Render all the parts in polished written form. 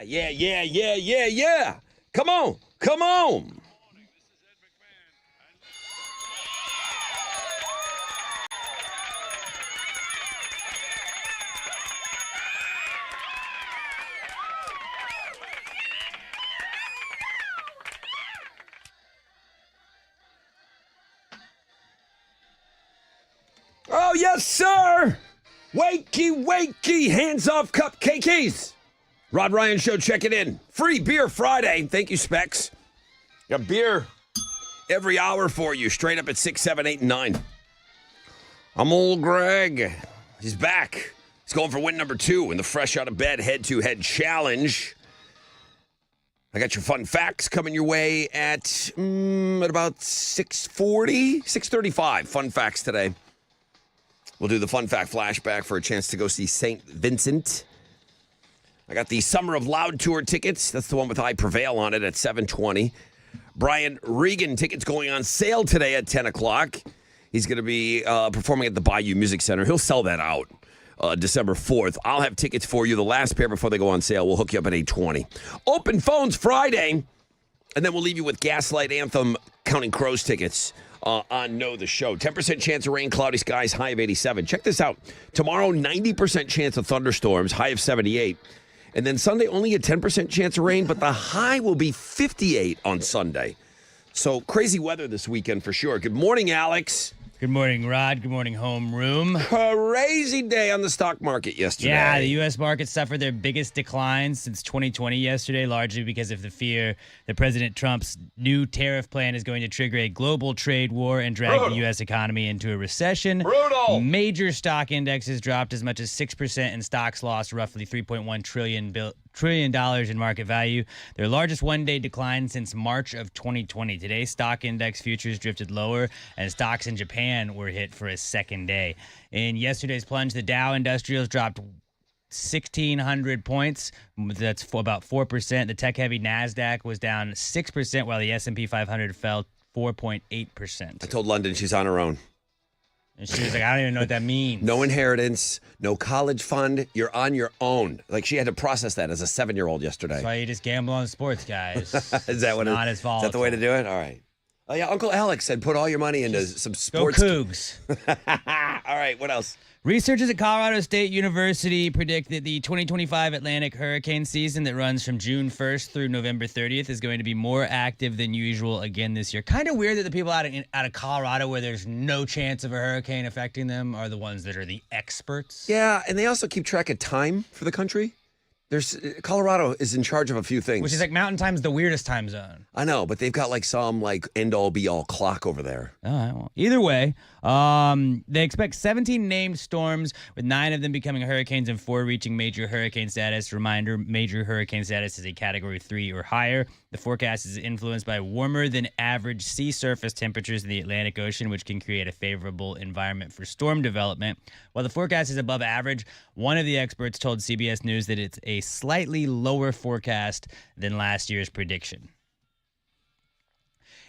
Yeah. Come on. Oh, yes, sir. Wakey, hands off cupcakes. Rod Ryan Show, check it in. Free Beer Friday. Thank you, Specs. Got beer every hour for you, straight up at 6, 7, 8, and 9. I'm old Greg. He's back. He's going for win number 2 in the Fresh Out of Bed Head-to-Head Challenge. I got your fun facts coming your way at about 6:40, 6:35. Fun facts today. We'll do the fun fact flashback for a chance to go see St. Vincent. I got the Summer of Loud Tour tickets. That's the one with I Prevail on it at 7:20. Brian Regan tickets going on sale today at 10 o'clock. He's going to be performing at the Bayou Music Center. He'll sell that out December 4th. I'll have tickets for you, the last pair before they go on sale. We'll hook you up at 8:20. Open phones Friday, and then we'll leave you with Gaslight Anthem Counting Crows tickets on Know the Show. 10% chance of rain, cloudy skies, high of 87. Check this out. Tomorrow, 90% chance of thunderstorms, high of 78. And then Sunday, only a 10% chance of rain, but the high will be 58 on Sunday. So crazy weather this weekend for sure. Good morning, Alex. Good morning, Rod. Good morning, homeroom. Crazy day on the stock market yesterday. Yeah, the U.S. market suffered their biggest decline since 2020 yesterday, largely because of the fear that President Trump's new tariff plan is going to trigger a global trade war and drag the U.S. economy into a recession. Brutal. Major stock indexes dropped as much as 6%, and stocks lost roughly $3.1 trillion in market value, their largest one-day decline since March of 2020. Today, stock index futures drifted lower, and stocks in Japan were hit for a second day. In yesterday's plunge, the Dow Industrials dropped 1,600 points. That's about 4%. The tech-heavy NASDAQ was down 6%, while the S&P 500 fell 4.8%. I told London she's on her own. And she was like, I don't even know what that means. No inheritance, no college fund. You're on your own. Like, she had to process that as a 7-year-old yesterday. That's why you just gamble on sports, guys. Is that what not as volatile. Is that the way to do it? All right. Oh, yeah, Uncle Alex said put all your money into some sports. Go Cougs. All right, what else? Researchers at Colorado State University predict that the 2025 Atlantic hurricane season that runs from June 1st through November 30th is going to be more active than usual again this year. Kind of weird that the people out of Colorado where there's no chance of a hurricane affecting them are the ones that are the experts. Yeah, and they also keep track of time for the country. Colorado is in charge of a few things. Which is like Mountain Time's the weirdest time zone. I know, but they've got like some end-all be-all clock over there. All right, well, either way, they expect 17 named storms, with 9 of them becoming hurricanes and 4 reaching major hurricane status. Reminder, major hurricane status is a Category 3 or higher. The forecast is influenced by warmer than average sea surface temperatures in the Atlantic Ocean, which can create a favorable environment for storm development. While the forecast is above average, one of the experts told CBS News that it's a slightly lower forecast than last year's prediction.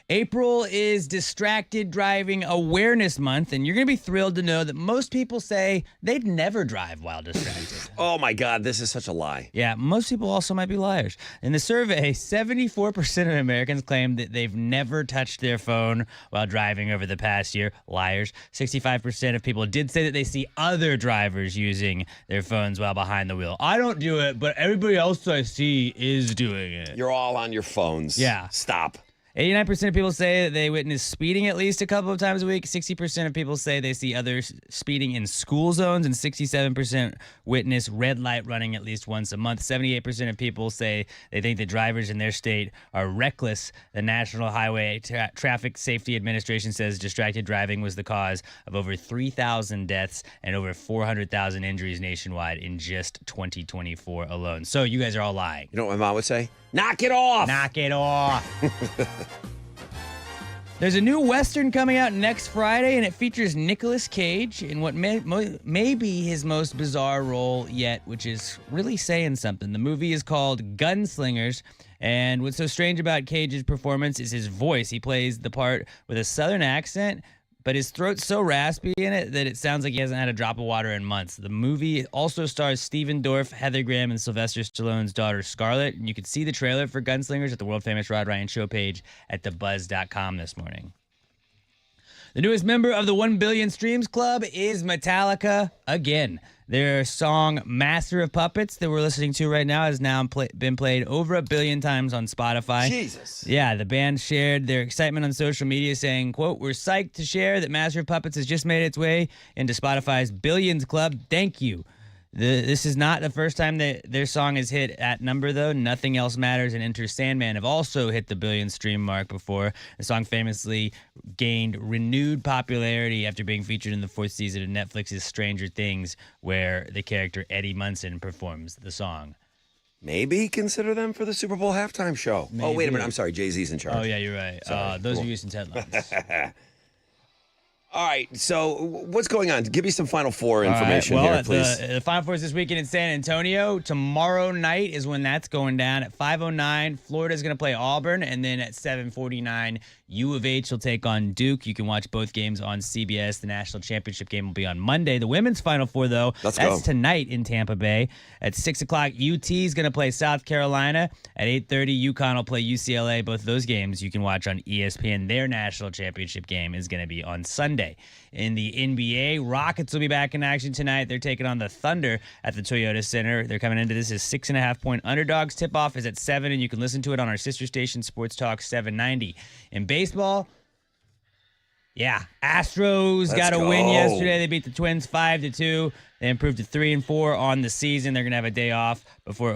April is Distracted Driving Awareness Month, and you're going to be thrilled to know that most people say they'd never drive while distracted. Oh, my God, this is such a lie. Yeah, most people also might be liars. In the survey, 74% of Americans claim that they've never touched their phone while driving over the past year. Liars. 65% of people did say that they see other drivers using their phones while behind the wheel. I don't do it, but everybody else I see is doing it. You're all on your phones. Yeah. Stop. 89% of people say that they witness speeding at least a couple of times a week. 60% of people say they see others speeding in school zones, and 67% witness red light running at least once a month. 78% of people say they think the drivers in their state are reckless. The National Highway Traffic Safety Administration says distracted driving was the cause of over 3,000 deaths and over 400,000 injuries nationwide in just 2024 alone. So you guys are all lying. You know what my mom would say? Knock it off! Knock it off! There's a new Western coming out next Friday, and it features Nicolas Cage in what may be his most bizarre role yet, which is really saying something. The movie is called Gunslingers, and what's so strange about Cage's performance is his voice. He plays the part with a southern accent, but his throat's so raspy in it that it sounds like he hasn't had a drop of water in months. The movie also stars Stephen Dorff, Heather Graham, and Sylvester Stallone's daughter Scarlett. And you can see the trailer for Gunslingers at the world-famous Rod Ryan Show page at thebuzz.com this morning. The newest member of the 1 Billion Streams Club is Metallica again. Their song Master of Puppets that we're listening to right now has now been played over 1 billion times on Spotify. Jesus. Yeah, the band shared their excitement on social media saying, quote, "We're psyched to share that Master of Puppets has just made its way into Spotify's Billions Club. Thank you." This is not the first time that their song has hit that number, though. Nothing Else Matters and Enter Sandman have also hit the billion stream mark before. The song famously gained renewed popularity after being featured in the 4th season of Netflix's Stranger Things, where the character Eddie Munson performs the song. Maybe consider them for the Super Bowl halftime show. Maybe. Oh, wait a minute. I'm sorry. Jay-Z's in charge. Oh, yeah, you're right. Sorry. Those Cool. are recent headlines. All right, so what's going on? Give me some Final Four information here, please. The Final Four is this weekend in San Antonio. Tomorrow night is when that's going down. At 5:09, Florida's going to play Auburn, and then at 7:49, U of H will take on Duke. You can watch both games on CBS. The national championship game will be on Monday. The women's Final Four, though, That's go. Tonight in Tampa Bay. At 6 o'clock, UT is going to play South Carolina. At 8:30, UConn will play UCLA. Both of those games you can watch on ESPN. Their national championship game is going to be on Sunday. In the NBA, Rockets will be back in action tonight. They're taking on the Thunder at the Toyota Center. They're coming into this as 6.5-point underdogs. Tip-off is at 7, and you can listen to it on our sister station, Sports Talk 790. In baseball, Astros got a win yesterday. They beat the Twins 5-2. They improved to 3-4 on the season. They're going to have a day off before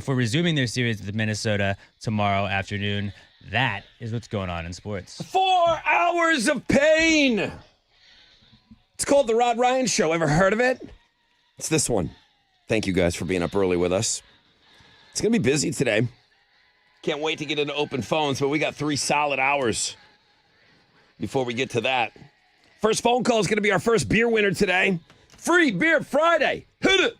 resuming their series with Minnesota tomorrow afternoon. That is what's going on in sports. 4 hours of pain. It's called The Rod Ryan Show. Ever heard of it? It's this one. Thank you guys for being up early with us. It's going to be busy today. Can't wait to get into open phones, but we got 3 solid hours before we get to that. First phone call is going to be our first beer winner today. Free Beer Friday. Hit it.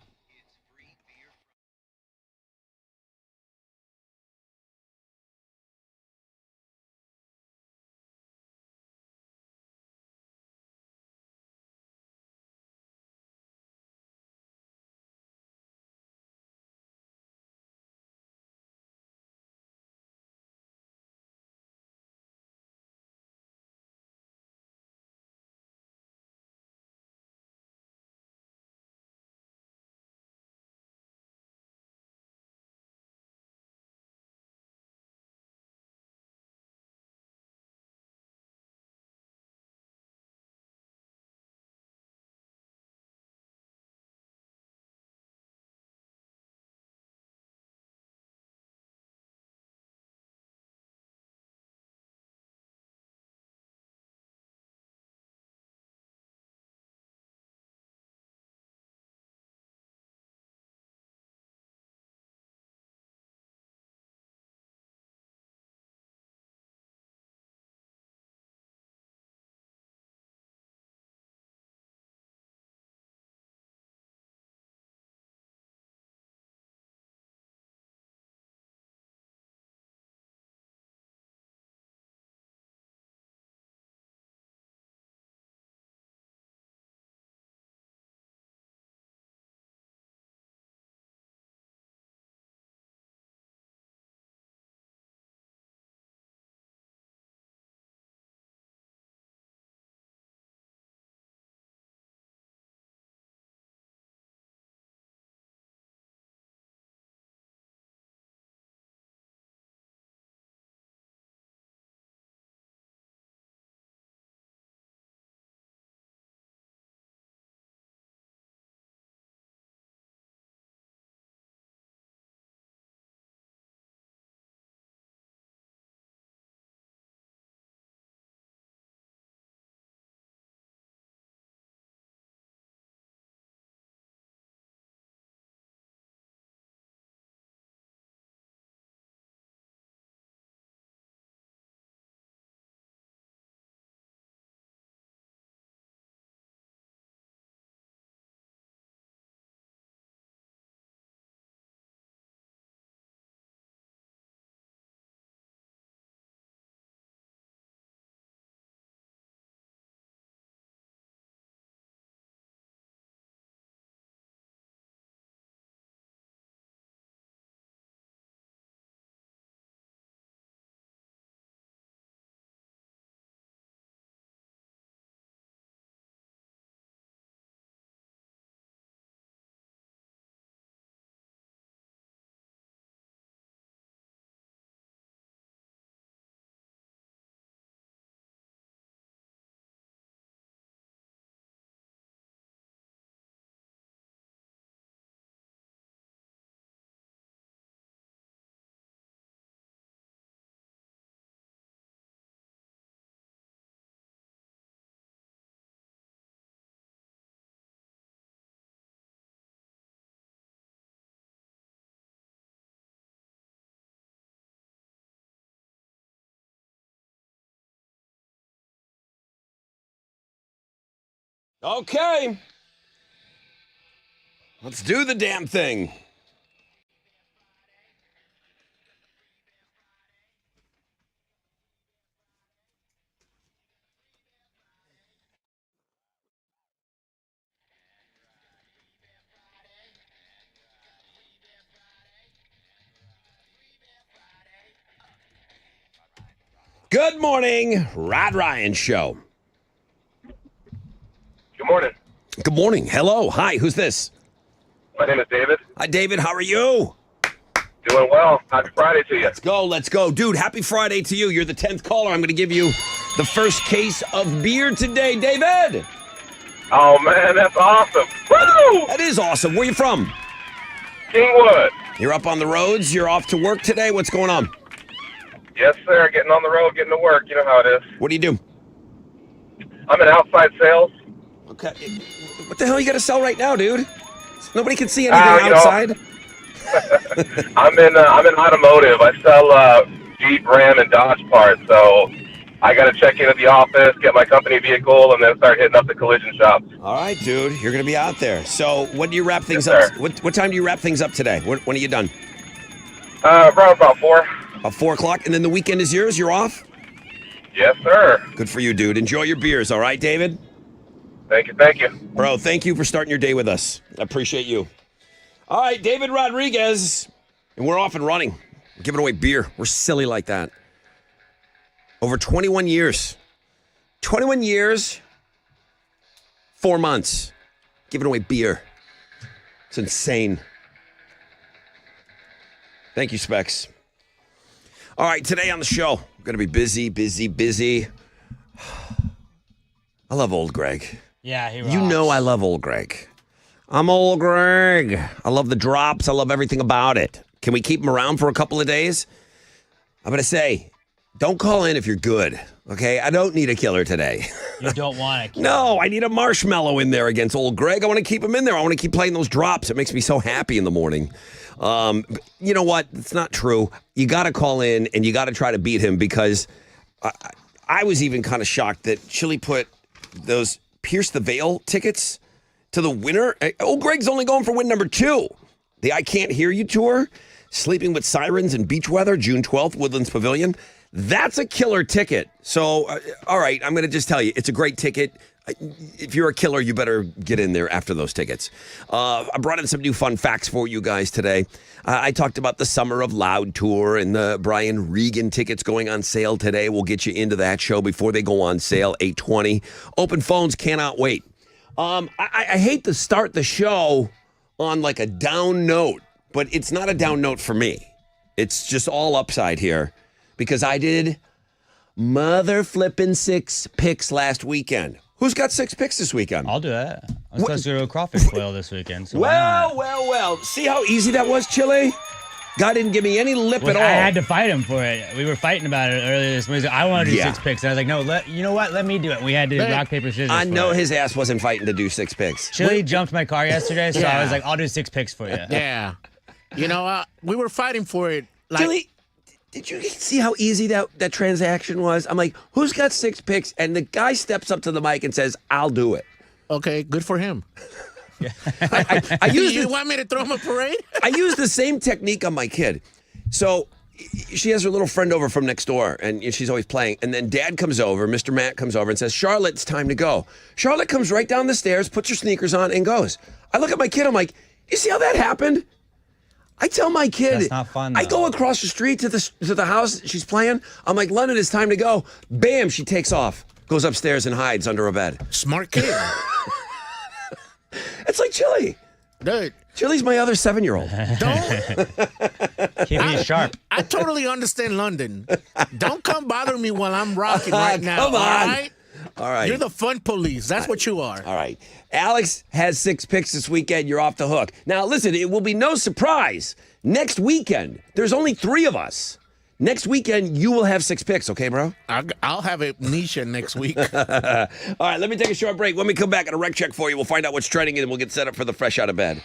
Okay. Let's do the damn thing. Good morning, Rod Ryan Show. Good morning. Good morning. Hello. Hi, who's this? My name is David. Hi, David. How are you? Doing well. Happy Friday to you. Let's go. Dude, happy Friday to you. You're the 10th caller. I'm going to give you the first case of beer today, David. Oh, man, that's awesome. Woo! That is awesome. Where you from? Kingwood. You're up on the roads. You're off to work today. What's going on? Yes, sir. Getting on the road, getting to work. You know how it is. What do you do? I'm in outside sales. Okay. What the hell you got to sell right now, dude? Nobody can see anything outside. I'm in automotive. I sell Jeep, Ram, and Dodge parts. So I got to check in at the office, get my company vehicle, and then start hitting up the collision shops. All right, dude. You're going to be out there. So when do you wrap things Yes, up? sir. What time do you wrap things up today? When are you done? Around about 4. About 4 o'clock, and then the weekend is yours? You're off? Yes, sir. Good for you, dude. Enjoy your beers, all right, David? Thank you. Thank you. Bro, thank you for starting your day with us. I appreciate you. All right, David Rodriguez. And we're off and running. We're giving away beer. We're silly like that. Over 21 years. 21 years, 4 months. Giving away beer. It's insane. Thank you, Specs. All right, today on the show, we're going to be busy. I love old Greg. Yeah, he rocks. You know I love old Greg. I'm old Greg. I love the drops. I love everything about it. Can we keep him around for a couple of days? I'm going to say, don't call in if you're good, okay? I don't need a killer today. You don't want to. No, I need a marshmallow in there against old Greg. I want to keep him in there. I want to keep playing those drops. It makes me so happy in the morning. You know what? It's not true. You got to call in and you got to try to beat him because I was even kind of shocked that Chili put those Pierce the Veil tickets to the winner. Old Greg's only going for win number 2. The I Can't Hear You tour, Sleeping with Sirens in Beach Weather, June 12th, Woodlands Pavilion. That's a killer ticket. So, all right, I'm going to just tell you, it's a great ticket. If you're a killer, you better get in there after those tickets. I brought in some new fun facts for you guys today. I talked about the Summer of Loud tour and the Brian Regan tickets going on sale today. We'll get you into that show before they go on sale, 8:20. Open phones cannot wait. I hate to start the show on like a down note, but it's not a down note for me. It's just all upside here because I did mother flipping 6 picks last weekend. Who's got 6 picks this weekend? I'll do that. I'm supposed to go to a crawfish boil this weekend. So Well. See how easy that was, Chile? Guy didn't give me any lip at all. I had to fight him for it. We were fighting about it earlier this morning. I want to do Yeah. 6 picks. I was like, no, you know what? Let me do it. We had to do rock, paper, scissors. I know for it. his ass wasn't fighting to do 6 picks. Chili jumped my car yesterday, so I was like, I'll do 6 picks for you. Yeah. You know, we were fighting for it. Like, Chile, did you see how easy that transaction was? I'm like, who's got 6 picks? And the guy steps up to the mic and says, I'll do it. okay, good for him. I use You want me to throw him a parade? I use the same technique on my kid. So she has her little friend over from next door, and she's always playing. And then Dad comes over, Mr. Matt comes over and says, Charlotte, it's time to go. Charlotte comes right down the stairs, puts her sneakers on, and goes. I look at my kid, I'm like, you see how that happened? I tell my kid, That's not fun, I though. go across the street to the house she's playing. I'm like, London, it's time to go. Bam, she takes off, goes upstairs and hides under a bed. Smart kid. It's like Chili. Dude, Chili's my other 7-year-old. don't. Keep me sharp. I totally understand London. Don't come bother me while I'm rocking right now. Come on. All right? All right. You're the fun police. That's what you are. All right. Alex has 6 picks this weekend. You're off the hook. Now, listen, it will be no surprise. Next weekend, there's only 3 of us. Next weekend, you will have 6 picks, okay, bro? I'll have amnesia next week. All right, let me take a short break. When we come back, at a rec check for you. We'll find out what's trending, and we'll get set up for the fresh out of bed.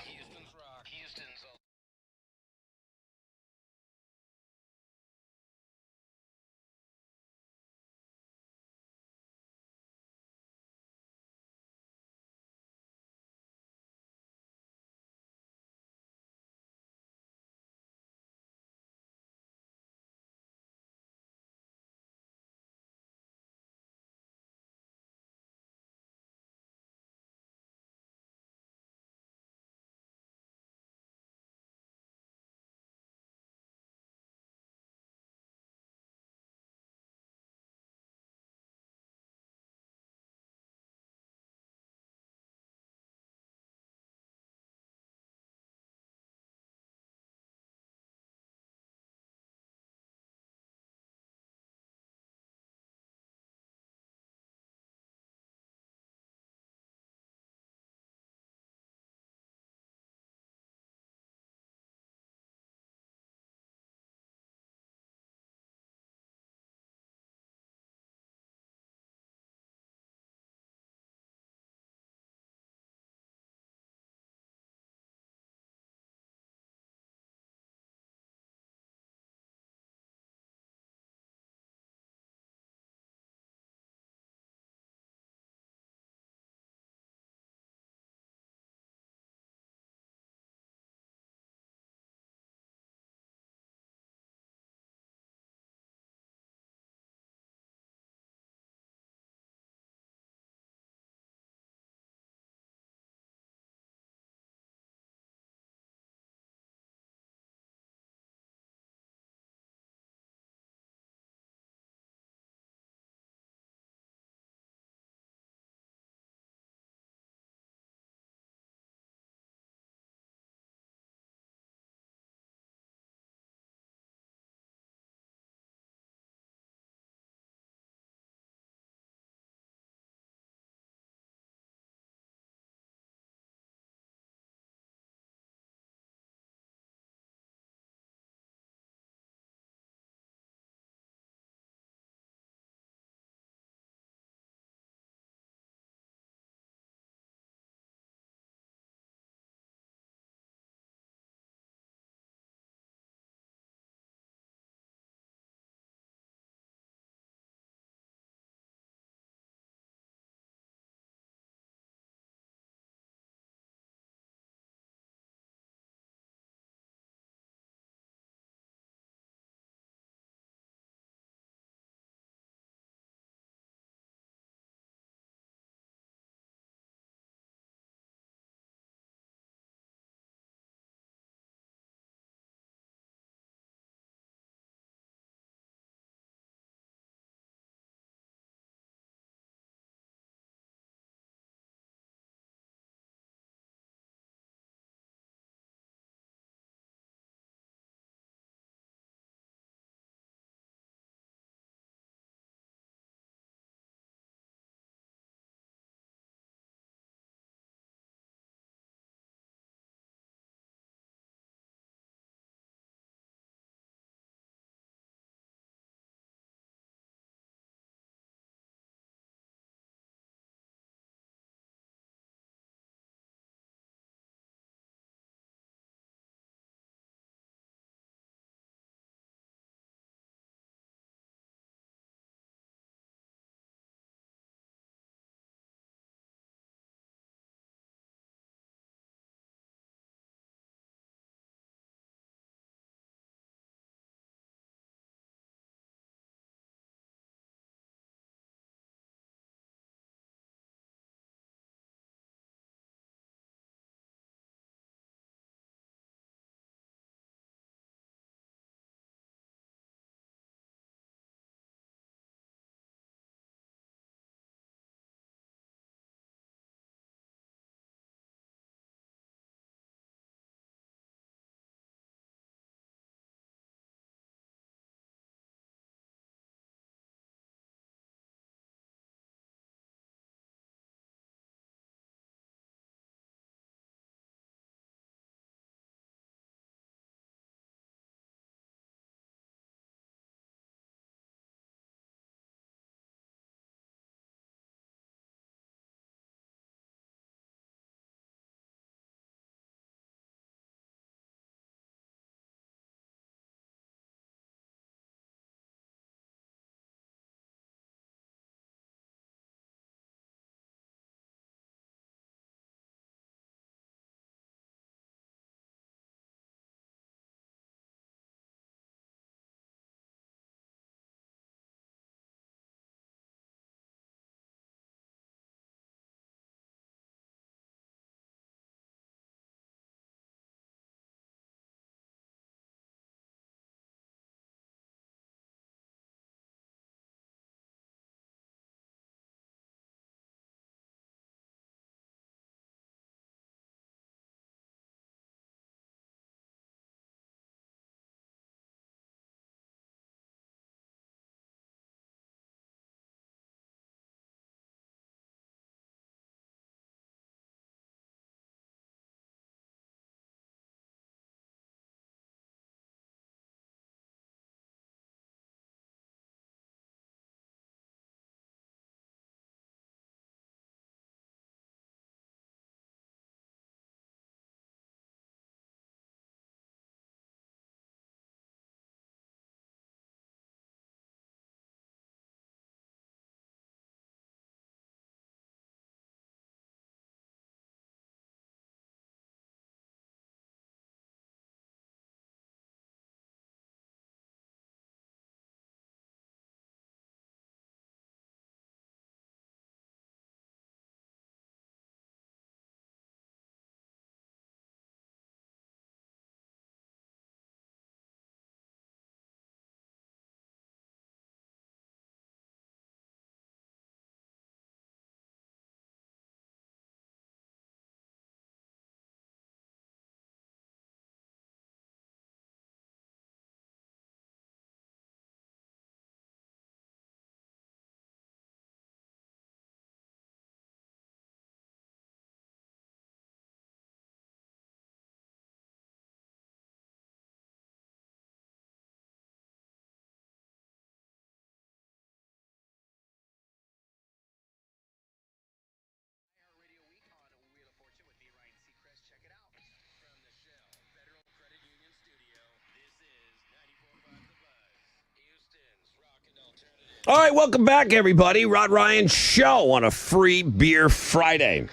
All right, welcome back, everybody. Rod Ryan Show on a free beer Friday.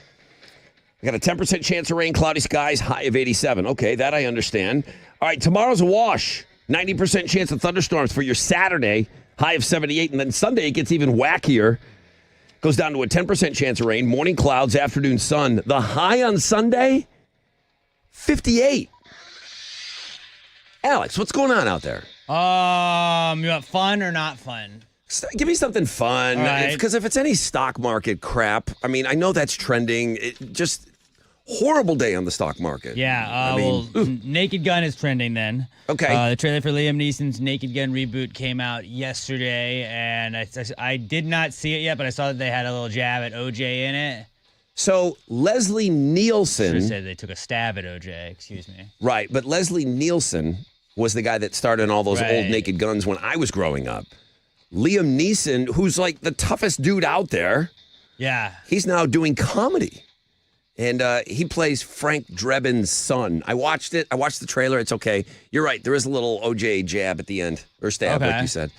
I got a 10% chance of rain, cloudy skies, high of 87. Okay, that I understand. All right, tomorrow's a wash. 90% chance of thunderstorms for your Saturday, high of 78. And then Sunday, it gets even wackier. Goes down to a 10% chance of rain, morning clouds, afternoon sun. The high on Sunday, 58. Alex, what's going on out there? You want fun or not fun? Give me something fun. All right. Because if it's any stock market crap, I mean, I know that's trending. Just horrible day on the stock market. Yeah, Naked Gun is trending then. Okay. The trailer for Liam Neeson's Naked Gun reboot came out yesterday, and I did not see it yet, but I saw that they had a little jab at OJ in it. So Leslie Should have Nielsen, said they took a stab at OJ, excuse me. right, but Leslie Nielsen was the guy that starred in all those old Right. Naked Guns when I was growing up. Liam Neeson, who's like the toughest dude out there, Yeah. he's now doing comedy. And he plays Frank Drebin's son. I watched it. I watched the trailer. It's okay. You're right. There is a little OJ jab at the end, or stab, like Okay. you said.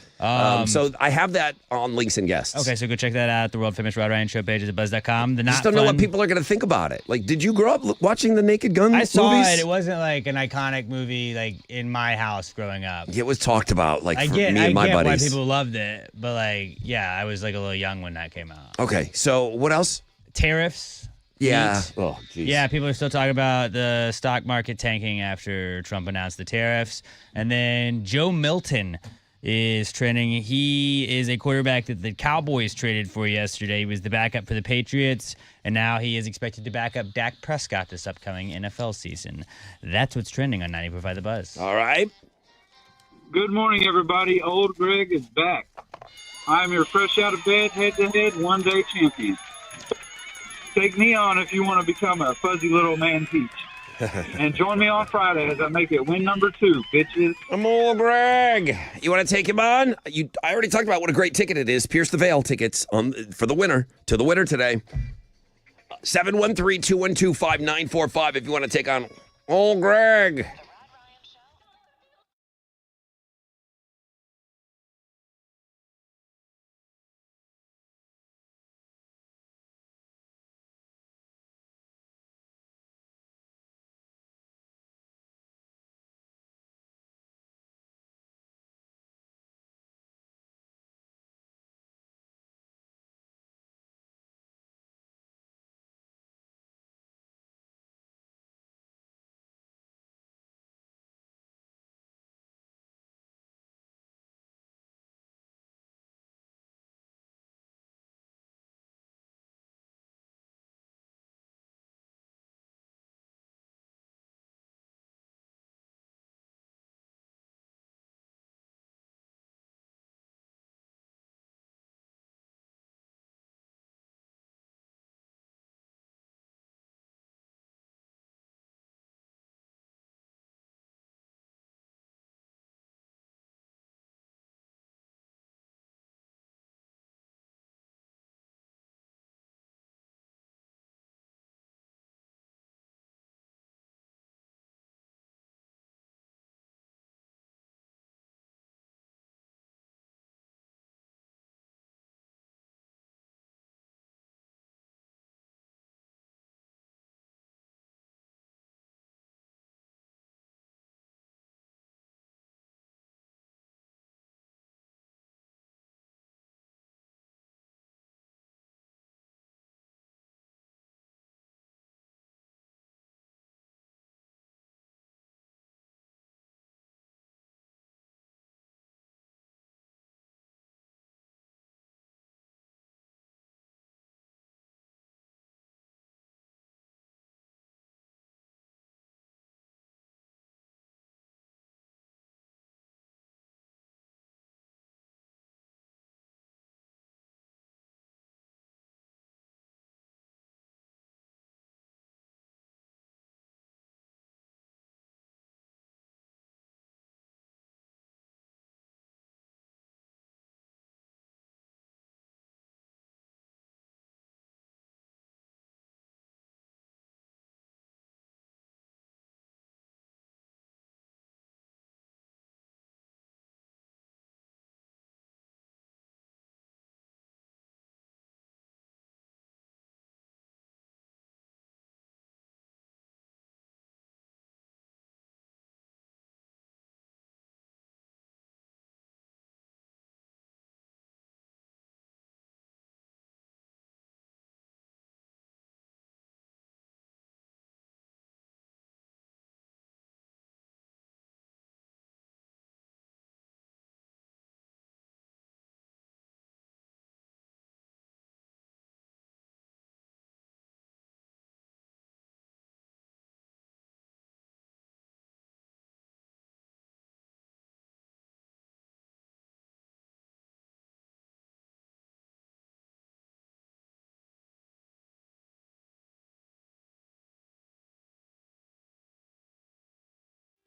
So I have that on links and guests. Okay, so go check that out. The world famous Rod Ryan Show page is at buzz.com. The I not just don't know fun, what people are going to think about it. Like, did you grow up watching the Naked Gun I saw movies? it. It wasn't like an iconic movie like in my house growing up. It was talked about, like, I for get, me and my why buddies. people loved it, but like, yeah, I was like a little young when that came out. Okay, so what else? Tariffs. Yeah. Heat. Oh, geez. Yeah, people are still talking about the stock market tanking after Trump announced the tariffs. And then Joe Milton is trending. He is a quarterback that the Cowboys traded for yesterday. He was the backup for the Patriots, and now he is expected to back up Dak Prescott this upcoming NFL season. That's what's trending on 90.5 The Buzz. All right. Good morning, everybody. Old Greg is back. I'm your fresh out of bed, head-to-head, one-day champion. Take me on if you want to become a fuzzy little man peach. And join me on Friday as I make it win number 2, bitches. I'm old Greg. You want to take him on? I already talked about what a great ticket it is. Pierce the Veil tickets for the winner. To the winner today. 713-212-5945 if you want to take on old Greg.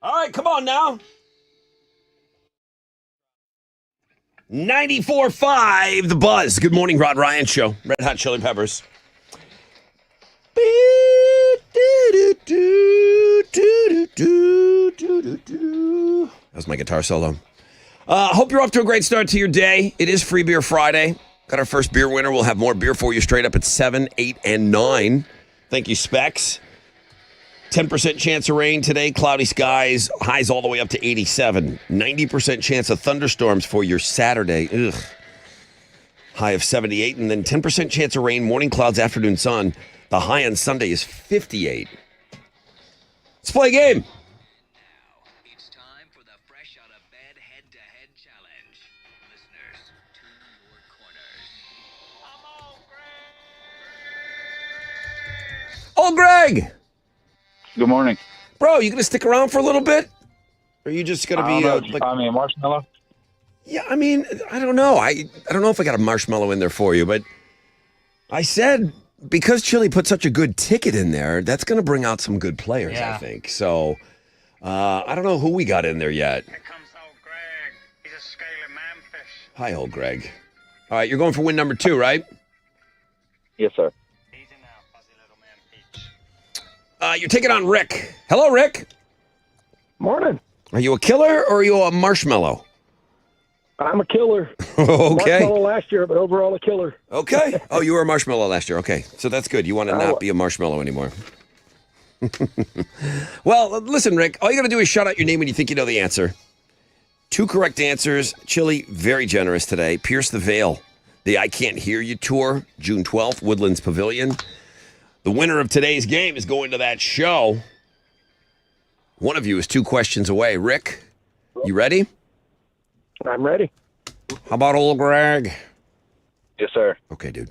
All right, come on now. 94.5 The Buzz. Good morning, Rod Ryan Show. Red Hot Chili Peppers. That was my guitar solo. Hope you're off to a great start to your day. It is Free Beer Friday. Got our first beer winner. We'll have more beer for you straight up at 7, 8, and 9. Thank you, Specs. 10% chance of rain today. Cloudy skies. Highs all the way up to 87. 90% chance of thunderstorms for your Saturday. Ugh. High of 78. And then 10% chance of rain. Morning clouds, afternoon sun. The high on Sunday is 58. Let's play a game. Now, it's time for the Fresh Out of Bed Head-to-Head Challenge. Listeners, to your corners. Oh, Greg. Good morning. Bro, you going to stick around for a little bit? Or are you just going to be a marshmallow? Yeah, I mean, I don't know. I don't know if I got a marshmallow in there for you, but I said because Chili put such a good ticket in there, that's going to bring out some good players, I think. So, I don't know who we got in there yet. Here comes old Greg. He's a scaly manfish. Hi, old Greg. All right, you're going for win number 2, right? Yes, sir. Easy now, fuzzy little man peach. You're taking on Rick. Hello, Rick. Morning. Are you a killer or are you a marshmallow? I'm a killer. Okay. Marshmallow last year, but overall a killer. Okay. Oh, you were a marshmallow last year. Okay. So that's good. You want to not be a marshmallow anymore. Well, listen, Rick, all you got to do is shout out your name when you think you know the answer. 2 correct answers. Chili, very generous today. Pierce the Veil, the I Can't Hear You tour, June 12th, Woodlands Pavilion. The winner of today's game is going to that show. One of you is 2 questions away. Rick, you ready? I'm ready. How about old Greg? Yes, sir. Okay, dude.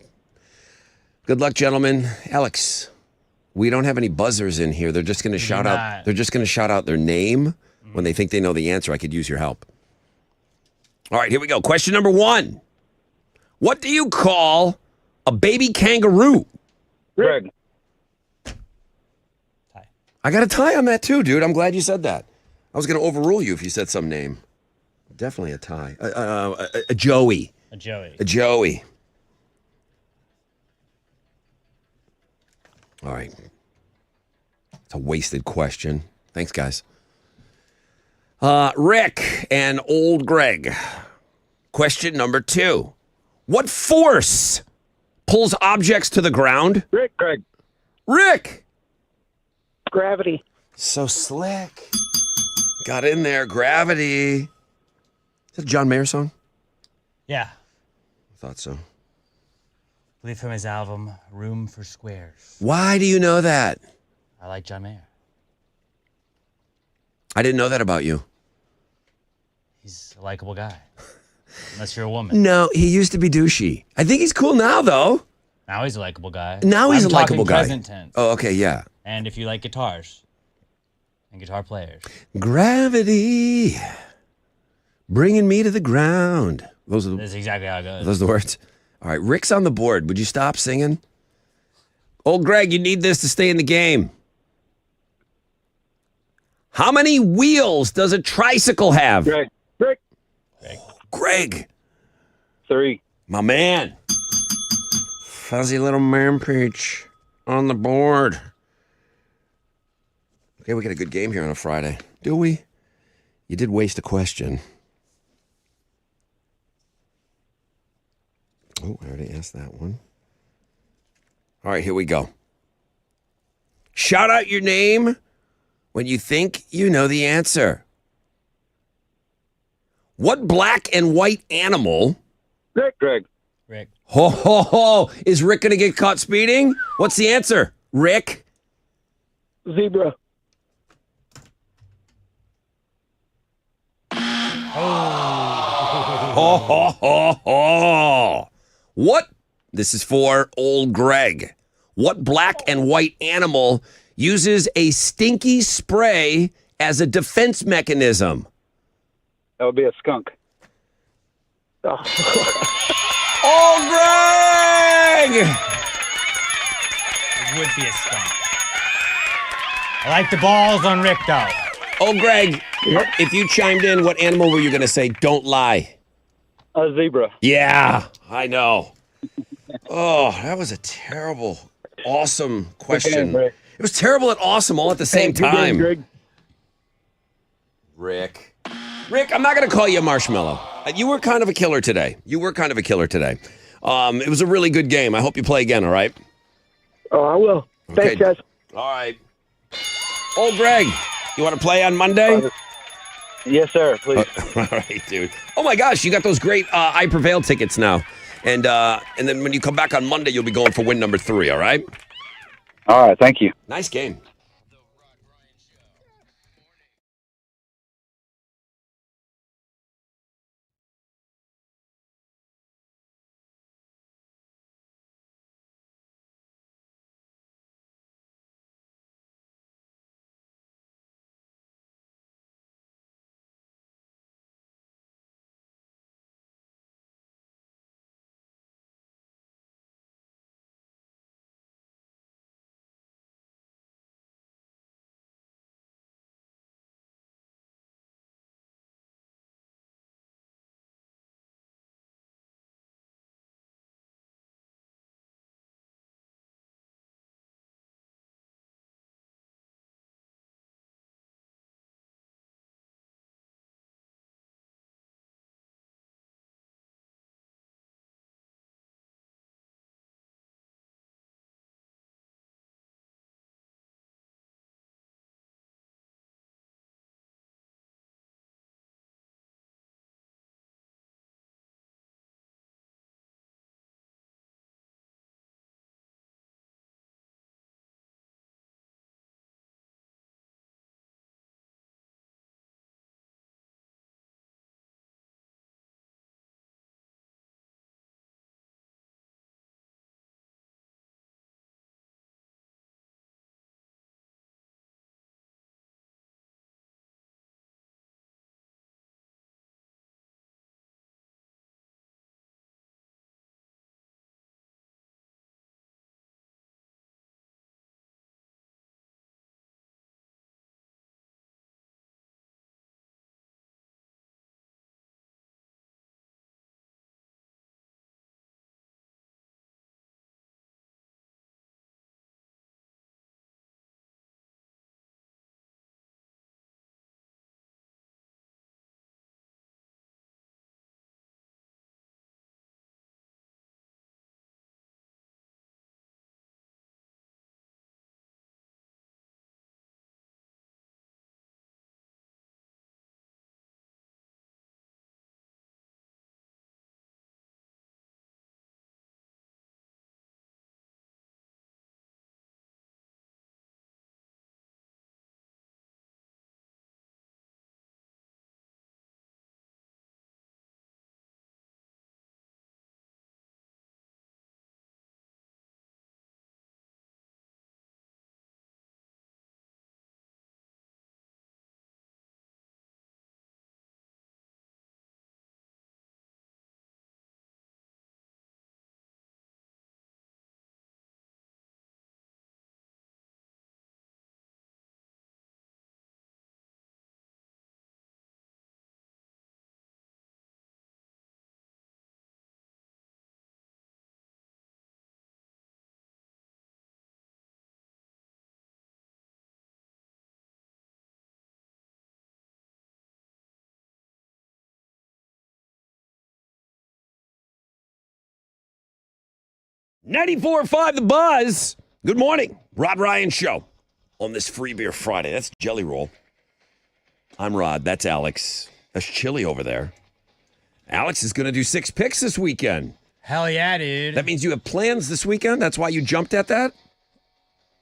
Good luck, gentlemen. Alex, we don't have any buzzers in here. They're just going to shout out. They're just going to shout out their name when they think they know the answer. I could use your help. All right, here we go. Question number 1. What do you call a baby kangaroo? Greg. I got a tie on that too, dude. I'm glad you said that. I was going to overrule you if you said some name. Definitely a tie. A Joey. A Joey. A Joey. All right. It's a wasted question. Thanks, guys. Rick and old Greg. Question number 2. What force pulls objects to the ground? Rick. Greg. Rick. Gravity. So slick. Got in there. Gravity. Is that a John Mayer song? Yeah. I thought so. I believe from his album, Room for Squares. Why do you know that? I like John Mayer. I didn't know that about you. He's a likable guy. Unless you're a woman. No, he used to be douchey. I think he's cool now, though. Now he's a likable guy. Now he's I'm a likable talking guy. Present tense. Oh, okay, yeah. And if you like guitars and guitar players. Gravity, bringing me to the ground. Those are That's exactly how it goes. those are the words. All right, Rick's on the board. Would you stop singing? Old Greg, you need this to stay in the game. How many wheels does a tricycle have? Greg. Rick. Greg, 3. my man. Fuzzy little man peach on the board. Okay, we got a good game here on a Friday. Do we? You did waste a question. Oh, I already asked that one. All right, here we go. Shout out your name when you think you know the answer. What black and white animal... Rick. Greg. Rick. Ho, ho, ho. Is Rick going to get caught speeding? What's the answer? Rick? Zebra. Ho, ho, ho, ho. What? This is for old Greg. What black and white animal uses a stinky spray as a defense mechanism? That would be a skunk. Old Greg! It would be a skunk. I like the balls on Rick, though. Oh, Greg, if you chimed in, what animal were you going to say? Don't lie. A zebra. Yeah, I know. Oh, that was a terrible, awesome question. Greg. It was terrible and awesome all at the same Good game, time. Greg. Rick, I'm not going to call you a marshmallow. You were kind of a killer today. It was a really good game. I hope you play again, all right? Oh, I will. Okay. Thanks, guys. All right. Old Greg, you want to play on Monday? Yes, sir. Please. All right, dude. Oh my gosh, you got those great I Prevail tickets now. And then when you come back on Monday, you'll be going for win number 3, all right? All right. Thank you. Nice game. .94.5 The Buzz. Good morning. Rod Ryan Show on this Free Beer Friday. That's Jelly Roll. I'm Rod. That's Alex. That's Chili over there. Alex is going to do 6 picks this weekend. Hell yeah, dude. That means you have plans this weekend? That's why you jumped at that?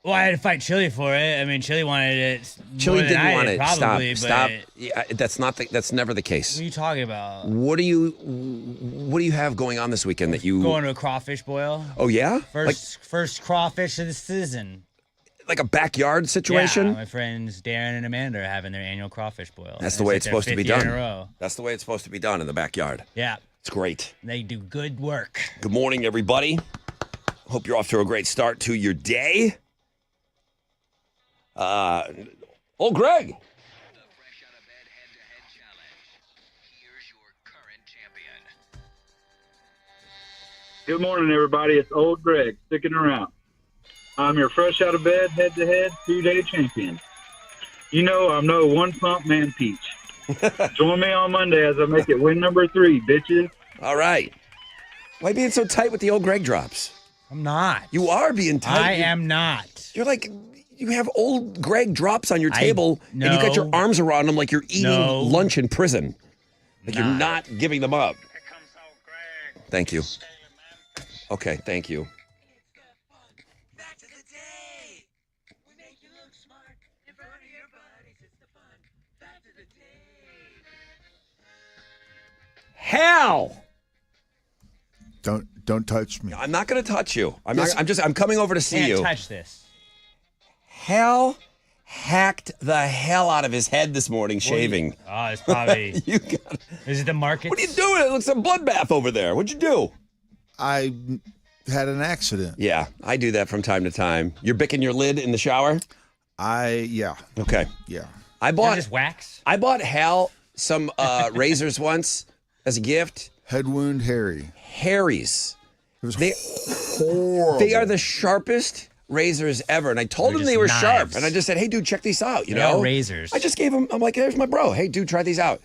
Well, I had to fight Chili for it. I mean, Chili wanted it. Chili more than didn't I want did, it. Probably, Stop. but Yeah, that's never the case. What are you talking about? What do you have going on this weekend that you Going to a crawfish boil. Oh yeah? First crawfish of the season. Like a backyard situation? Yeah, my friends Darren and Amanda are having their annual crawfish boil. That's the way it's supposed to be done. done. That's the way it's supposed to be done in the backyard. Yeah. It's great. They do good work. Good morning, everybody. Hope you're off to a great start to your day. Greg. Good morning, everybody. It's old Greg sticking around. I'm your fresh out of bed, head-to-head, 2-day champion. You know I'm no one-pump man peach. Join me on Monday as I make it win number 3, bitches. All right. Why being so tight with the old Greg drops? I'm not. You are being tight. I am not. You're like, you have old Greg drops on your table, and you got your arms around them like you're eating lunch in prison. Like you're not giving them up. Here comes old Greg. Thank you. Scaly man fish. Okay, thank you. Back to the day. We make you look smart in front of your buddies. It's the fun. Back to the day. Hal! Don't touch me. I'm not going to touch you. I'm coming over to see Can't you. touch this. Hal hacked the hell out of his head this morning shaving. Oh, it's probably. You got it. Is it the market? What are you doing? It looks like a bloodbath over there. What'd you do? I had an accident. Yeah, I do that from time to time. You're bicking your lid in the shower? Yeah. Okay. Yeah. I bought Just wax? I bought Hal some razors once as a gift. Head wound Harry. Harry's. It was They horrible. They are the sharpest razors ever. And I told They're him they just were knives. sharp. And I just said, hey, dude, check these out. You They are know? razors. I just gave him, I'm like, there's my bro. Hey, dude, try these out.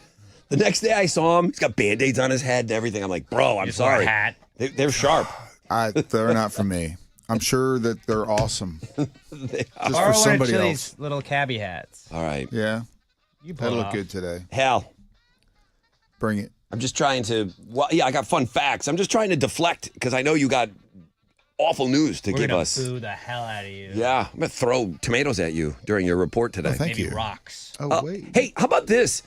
The next day I saw him. He's got Band-Aids on his head and everything. I'm like, bro, I'm Just wore a sorry. hat. They're sharp. They're not for me. I'm sure that they're awesome. They are. Just Or for one somebody of else. Chili's little cabbie hats. All right. Yeah. You pull That it look off. good today. Hal, Bring it. I'm just trying to, well, yeah, I got fun facts. I'm just trying to deflect because I know you got awful news to We're give gonna us. boo the hell out of you. Yeah, I'm going to throw tomatoes at you during your report today. Thank Maybe you. rocks. Oh, wait. Hey, how about this?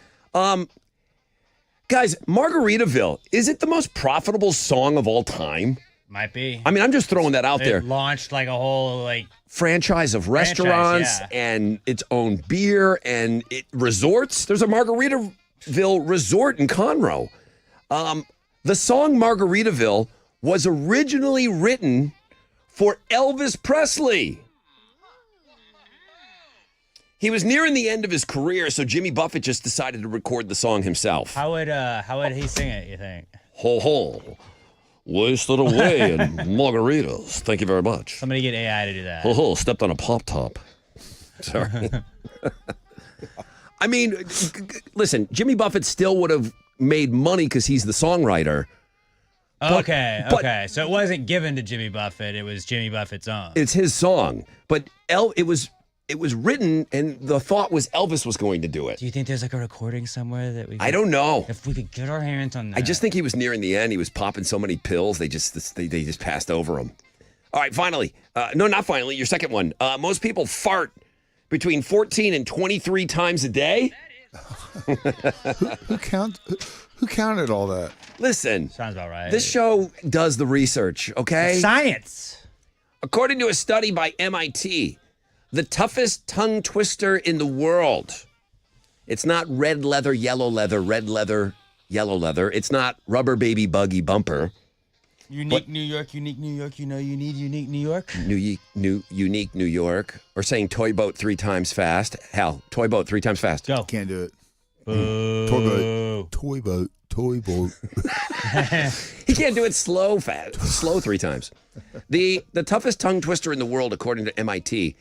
Guys, Margaritaville, is it the most profitable song of all time? Might be. I mean, I'm just throwing that out They there. launched like a whole Franchise of restaurants yeah. and its own beer and resorts. There's a Margaritaville resort in Conroe. The song Margaritaville was originally written for Elvis Presley. He was nearing the end of his career, so Jimmy Buffett just decided to record the song himself. How would he sing it, you think? Ho ho. Wasted away in margaritas. Thank you very much. Somebody get AI to do that. Ho ho, stepped on a pop top. Sorry. I mean, listen, Jimmy Buffett still would have made money because he's the songwriter. Okay. but- So it wasn't given to Jimmy Buffett. It was Jimmy Buffett's own. It's his song. But it was written, and the thought was Elvis was going to do it. Do you think there's like a recording somewhere that we? I don't know. If we could get our hands on that. I just think he was nearing the end. He was popping so many pills, they just passed over him. All right, finally. No, not finally. Your second one. Most people fart between 14 and 23 times a day. Who counted all that? Listen, sounds about right. this show does the research, okay? Science. According to a study by MIT, the toughest tongue twister in the world. It's not red leather, yellow leather, red leather, yellow leather. It's not rubber baby buggy bumper. Unique New York, unique New York. You know you need unique New York. Unique New York. Or saying toy boat 3 times fast. Hal, toy boat 3 times fast. Go. Can't do it. Boo. Toy boat. Toy boat. He can't do it slow 3 times. The toughest tongue twister in the world, according to MIT.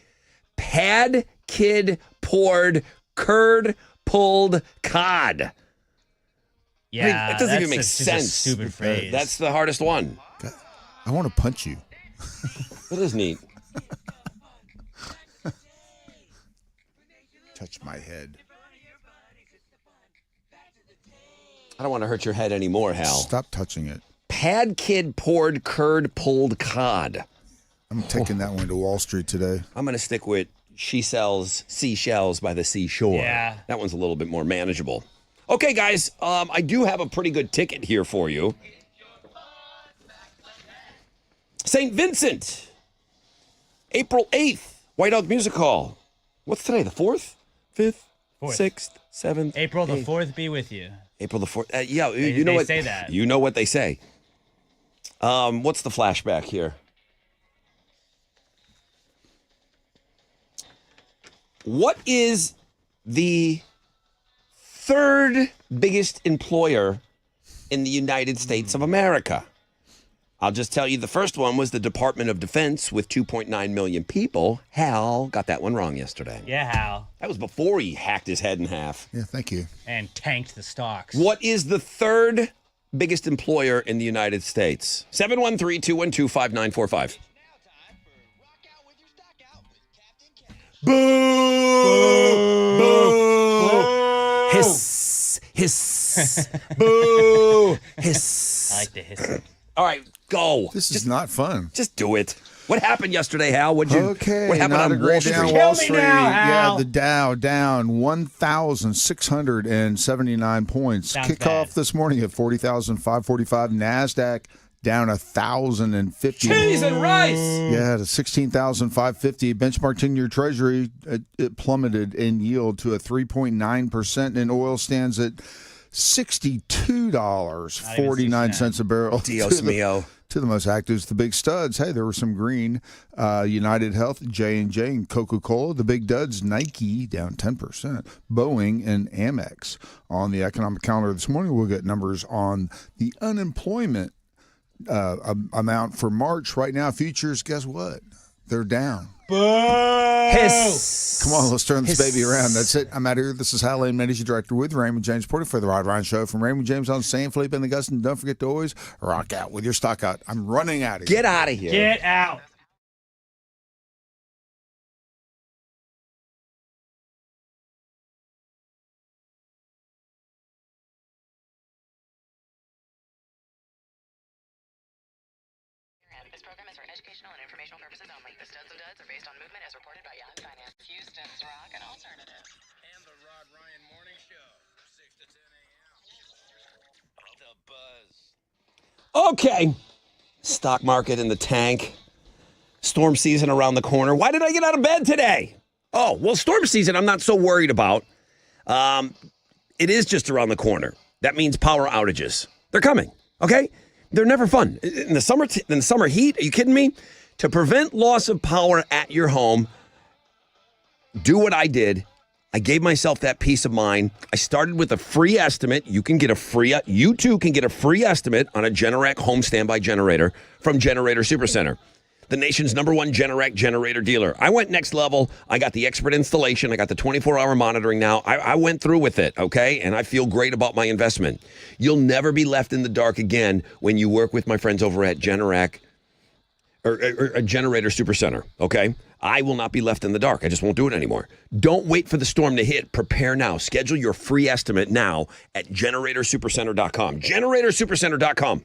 Pad kid poured curd pulled cod. Yeah, I mean, it doesn't even make just a sense. stupid phrase. That's the hardest one. I want to punch you. It is neat. Touch my head. I don't want to hurt your head anymore, Hal. Stop touching it. Pad kid poured curd pulled cod. I'm taking that one to Wall Street today. I'm going to stick with she sells seashells by the seashore. Yeah. That one's a little bit more manageable. Okay, guys, I do have a pretty good ticket here for you. St. Vincent, April 8th, White Oak Music Hall. What's today, the 4th? 5th? 6th? 7th? April the 8th? 4th be with you. April the 4th. Yeah, you know they what? say that. You know what they say. What's the flashback here? What is the third biggest employer in the United States of America? I'll just tell you the first one was the Department of Defense with 2.9 million people. Hal got that one wrong yesterday. Yeah, Hal. That was before he hacked his head in half. Yeah, thank you. And tanked the stocks. What is the third biggest employer in the United States? 713-212-5945. Boo! Boo! Hiss! Hiss! Boo! Hiss! I like the hiss. All right, go. This is not fun. Just do it. What happened yesterday, Hal? What happened not on a great Wall day Street? on Kill Wall me Street. now, Yeah, Hal. the Dow down 1,679 points. Sounds Kickoff bad. this morning at 40,545. NASDAQ down 1,050. Cheese and rice. Yeah, to 16,550. Benchmark 10-year Treasury, it plummeted in yield to a 3.9%, and oil stands at $62.49 a barrel. Dios mío. To the most actives, the big studs. Hey, there were some green. United Health, J&J, and Coca-Cola. The big duds, Nike, down 10%. Boeing and Amex. On the economic calendar this morning, we'll get numbers on the unemployment amount for March. Right now, futures, guess what? They're down. Hiss. Come on, let's turn this baby around. That's it. I'm out here. This is Hal Lane, Managing Director with Raymond James, reporting for the Rod Ryan Show from Raymond James on San Felipe and Augusta. Don't forget to always rock out with your stock out. I'm running out of here. Get out of here. Get out. This program is for educational and informational purposes only. The studs and duds are based on movement as reported by Yahoo Finance. Houston's Rock and Alternative. And the Rod Ryan Morning Show, 6 to 10 a.m. The Buzz. Okay. Stock market in the tank. Storm season around the corner. Why did I get out of bed today? Oh, well, storm season I'm not so worried about. It is just around the corner. That means power outages. They're coming, okay? They're never fun. In the summer heat, are you kidding me? To prevent loss of power at your home, do what I did. I gave myself that peace of mind. I started with a free estimate. You too can get a free estimate on a Generac home standby generator from Generator Supercenter, the nation's #1 Generac generator dealer. I went next level. I got the expert installation. I got the 24-hour monitoring now. I went through with it, okay? And I feel great about my investment. You'll never be left in the dark again when you work with my friends over at Generac or a Generator Supercenter, okay? I will not be left in the dark. I just won't do it anymore. Don't wait for the storm to hit. Prepare now. Schedule your free estimate now at GeneratorSupercenter.com. GeneratorSupercenter.com.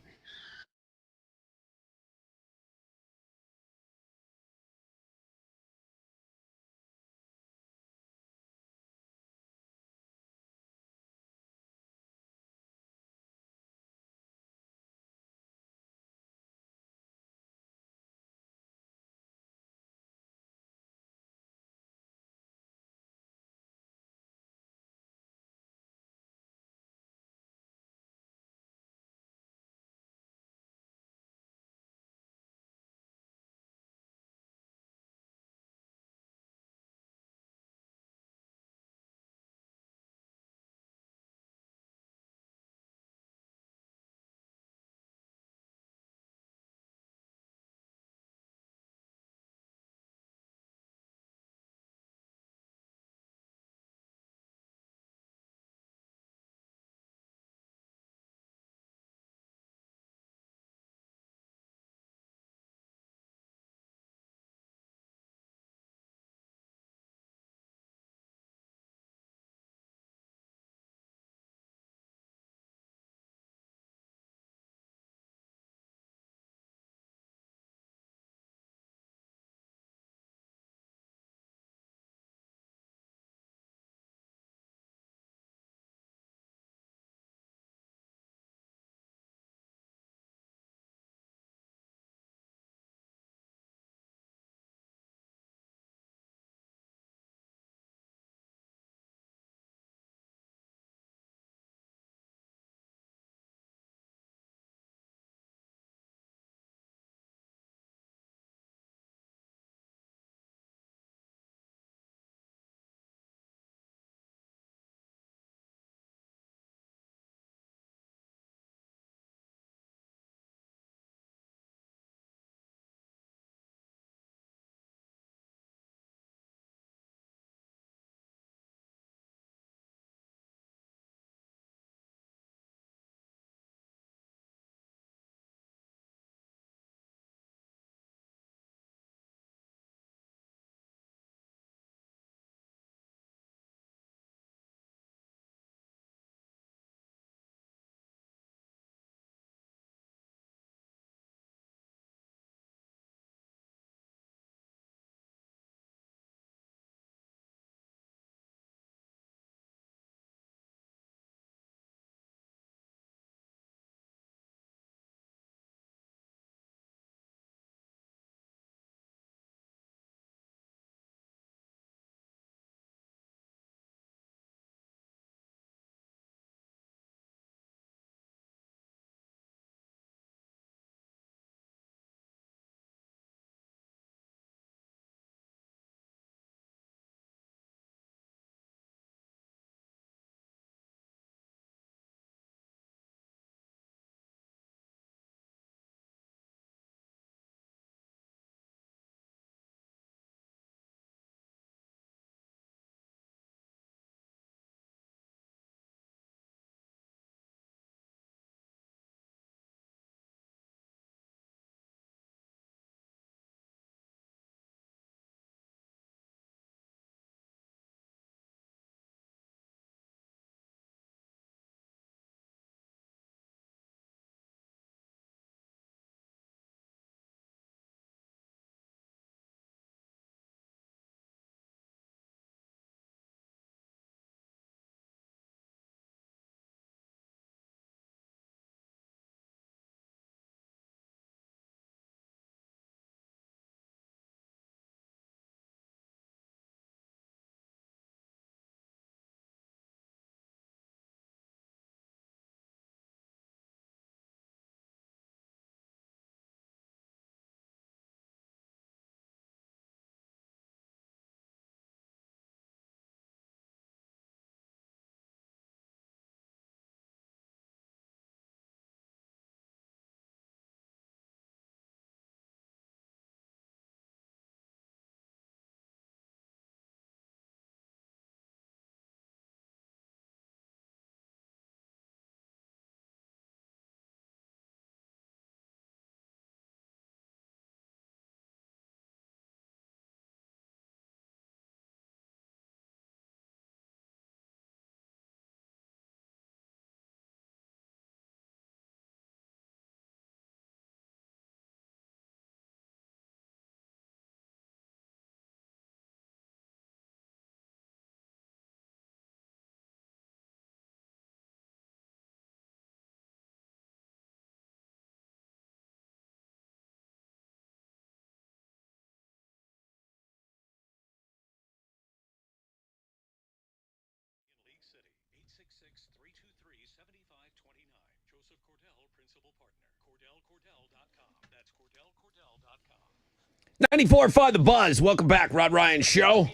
Joseph Cordell, principal partner. CordellCordell.com. That's CordellCordell.com. 94.5 The Buzz. Welcome back, Rod Ryan Show.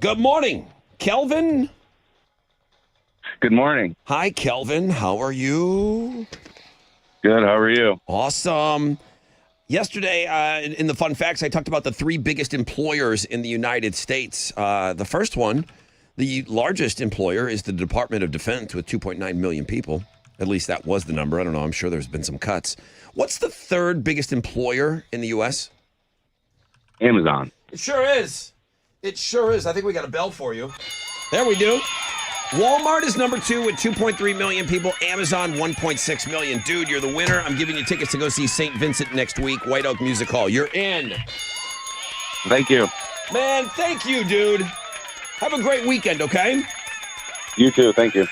Good morning, Kelvin. Good morning. Hi, Kelvin. How are you? Good. How are you? Awesome. Yesterday, in the fun facts, I talked about the three biggest employers in the United States. The first one, the largest employer, is the Department of Defense with 2.9 million people. At least that was the number. I don't know. I'm sure there's been some cuts. What's the third biggest employer in the U.S.? Amazon. It sure is. It sure is. I think we got a bell for you. There we do. Walmart is number 2 with 2.3 million people. Amazon, 1.6 million. Dude, you're the winner. I'm giving you tickets to go see St. Vincent next week, White Oak Music Hall. You're in. Thank you. Man, thank you, dude. Have a great weekend, okay? You too. Thank you.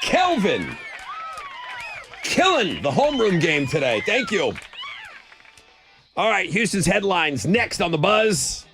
Kelvin. Killing the homeroom game today. Thank you. All right, Houston's headlines next on The Buzz.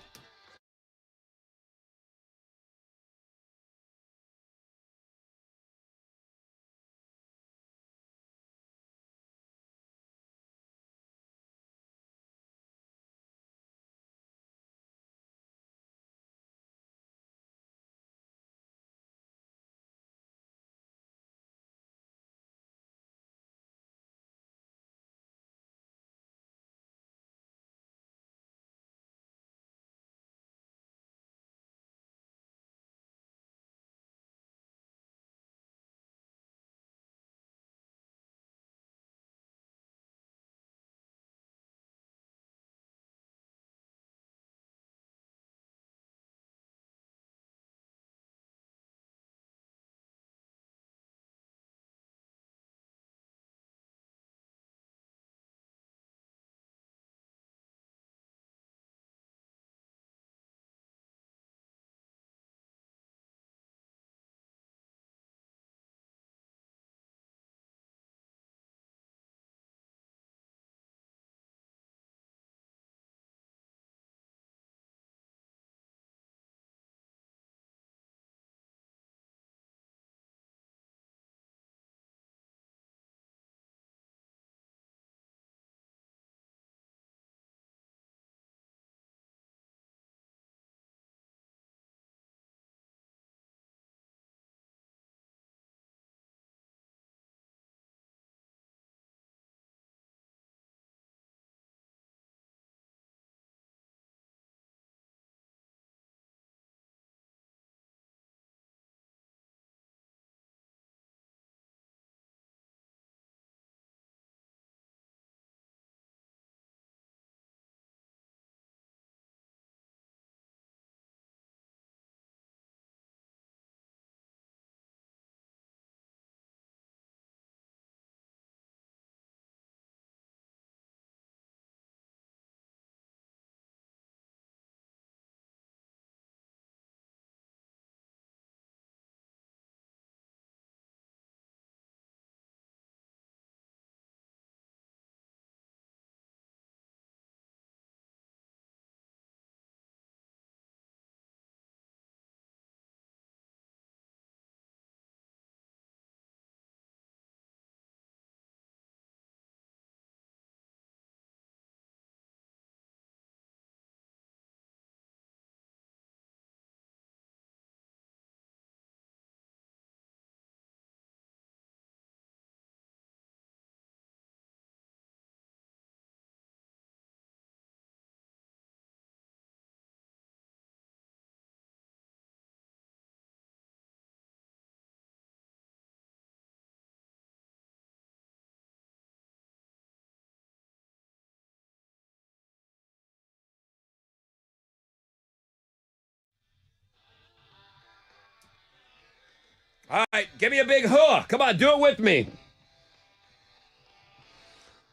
All right, give me a big huh. Come on, do it with me.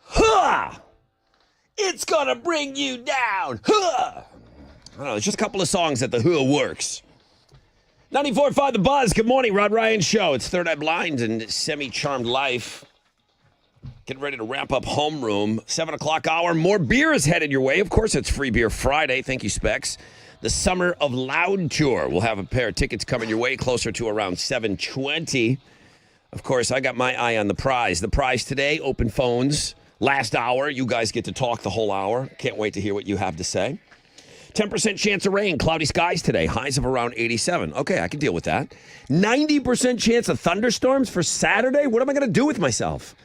Huh! It's gonna bring you down. Huh! I don't know, there's just a couple of songs that the huh works. 94.5 The Buzz. Good morning, Rod Ryan Show. It's Third Eye Blind and Semi-Charmed Life. Getting ready to wrap up homeroom. 7 o'clock hour. More beer is headed your way. Of course, it's Free Beer Friday. Thank you, Specs. the Summer of Loud Tour. We'll have a pair of tickets coming your way closer to around 7:20. Of course, I got my eye on the prize. The prize today, open phones. Last hour, you guys get to talk the whole hour. Can't wait to hear what you have to say. 10% chance of rain, cloudy skies today, highs of around 87. Okay, I can deal with that. 90% chance of thunderstorms for Saturday? What am I going to do with myself?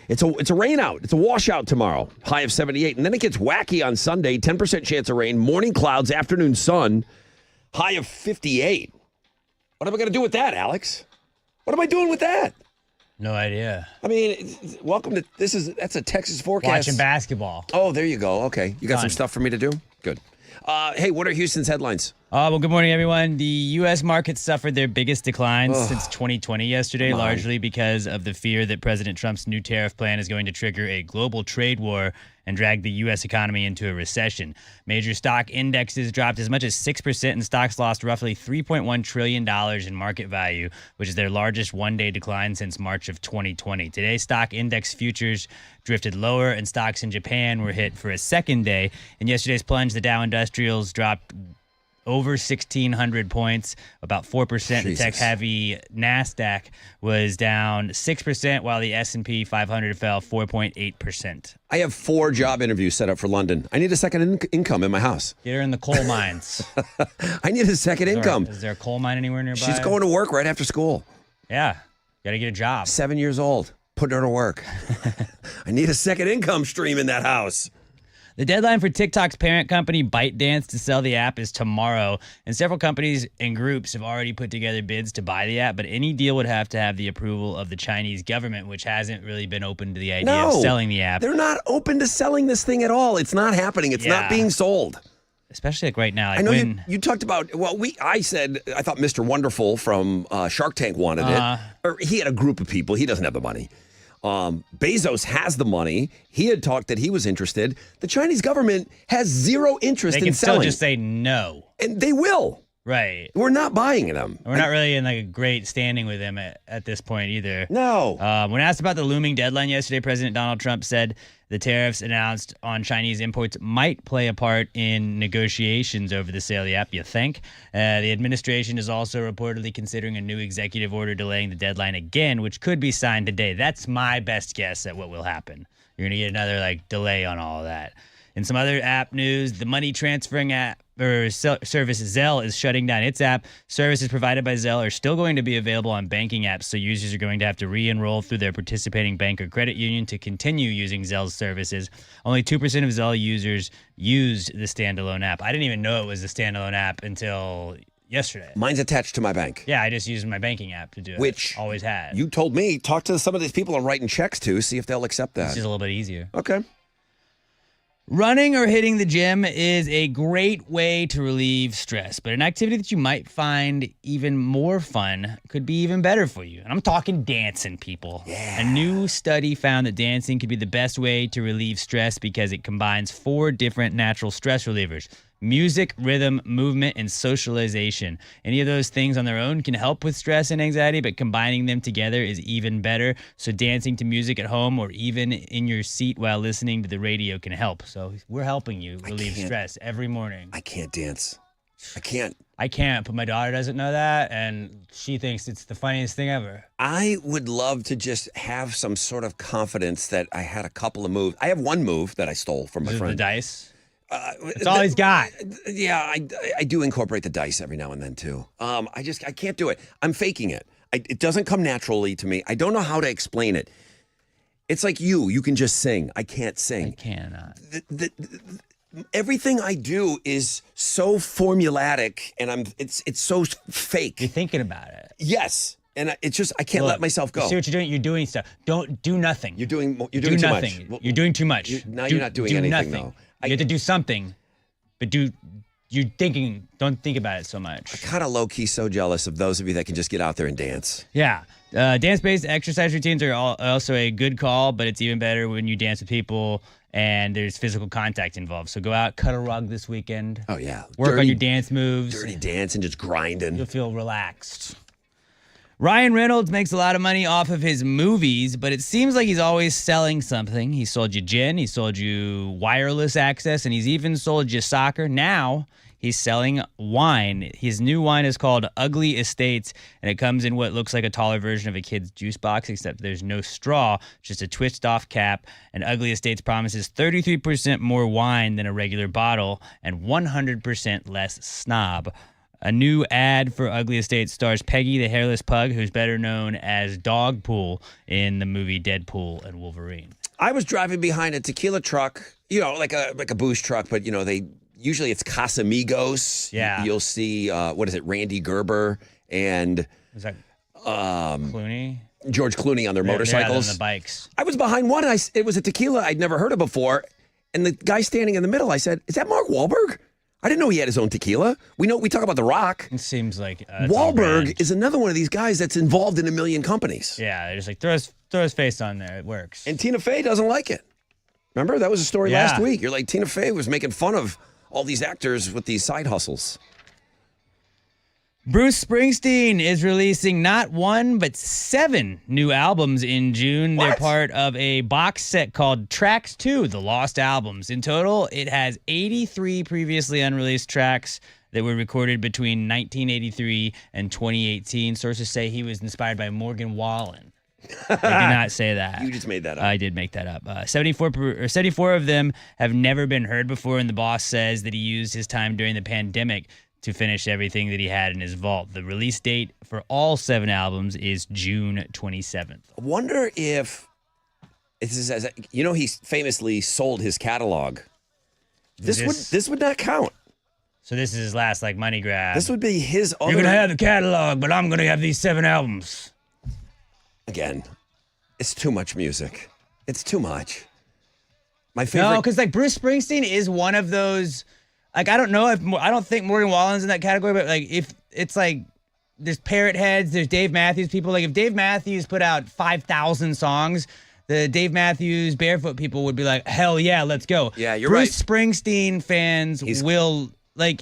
It's a rain out. It's a washout tomorrow, high of 78. And then it gets wacky on Sunday, 10% chance of rain, morning clouds, afternoon sun, high of 58. What am I going to do with that, Alex? What am I doing with that? No idea. I mean, welcome to, that's a Texas forecast. Watching basketball. Oh, there you go. Okay. You got some stuff for me to do? Good. Hey, what are Houston's headlines? Well, good morning, everyone. The U.S. markets suffered their biggest declines since 2020 yesterday, largely because of the fear that President Trump's new tariff plan is going to trigger a global trade war and drag the U.S. economy into a recession. Major stock indexes dropped as much as 6%, and stocks lost roughly $3.1 trillion in market value, which is their largest one-day decline since March of 2020. Today, stock index futures drifted lower, and stocks in Japan were hit for a second day. In yesterday's plunge, the Dow Industrials dropped over 1,600 points, about 4%. The tech-heavy NASDAQ was down 6%, while the S&P 500 fell 4.8%. I have 4 job interviews set up for London. I need a second income in my house. Get her in the coal mines. I need a second income. Is there a coal mine anywhere nearby? She's going to work right after school. Yeah. Got to get a job. 7 years old. Putting her to work. I need a second income stream in that house. The deadline for TikTok's parent company ByteDance to sell the app is tomorrow, and several companies and groups have already put together bids to buy the app, but any deal would have to have the approval of the Chinese government, which hasn't really been open to the idea of selling the app. They're not open to selling this thing at all. It's not happening. It's not being sold. Especially like right now. Like I know you talked about, I said, I thought Mr. Wonderful from Shark Tank wanted it. Or he had a group of people. He doesn't have the money. Bezos has the money. He had talked that he was interested. The Chinese government has zero interest in selling. They can still just say no. And they will. Right. We're not buying them. We're not really in like a great standing with them at this point either. No. When asked about the looming deadline yesterday, President Donald Trump said the tariffs announced on Chinese imports might play a part in negotiations over the sale of the app, you think? The administration is also reportedly considering a new executive order delaying the deadline again, which could be signed today. That's my best guess at what will happen. You're going to get another delay on all of that. In some other app news, the money transferring app or service Zelle is shutting down its app. Services provided by Zelle are still going to be available on banking apps, so users are going to have to re-enroll through their participating bank or credit union to continue using Zelle's services. Only 2% of Zelle users used the standalone app. I didn't even know it was a standalone app until yesterday. Mine's attached to my bank. Yeah, I just used my banking app to do it. Which always had. You told me, talk to some of these people I'm writing checks to, see if they'll accept that. It's just a little bit easier. Okay. Running or hitting the gym is a great way to relieve stress, but an activity that you might find even more fun could be even better for you. And I'm talking dancing, people. Yeah. A new study found that dancing could be the best way to relieve stress because it combines 4 different natural stress relievers: music, rhythm, movement, and socialization. Any of those things on their own can help with stress and anxiety, but combining them together is even better. So dancing to music at home or even in your seat while listening to the radio can help. So we're helping you relieve stress every morning. I can't dance. I can't. I can't, but my daughter doesn't know that, and she thinks it's the funniest thing ever. I would love to just have some sort of confidence that I had a couple of moves. I have one move that I stole from my friend. The dice? That's all he's got. Yeah, I do incorporate the dice every now and then too. I can't do it. I'm faking it. It doesn't come naturally to me. I don't know how to explain it. It's like you can just sing. I can't sing. I cannot. Everything I do is so formulatic, and it's so fake. You're thinking about it. Yes. And it's just, I can't let myself go. You see what you're doing? You're doing stuff. Don't do nothing. You're doing too nothing. much. You're doing too much. You're not doing anything, nothing. though. You have to do something, but don't think about it so much. I'm kind of low-key so jealous of those of you that can just get out there and dance. Yeah. Dance-based exercise routines are also a good call, but it's even better when you dance with people and there's physical contact involved. So go out, cut a rug this weekend. Oh, yeah. Work on your dance moves. Dirty dancing, just grinding. You'll feel relaxed. Ryan Reynolds makes a lot of money off of his movies, but it seems like he's always selling something. He sold you gin, he sold you wireless access, and he's even sold you soccer. Now He's selling wine. His new wine is called Ugly Estates, and it comes in what looks like a taller version of a kid's juice box, except there's no straw, just a twist-off cap. And Ugly Estates promises 33% more wine than a regular bottle and 100% less snob. A new ad for Ugly Estates stars Peggy the Hairless Pug, who's better known as Dogpool in the movie Deadpool and Wolverine. I was driving behind a tequila truck, like a booze truck, but usually it's Casamigos. Yeah. You'll see Randy Gerber and Was that Clooney? George Clooney on their motorcycles. On the bikes. I was behind one. It was a tequila I'd never heard of before, and the guy standing in the middle, I said, "Is that Mark Wahlberg?" I didn't know he had his own tequila. We talk about The Rock. It seems like it's all Wahlberg brand. is another one of these guys that's involved in a million companies. Yeah, they're just like throw his face on there. It works. And Tina Fey doesn't like it. Remember? That was a story last week. You're like, Tina Fey was making fun of all these actors with these side hustles. Bruce Springsteen is releasing not 1, but 7 new albums in June. What? They're part of a box set called Tracks 2, The Lost Albums. In total, it has 83 previously unreleased tracks that were recorded between 1983 and 2018. Sources say he was inspired by Morgan Wallen. They did not say that. You just made that up. I did make that up. 74 of them have never been heard before, and the boss says that he used his time during the pandemic to finish everything that he had in his vault. The release date for all 7 albums is June 27th. I wonder if he famously sold his catalog. This would not count. So this is his last money grab. This would be his other. You're gonna have the catalog, but I'm gonna have these 7 albums. Again, it's too much music. It's too much. My favorite. No, because Bruce Springsteen is one of those. I don't think Morgan Wallen's in that category, but if it's there's Parrot Heads, there's Dave Matthews people. If Dave Matthews put out 5,000 songs, the Dave Matthews Barefoot people would be like, hell yeah, let's go. Yeah, you're Bruce Springsteen fans will.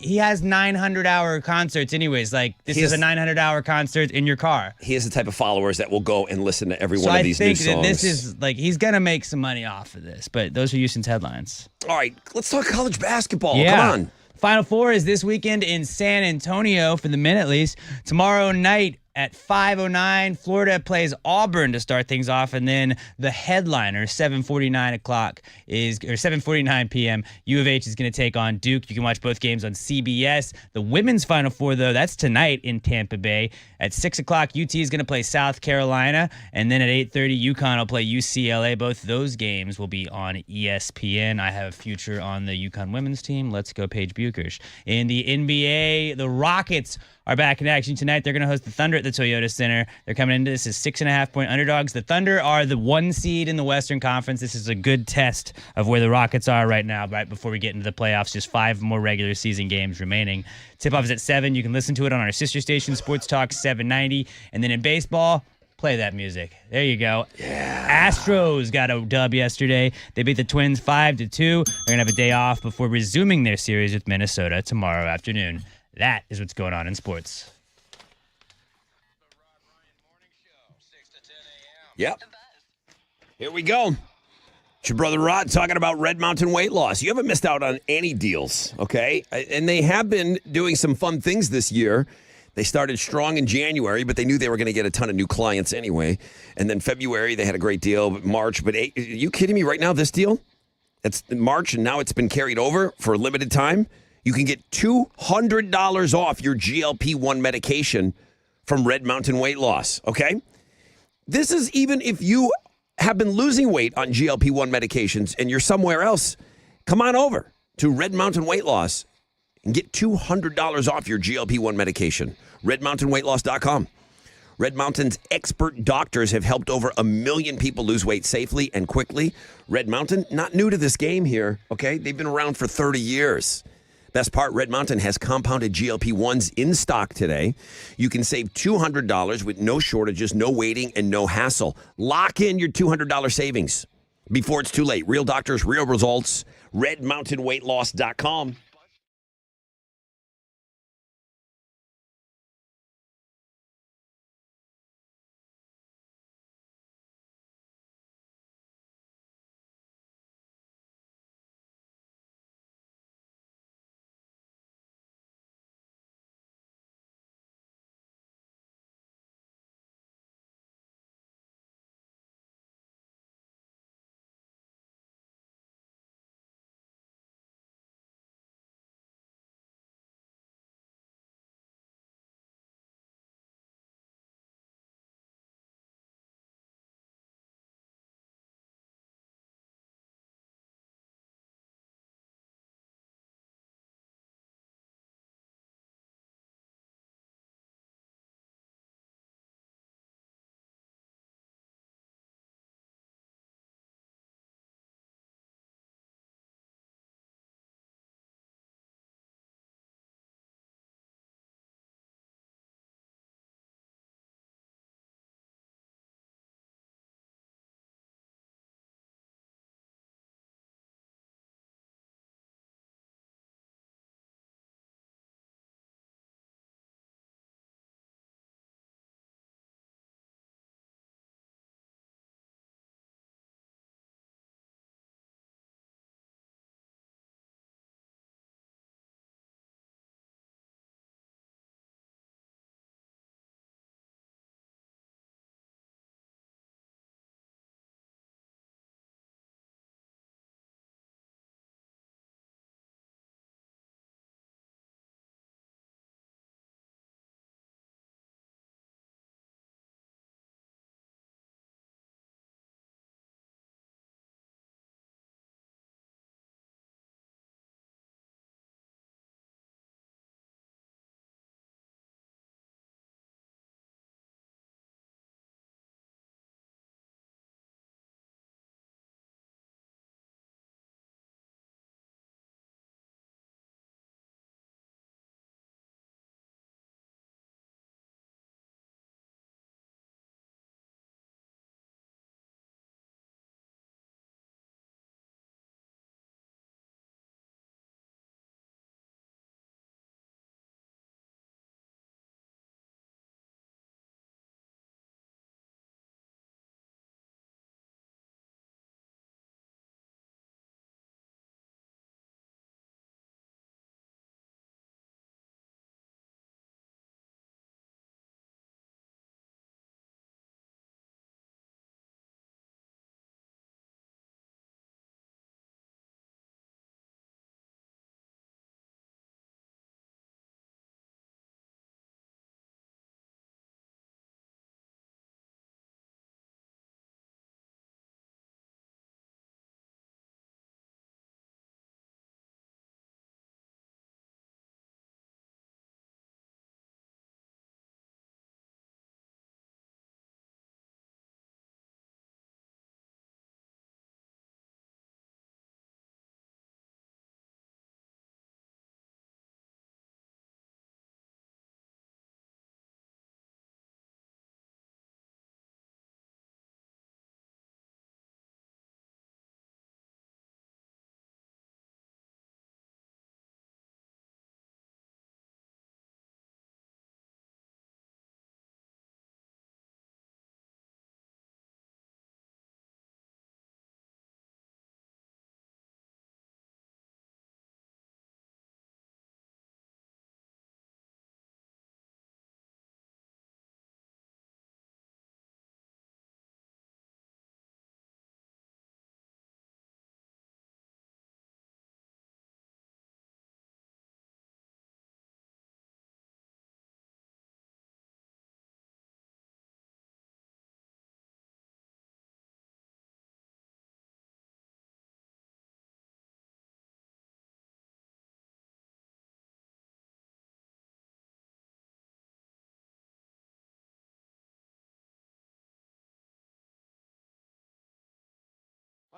He has 900-hour concerts anyways. This is a 900-hour concert in your car. He has the type of followers that will go and listen to every one of these new songs. So I think that this is, he's going to make some money off of this. But those are Houston's headlines. All right, let's talk college basketball. Yeah. Come on. Final Four is this weekend in San Antonio, for the men at least. Tomorrow night at 5:09, Florida plays Auburn to start things off, and then the headliner, 7:49 p.m. U of H is going to take on Duke. You can watch both games on CBS. The women's Final Four, though, that's tonight in Tampa Bay. At 6 o'clock, UT is going to play South Carolina, and then at 8:30, UConn will play UCLA. Both those games will be on ESPN. I have a future on the UConn women's team. Let's go, Paige Buchers. In the NBA, the Rockets are back in action tonight. They're going to host the Thunder at the Toyota Center. They're coming into this as 6.5-point underdogs. The Thunder are the 1 seed in the Western Conference. This is a good test of where the Rockets are right now, right before we get into the playoffs. Just 5 more regular season games remaining. Tip-off is at 7. You can listen to it on our sister station, Sports Talk 790. And then in baseball, play that music. There you go. Yeah. Astros got a dub yesterday. They beat the Twins 5-2. They're going to have a day off before resuming their series with Minnesota tomorrow afternoon. That is what's going on in sports. Yep. Here we go. It's your brother Rod talking about Red Mountain weight loss. You haven't missed out on any deals, okay? And they have been doing some fun things this year. They started strong in January, but they knew they were going to get a ton of new clients anyway. And then February, they had a great deal. But March, are you kidding me right now, this deal? It's March, and now it's been carried over for a limited time. You can get $200 off your GLP-1 medication from Red Mountain Weight Loss, okay? This is even if you have been losing weight on GLP-1 medications and you're somewhere else. Come on over to Red Mountain Weight Loss and get $200 off your GLP-1 medication. RedMountainWeightLoss.com. Red Mountain's expert doctors have helped over 1 million people lose weight safely and quickly. Red Mountain, not new to this game here, okay? They've been around for 30 years. Best part, Red Mountain has compounded GLP-1s in stock today. You can save $200 with no shortages, no waiting, and no hassle. Lock in your $200 savings before it's too late. Real doctors, real results. RedMountainWeightLoss.com.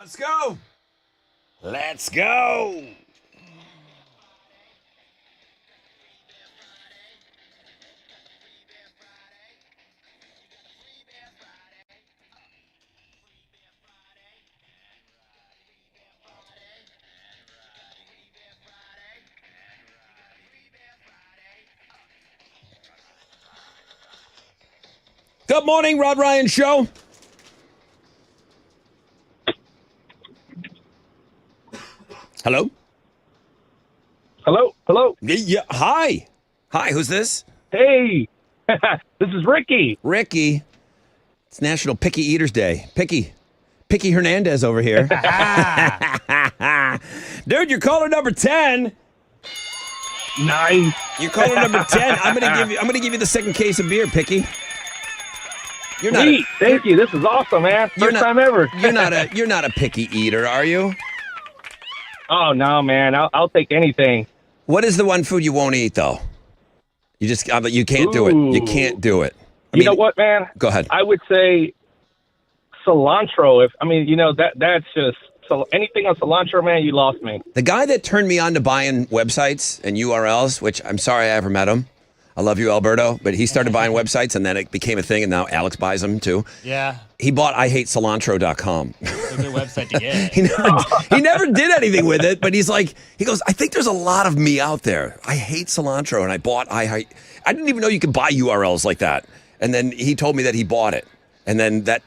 Let's go. Let's go. Good morning, Rod Ryan Show. Hello? Hello. Yeah, hi. Hi, who's this? Hey, this is Ricky. Ricky. It's National Picky Eaters Day. Picky Hernandez over here. Dude, you're caller number 10. Nice. You're caller number 10. I'm gonna give you the second case of beer, Picky. You're not. Sweet. Thank you. This is awesome, man. First time ever. You're not a picky eater, are you? Oh no, man. I'll take anything. What is the one food you won't eat though? You can't do it. You can't do it. You know what, man? Go ahead. I would say cilantro. That's just anything on cilantro, man. You lost me. The guy that turned me on to buying websites and URLs, which I'm sorry I ever met him. I love you, Alberto, but he started buying websites and then it became a thing and now Alex buys them too. Yeah. He bought iHateCilantro.com. It's a good website to get. he never did anything with it, but he goes, I think there's a lot of me out there. I hate cilantro and I bought I didn't even know you could buy URLs like that. And then he told me that he bought it. And then that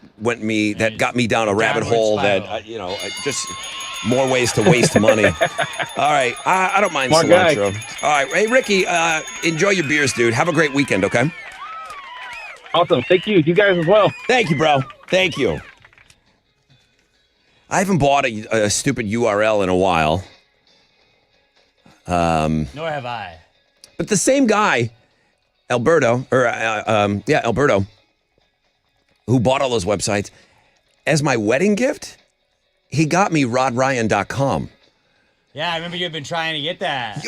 got me down a rabbit hole that, just more ways to waste money. All right. I don't mind Smart cilantro. guy. All right. Hey, Ricky, enjoy your beers, dude. Have a great weekend, okay? Awesome. Thank you. You guys as well. Thank you, bro. Thank you. I haven't bought a stupid URL in a while. Nor have I. But the same guy, Alberto, who bought all those websites, as my wedding gift, he got me rodryan.com. Yeah, I remember you've been trying to get that.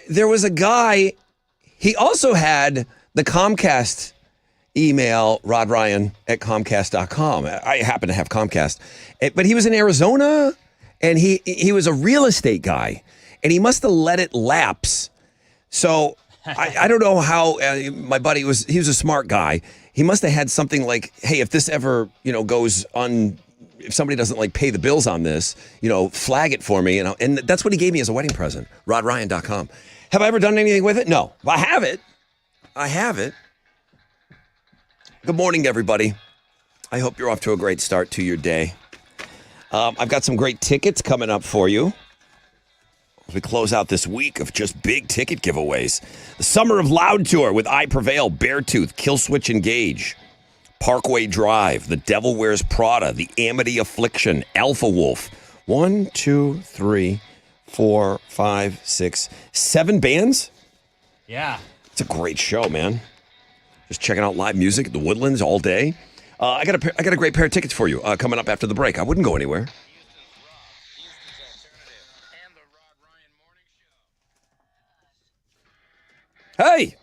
There was a guy, he also had the Comcast email, rodryan@comcast.com. I happen to have Comcast. But he was in Arizona, and he was a real estate guy, and he must have let it lapse. So I don't know how my buddy he was a smart guy. He must have had something like, hey, if this ever, goes if somebody doesn't like pay the bills on this, flag it for me. And that's what he gave me as a wedding present, rodryan.com. Have I ever done anything with it? No. I have it. Good morning, everybody. I hope you're off to a great start to your day. I've got some great tickets coming up for you as we close out this week of just big ticket giveaways. The Summer of Loud Tour with I Prevail, Beartooth, Killswitch Engage, Parkway Drive, The Devil Wears Prada, The Amity Affliction, Alpha Wolf. 1, 2, 3, 4, 5, 6, 7 bands? Yeah. It's a great show, man. Just checking out live music at the Woodlands all day. I got a great pair of tickets for you coming up after the break. I wouldn't go anywhere. Hey,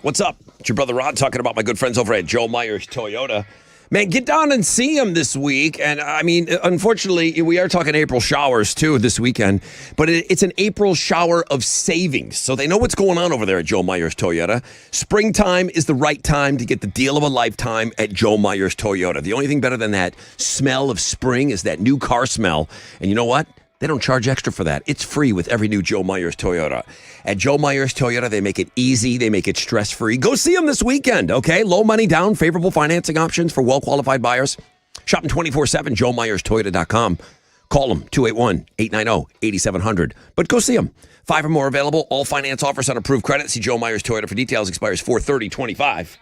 what's up? It's your brother Rod talking about my good friends over at Joe Myers Toyota. Man, get down and see them this week. And I mean, unfortunately, we are talking April showers too this weekend, but it's an April shower of savings. So they know what's going on over there at Joe Myers Toyota. Springtime is the right time to get the deal of a lifetime at Joe Myers Toyota. The only thing better than that smell of spring is that new car smell. And you know what? They don't charge extra for that. It's free with every new Joe Myers Toyota. At Joe Myers Toyota, they make it easy. They make it stress-free. Go see them this weekend, okay? Low money down, favorable financing options for well-qualified buyers. Shopping 24/7, joemyerstoyota.com. Call them, 281-890-8700. But go see them. 5 or more available. All finance offers on approved credit. See Joe Myers Toyota for details. Expires 4/30/25.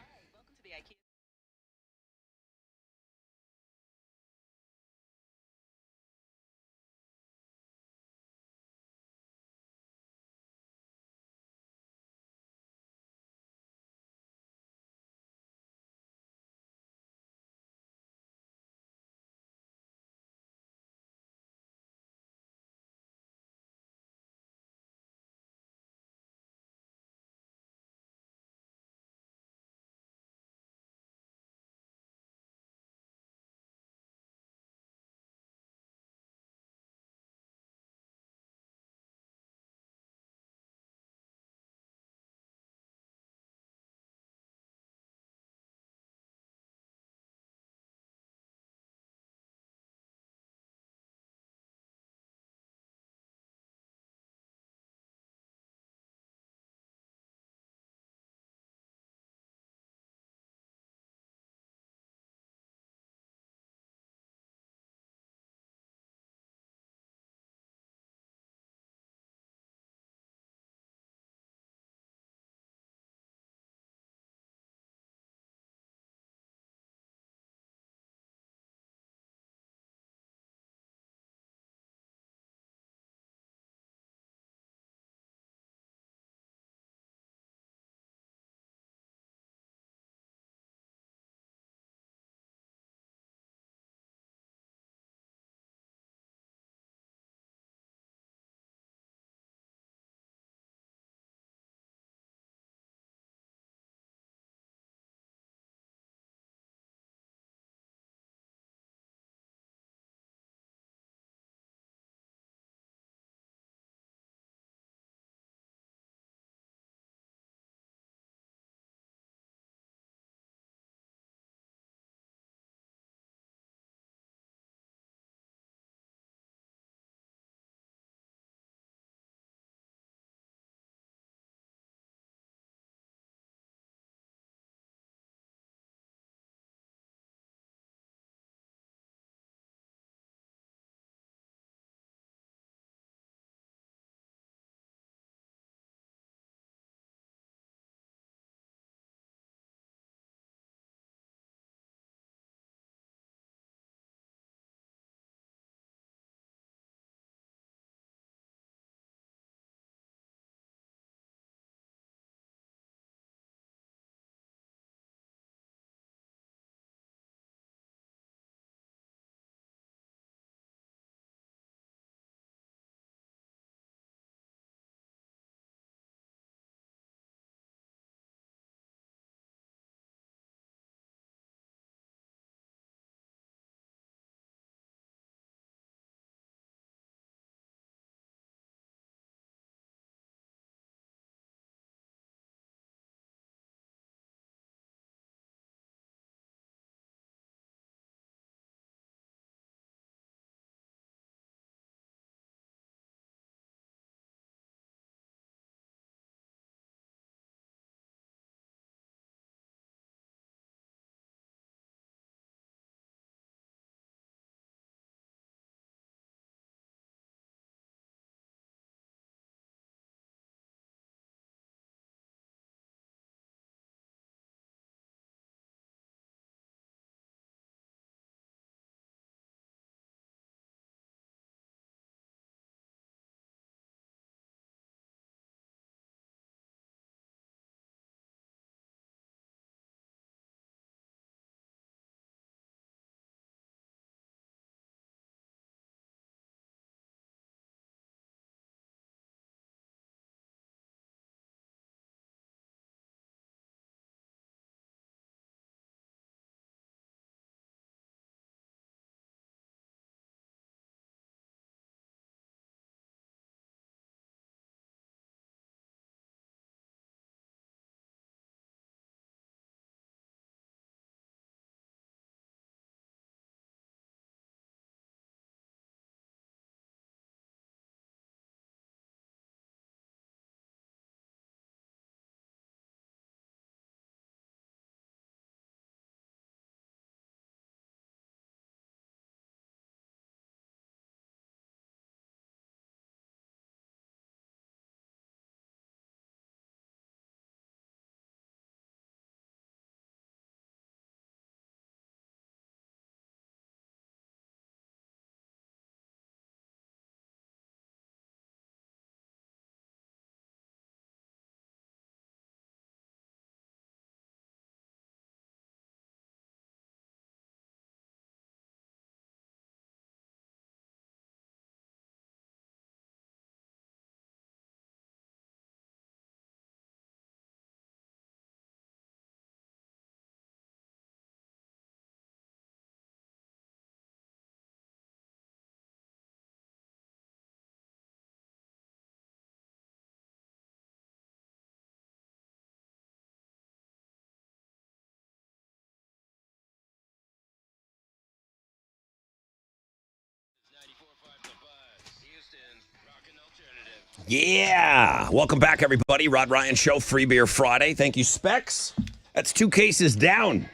Yeah. Welcome back, everybody. Rod Ryan Show, Free Beer Friday. Thank you, Specs. That's 2 cases down.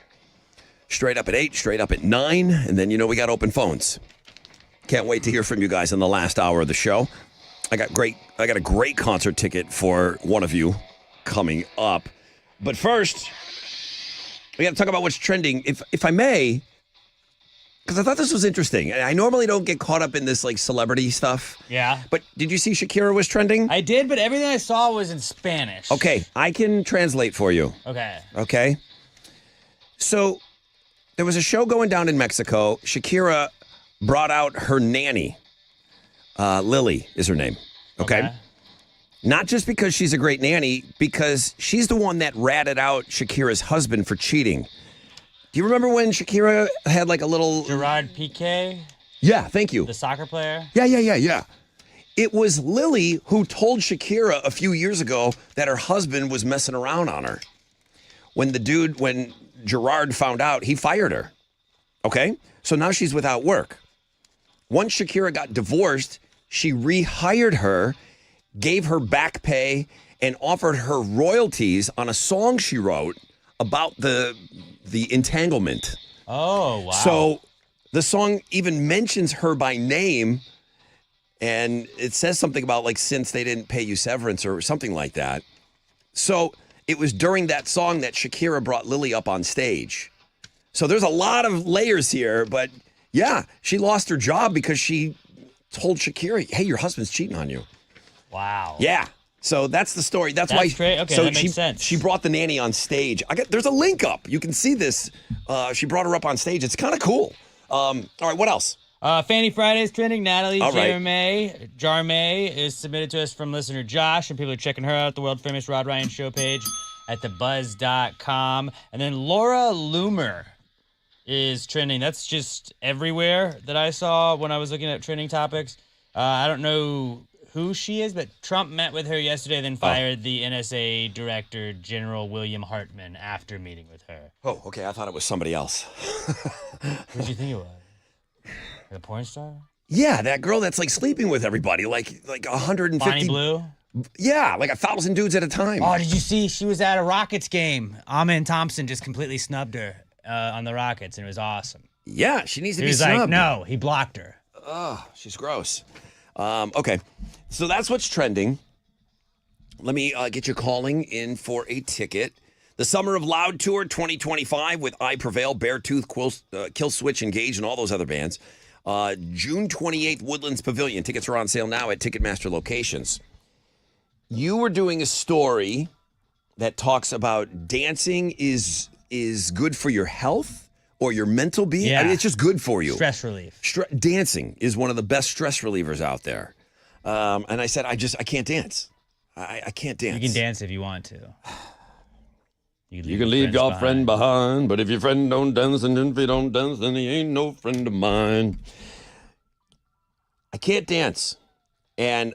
Straight up at 8, straight up at 9. And then, we got open phones. Can't wait to hear from you guys in the last hour of the show. I got a great concert ticket for one of you coming up. But first, we got to talk about what's trending. If I may, because I thought this was interesting. I normally don't get caught up in this celebrity stuff. Yeah. But did you see Shakira was trending? I did, but everything I saw was in Spanish. Okay, I can translate for you. Okay. So there was a show going down in Mexico. Shakira brought out her nanny. Lily is her name. Okay. Not just because she's a great nanny, because she's the one that ratted out Shakira's husband for cheating. Do you remember when Shakira had a little... Gerard Piqué? Yeah, thank you. The soccer player? Yeah. It was Lily who told Shakira a few years ago that her husband was messing around on her. When Gerard found out, he fired her. Okay? So now she's without work. Once Shakira got divorced, she rehired her, gave her back pay, and offered her royalties on a song she wrote about the entanglement. Oh, wow. So the song even mentions her by name, and it says something about since they didn't pay you severance or something like that. So it was during that song that Shakira brought Lily up on stage. So there's a lot of layers here, but yeah, she lost her job because she told Shakira, hey, your husband's cheating on you. Wow. Yeah. So that's the story. That's why. Great. Okay, so that makes sense. She brought the nanny on stage. There's a link up. You can see this. She brought her up on stage. It's kind of cool. All right, what else? Fanny Friday's trending. Natalie All right. Jarmay is submitted to us from listener Josh, and people are checking her out at the world famous Rod Ryan Show page at thebuzz.com. And then Laura Loomer is trending. That's just everywhere that I saw when I was looking at trending topics. I don't know who she is, but Trump met with her yesterday, then fired the NSA Director General William Hartman after meeting with her. Oh, okay. I thought it was somebody else. Who did you think it was? The porn star? Yeah, that girl that's sleeping with everybody, like 150. Bonnie Blue? Yeah, 1,000 dudes at a time. Oh, did you see? She was at a Rockets game. Amen Thompson just completely snubbed her on the Rockets, and it was awesome. Yeah, she needs to He be was snubbed. no, he blocked her. Oh, she's gross. Okay, so that's what's trending. Let me get you calling in for a ticket. The Summer of Loud Tour 2025 with I Prevail, Beartooth, Kill Switch, Engage, and all those other bands. June 28th, Woodlands Pavilion. Tickets are on sale now at Ticketmaster locations. You were doing a story that talks about dancing is good for your health or your mental being. Yeah. I mean, it's just good for you. Stress relief. Dancing is one of the best stress relievers out there. And I said, I can't dance. I can't dance. You can dance if you want to. You can leave your friend behind, but if your friend don't dance, and if he don't dance, then he ain't no friend of mine. I can't dance. And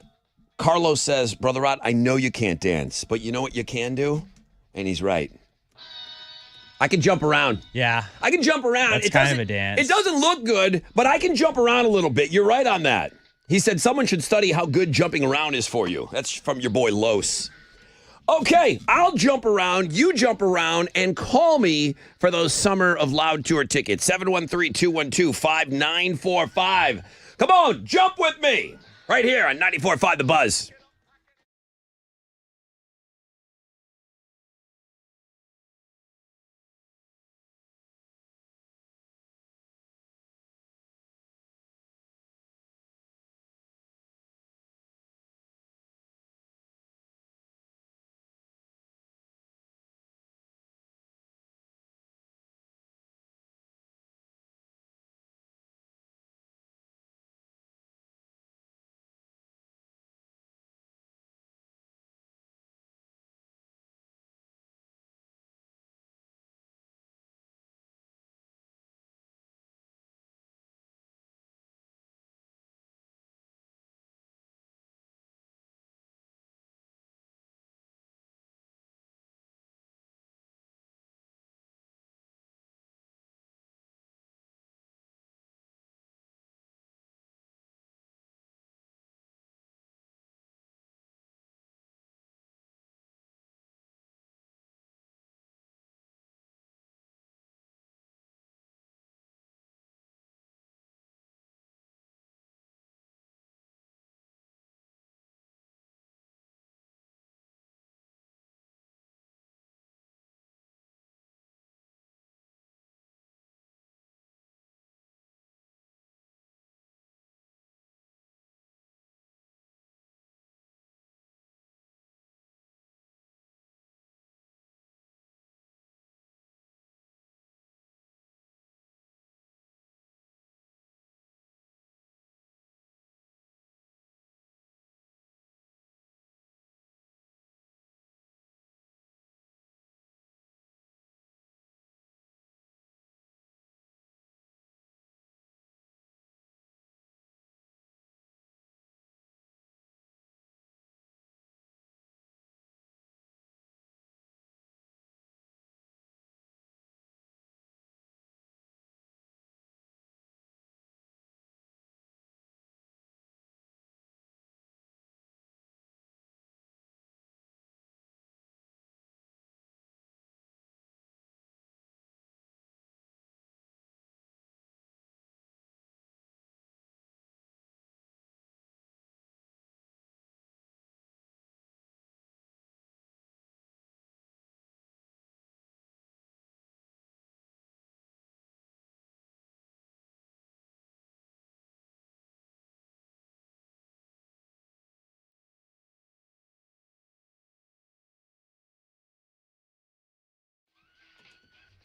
Carlos says, Brother Rod, I know you can't dance, but you know what you can do? And he's right. I can jump around. Yeah. I can jump around. That's kind of a dance. It doesn't look good, but I can jump around a little bit. You're right on that. He said someone should study how good jumping around is for you. That's from your boy Los. Okay, I'll jump around, you jump around, and call me for those Summer of Loud Tour tickets. 713-212-5945. Come on, jump with me. Right here on 94.5 The Buzz.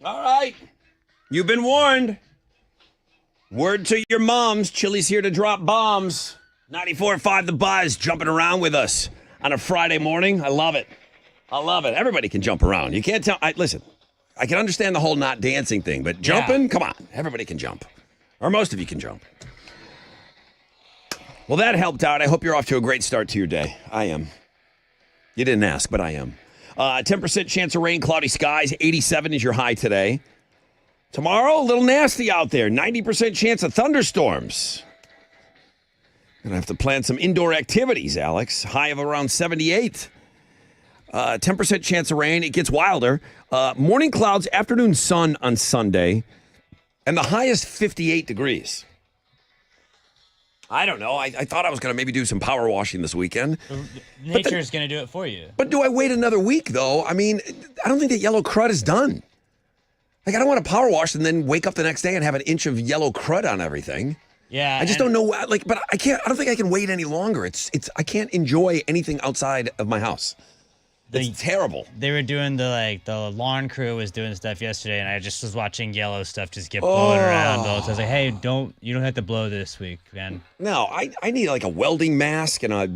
All right. You've been warned. Word to your moms. Chili's here to drop bombs. 94.5 The Buzz, jumping around with us on a Friday morning. I love it. I love it. Everybody can jump around. You can't tell. Listen, I can understand the whole not dancing thing, but jumping, come on. Everybody can jump. Or most of you can jump. Well, that helped out. I hope you're off to a great start to your day. I am. You didn't ask, but I am. 10% chance of rain, cloudy skies. 87 is your high today. Tomorrow, a little nasty out there. 90% chance of thunderstorms. Gonna have to plan some indoor activities, Alex. High of around 78. 10% chance of rain. It gets wilder. Morning clouds, afternoon sun on Sunday. And the highest 58 degrees. I don't know. I thought I was going to maybe do some power washing this weekend. Nature's going to do it for you. But do I wait another week, though? I mean, I don't think that yellow crud is done. Like, I don't want to power wash and then wake up the next day and have an inch of yellow crud on everything. Yeah. I just don't know. Like, but I don't think I can wait any longer. I can't enjoy anything outside of my house. It's terrible. They were doing the lawn crew was doing stuff yesterday, and I just was watching yellow stuff just get blowing around. So I was like, hey, you don't have to blow this week, man. No, I need like a welding mask and a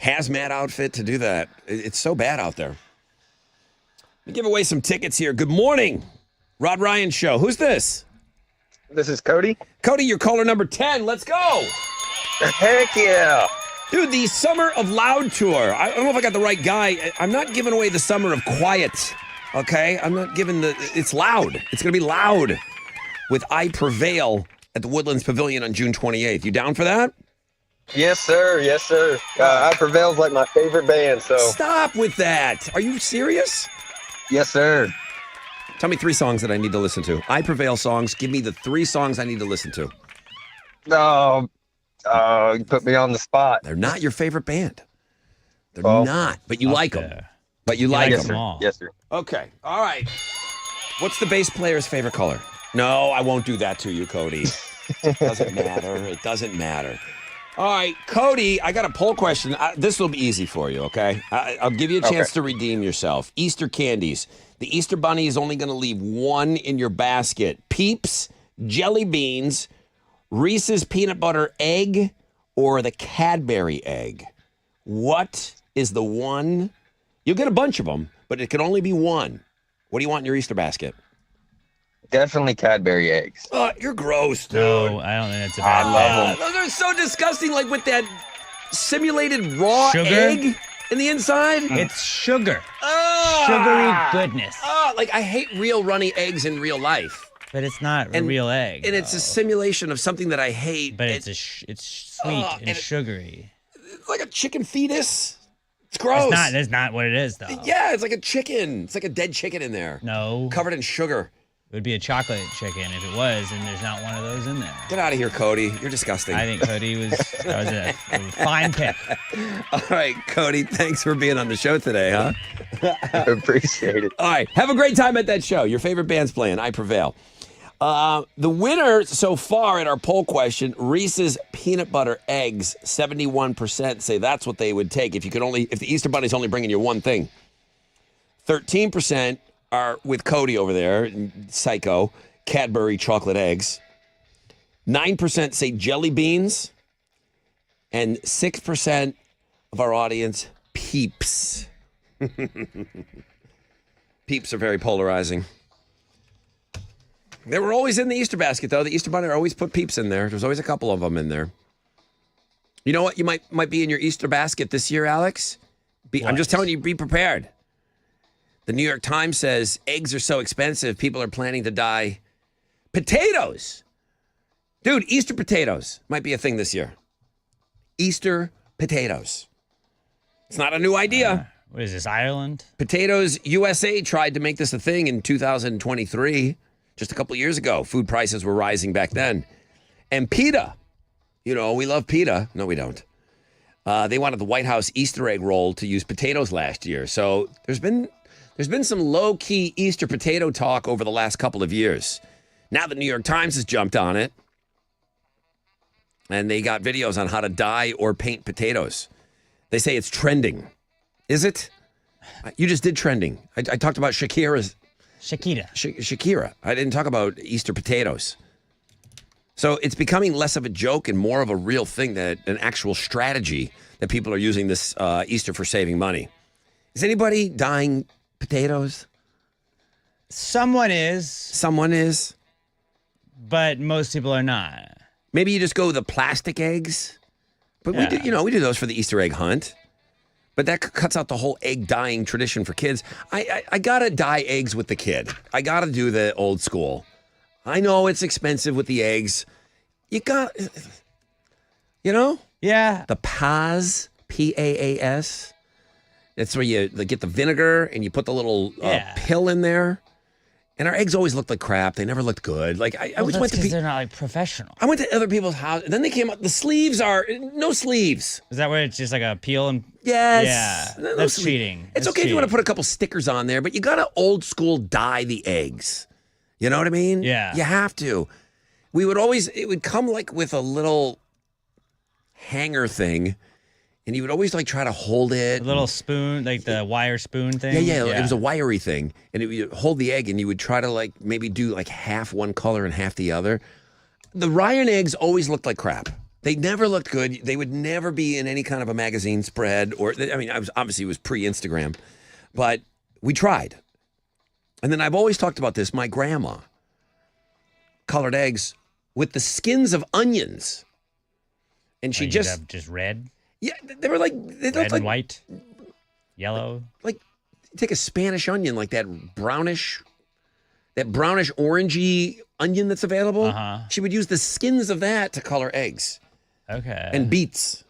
hazmat outfit to do that. It's so bad out there. Let me give away some tickets here. Good morning, Rod Ryan Show. Who's this? This is Cody. Cody, you're caller number 10. Let's go. Heck yeah. Dude, the Summer of Loud tour. I don't know if I got the right guy. I'm not giving away the Summer of Quiet, okay? I'm not giving it's loud. It's going to be loud with I Prevail at the Woodlands Pavilion on June 28th. You down for that? Yes, sir. Yes, sir. I Prevail's like my favorite band, so. Stop with that. Are you serious? Yes, sir. Tell me 3 songs that I need to listen to. I Prevail songs. Give me the 3 songs I need to listen to. You put me on the spot. They're not your favorite band. They're not, but you like them. But you like them. Sir. Yes, sir. Okay. All right. What's the bass player's favorite color? No, I won't do that to you, Cody. Doesn't matter. It doesn't matter. All right, Cody, I got a poll question. This will be easy for you, okay? I'll give you a chance to redeem yourself. Easter candies. The Easter Bunny is only going to leave one in your basket. Peeps, jelly beans, Reese's peanut butter egg, or the Cadbury egg. What is the one? You'll get a bunch of them, but it can only be one. What do you want in your Easter basket? Definitely Cadbury eggs. Oh, you're gross, dude. No, I don't think it's a bad Those are so disgusting, like with that simulated raw Sugar? egg in the inside. It's sugar. Sugary goodness. Like I hate real runny eggs in real life. But it's not a real egg. And it's a simulation of something that I hate. But it's sweet and sugary. It's like a chicken fetus. It's gross. That's not what it is, though. Yeah, it's like a chicken. It's like a dead chicken in there. No. Covered in sugar. It would be a chocolate chicken if it was, and there's not one of those in there. Get out of here, Cody. You're disgusting. I think Cody that was a fine pick. All right, Cody, thanks for being on the show today, huh? I appreciate it. All right, have a great time at that show. Your favorite band's playing. I Prevail. The winner so far in our poll question, Reese's peanut butter eggs, 71% say that's what they would take if the Easter Bunny's only bringing you one thing. 13% are with Cody over there, psycho, Cadbury chocolate eggs. 9% say jelly beans, and 6% of our audience, Peeps. Peeps are very polarizing. They were always in the Easter basket, though. The Easter Bunny always put Peeps in there. There's always a couple of them in there. You know what? You might be in your Easter basket this year, Alex. I'm just telling you, be prepared. The New York Times says eggs are so expensive, people are planning to die. Potatoes. Dude, Easter potatoes might be a thing this year. Easter potatoes. It's not a new idea. What is this, Ireland? Potatoes USA tried to make this a thing in 2023. Just a couple years ago, food prices were rising back then. And PETA, we love PETA. No, we don't. They wanted the White House Easter egg roll to use potatoes last year. So there's been some low-key Easter potato talk over the last couple of years. Now the New York Times has jumped on it. And they got videos on how to dye or paint potatoes. They say it's trending. Is it? You just did trending. I talked about Shakira's Shakira. I didn't talk about Easter potatoes. So it's becoming less of a joke and more of a real thing, that an actual strategy that people are using this Easter for saving money. Is anybody dyeing potatoes? Someone is. Someone is. But most people are not. Maybe you just go with the plastic eggs. But we do those for the Easter egg hunt. But that cuts out the whole egg dyeing tradition for kids. I gotta dye eggs with the kid. I gotta do the old school. I know it's expensive with the eggs. You got, Yeah. The Paz, Paas. That's where you get the vinegar and you put the little pill in there. And our eggs always looked like crap. They never looked good. Like I always went to. They're not like professional. I went to other people's house. And then they came up. The sleeves are no sleeves. Is that where it's just like a peel and? Yes. Yeah. That's cheating. It's okay if you want to put a couple stickers on there, but you got to old school dye the eggs. You know what I mean? Yeah. You have to. It would come like with a little hanger thing, and you would always like try to hold it. A little spoon, like the wire spoon thing? Yeah. It was a wiry thing, and you would hold the egg, and you would try to like maybe do like half one color and half the other. The Ryan eggs always looked like crap. They never looked good. They would never be in any kind of a magazine spread, obviously it was pre-Instagram, but we tried. And then I've always talked about this. My grandma colored eggs with the skins of onions. And she just red? Yeah, they were like... They red and white? Yellow? Like, take a Spanish onion, like that brownish orangey onion that's available. Uh-huh. She would use the skins of that to color eggs. Okay. And beets.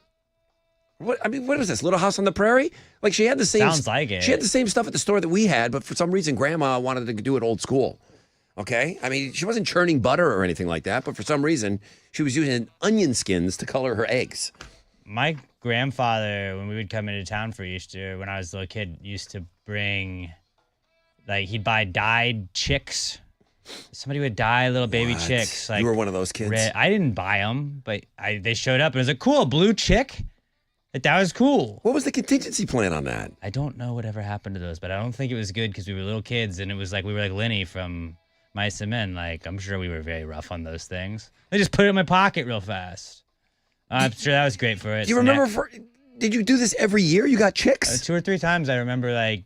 What was this? Little House on the Prairie? Like she had the same. Sounds like it. She had the same stuff at the store that we had, but for some reason, Grandma wanted to do it old school. Okay, I mean, she wasn't churning butter or anything like that, but for some reason, she was using onion skins to color her eggs. My grandfather, when we would come into town for Easter, when I was a little kid, used to bring, like, he'd buy dyed chicks. Somebody would dye little baby chicks. Like you were one of those kids. Red. I didn't buy them, but they showed up and it was like, cool, blue chick. That was cool. What was the contingency plan on that? I don't know whatever happened to those, but I don't think it was good because we were little kids and it was like we were like Lenny from Mice and Men. Like, I'm sure we were very rough on those things. They just put it in my pocket real fast. I'm sure that was great for it. Do you remember? Did you do this every year? You got chicks? 2 or 3 times. I remember like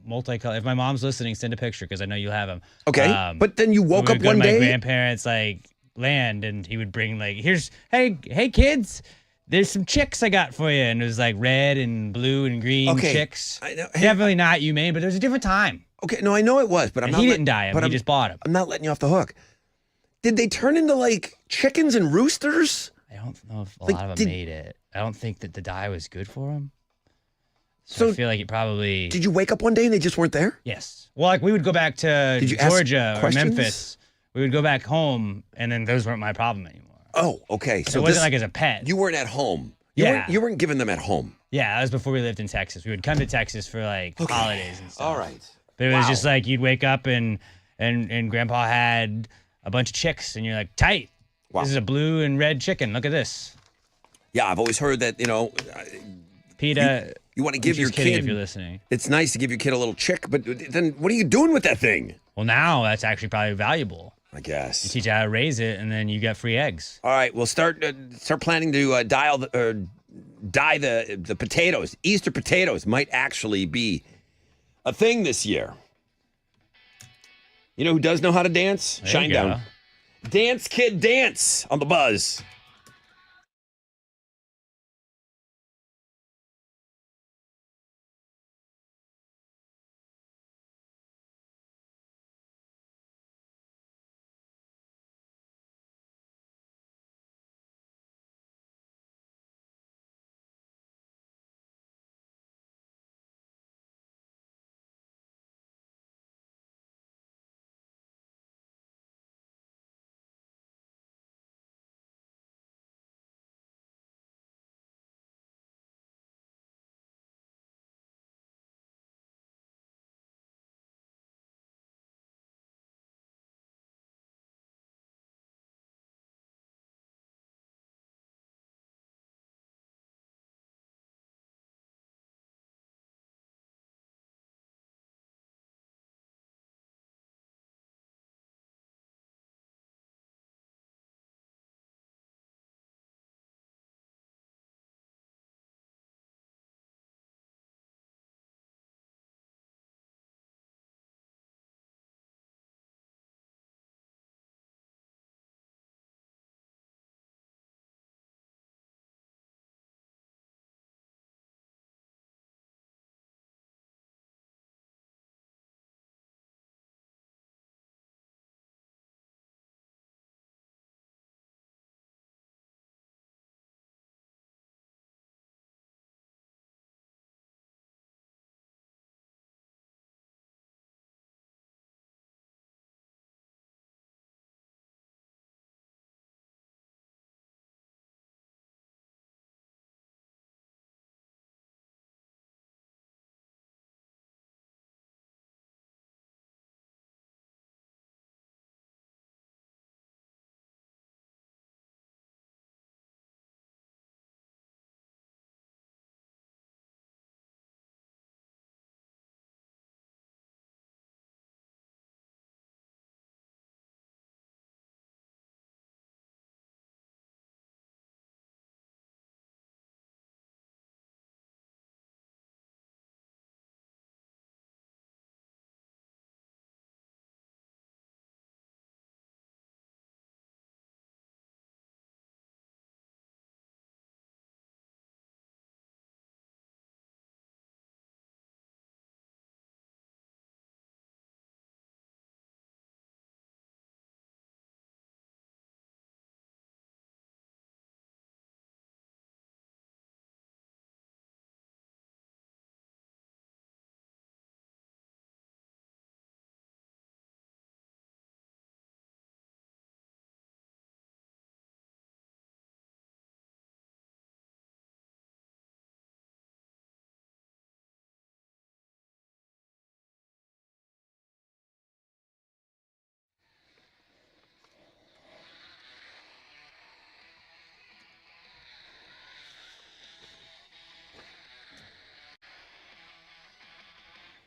multicolored. If my mom's listening, send a picture because I know you'll have them. Okay, but then you woke up one day. My grandparents like land, and he would bring like, hey kids. There's some chicks I got for you. And it was like red and blue and green chicks. I know. Definitely not you, man, but there was a different time. Okay, no, I know it was, but he didn't dye him. He just bought him. I'm not letting you off the hook. Did they turn into like chickens and roosters? I don't know if a lot of them made it. I don't think that the dye was good for them. So I feel like it probably... Did you wake up one day and they just weren't there? Yes. Well, like we would go back to Georgia or Memphis. We would go back home, and then those weren't my problem anymore. Oh, okay. So it wasn't like as a pet. You weren't at home. Yeah. You weren't giving them at home. Yeah, that was before we lived in Texas. We would come to Texas for like holidays and stuff. All right. But it was just like you'd wake up and Grandpa had a bunch of chicks, and you're like, tight. Wow. This is a blue and red chicken. Look at this. Yeah, I've always heard that, PETA. You want to give your kid, if you're listening. It's nice to give your kid a little chick, but then what are you doing with that thing? Well, now that's actually probably valuable. I guess. You teach how to raise it, and then you get free eggs. All right, we'll start planning to dye the potatoes. Easter potatoes might actually be a thing this year. You know who does know how to dance? Shinedown. Dance Kid Dance on the Buzz.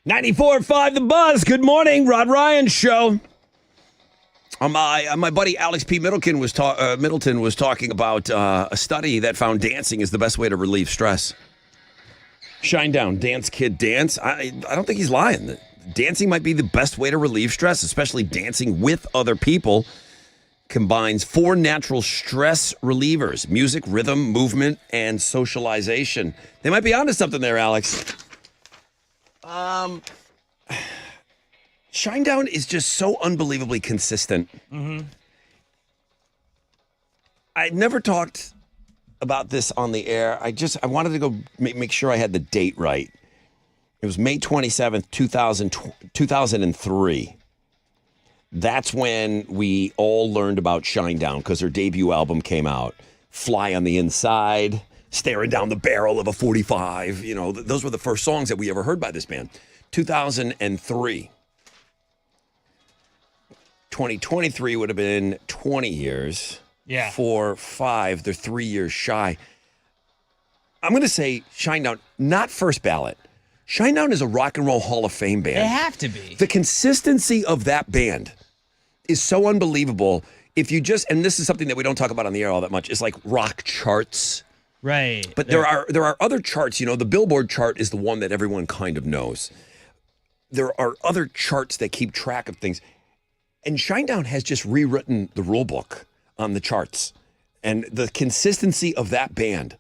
94.5 The Buzz. Good morning, Rod Ryan Show. My buddy Alex P. Middleton was talking about a study that found dancing is the best way to relieve stress. Shine down, dance, kid, dance. I don't think he's lying. Dancing might be the best way to relieve stress, especially dancing with other people. Combines 4 natural stress relievers: music, rhythm, movement, and socialization. They might be onto something there, Alex. Shinedown is just so unbelievably consistent. Mm-hmm. I never talked about this on the air. I wanted to go make sure I had the date right. It was May 27th, 2003. That's when we all learned about Shinedown because their debut album came out. Fly on the Inside, Staring Down the Barrel of a 45. You know, those were the first songs that we ever heard by this band. 2003. 2023 would have been 20 years. Yeah. 4, 5, they're 3 years shy. I'm going to say Shinedown, not first ballot. Shinedown is a Rock and Roll Hall of Fame band. They have to be. The consistency of that band is so unbelievable. If you just, and this is something that we don't talk about on the air all that much, is like rock charts. Right. But there are other charts. You know, the Billboard chart is the one that everyone kind of knows. There are other charts that keep track of things. And Shinedown has just rewritten the rule book on the charts. And the consistency of that band,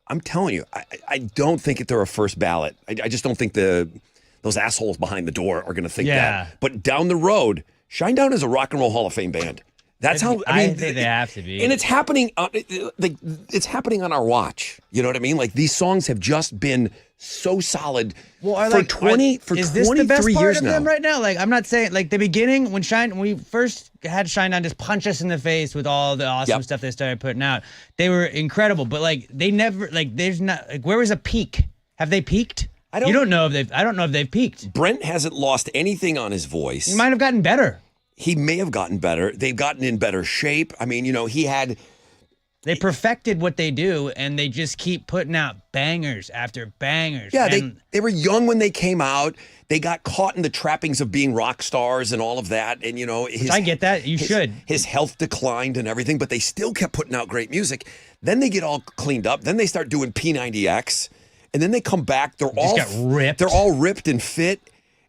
I'm telling you, I don't think they're a first ballot. I just don't think those assholes behind the door are going to think that. But down the road, Shinedown is a Rock and Roll Hall of Fame band. That's how I think they have to be. And it's happening. It's happening on our watch. You know what I mean? Like these songs have just been so solid for 23 is this the best part years of now. them right now? Like I'm not saying like the beginning when we first had Shinedown just punch us in the face with all the awesome stuff they started putting out. They were incredible, but like they never there's not like where was a peak? Have they peaked? I don't know if they've peaked. Brent hasn't lost anything on his voice. He might have gotten better. He may have gotten better. They've gotten in better shape. I mean, you know, they perfected what they do, and they just keep putting out bangers after bangers. Yeah, they were young when they came out. They got caught in the trappings of being rock stars and all of that. And, you know, I get that. His health declined and everything, but they still kept putting out great music. Then they get all cleaned up. Then they start doing P90X. And then they come back. They're all ripped and fit.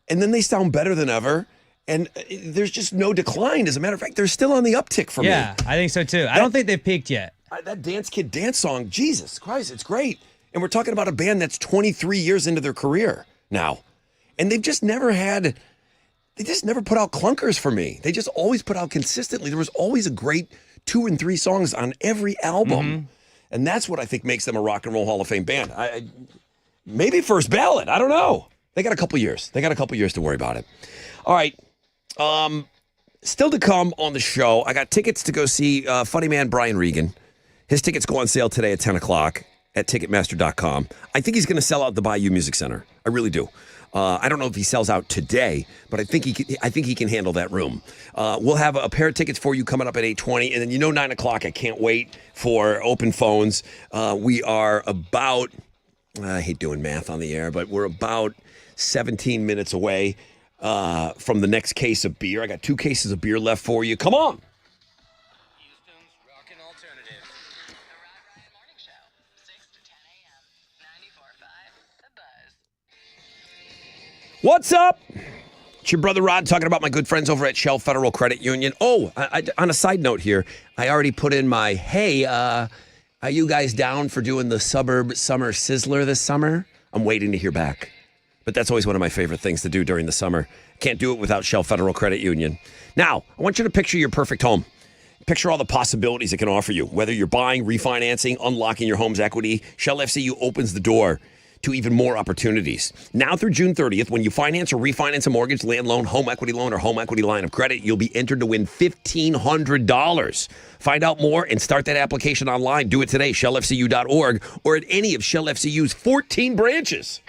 And then they sound better than ever. And there's just no decline. As a matter of fact, they're still on the uptick for me. Yeah, I think so too. I don't think they've peaked yet. That Dance Kid Dance song, Jesus Christ, it's great. And we're talking about a band that's 23 years into their career now. And they just never put out clunkers for me. They just always put out consistently. There was always a great 2 and 3 songs on every album. Mm-hmm. And that's what I think makes them a Rock and Roll Hall of Fame band. Maybe first ballot. I don't know. They got a couple years. They got a couple years to worry about it. All right. Still to come on the show, I got tickets to go see funny man Brian Regan. His tickets go on sale today at 10 o'clock at Ticketmaster.com. I think he's going to sell out the Bayou Music Center. I really do. I don't know if he sells out today, but I think he can handle that room. We'll have a pair of tickets for you coming up at 8:20, and then 9 o'clock. I can't wait for open phones. We are about, I hate doing math on the air, but we're about 17 minutes away from the next case of beer. I got 2 cases of beer left for you. Come on. Houston's rockin' alternative. The Rod Ryan Morning Show, 6 to 10 a.m. 94.5 The Buzz. What's up? It's your brother Rod talking about my good friends over at Shell Federal Credit Union. Oh, on a side note here, I already put in my, hey, are you guys down for doing the Suburb Summer Sizzler this summer? I'm waiting to hear back. But that's always one of my favorite things to do during the summer. Can't do it without Shell Federal Credit Union. Now, I want you to picture your perfect home. Picture all the possibilities it can offer you. Whether you're buying, refinancing, unlocking your home's equity, Shell FCU opens the door to even more opportunities. Now through June 30th, when you finance or refinance a mortgage, land loan, home equity loan, or home equity line of credit, you'll be entered to win $1,500. Find out more and start that application online. Do it today, shellfcu.org, or at any of Shell FCU's 14 branches.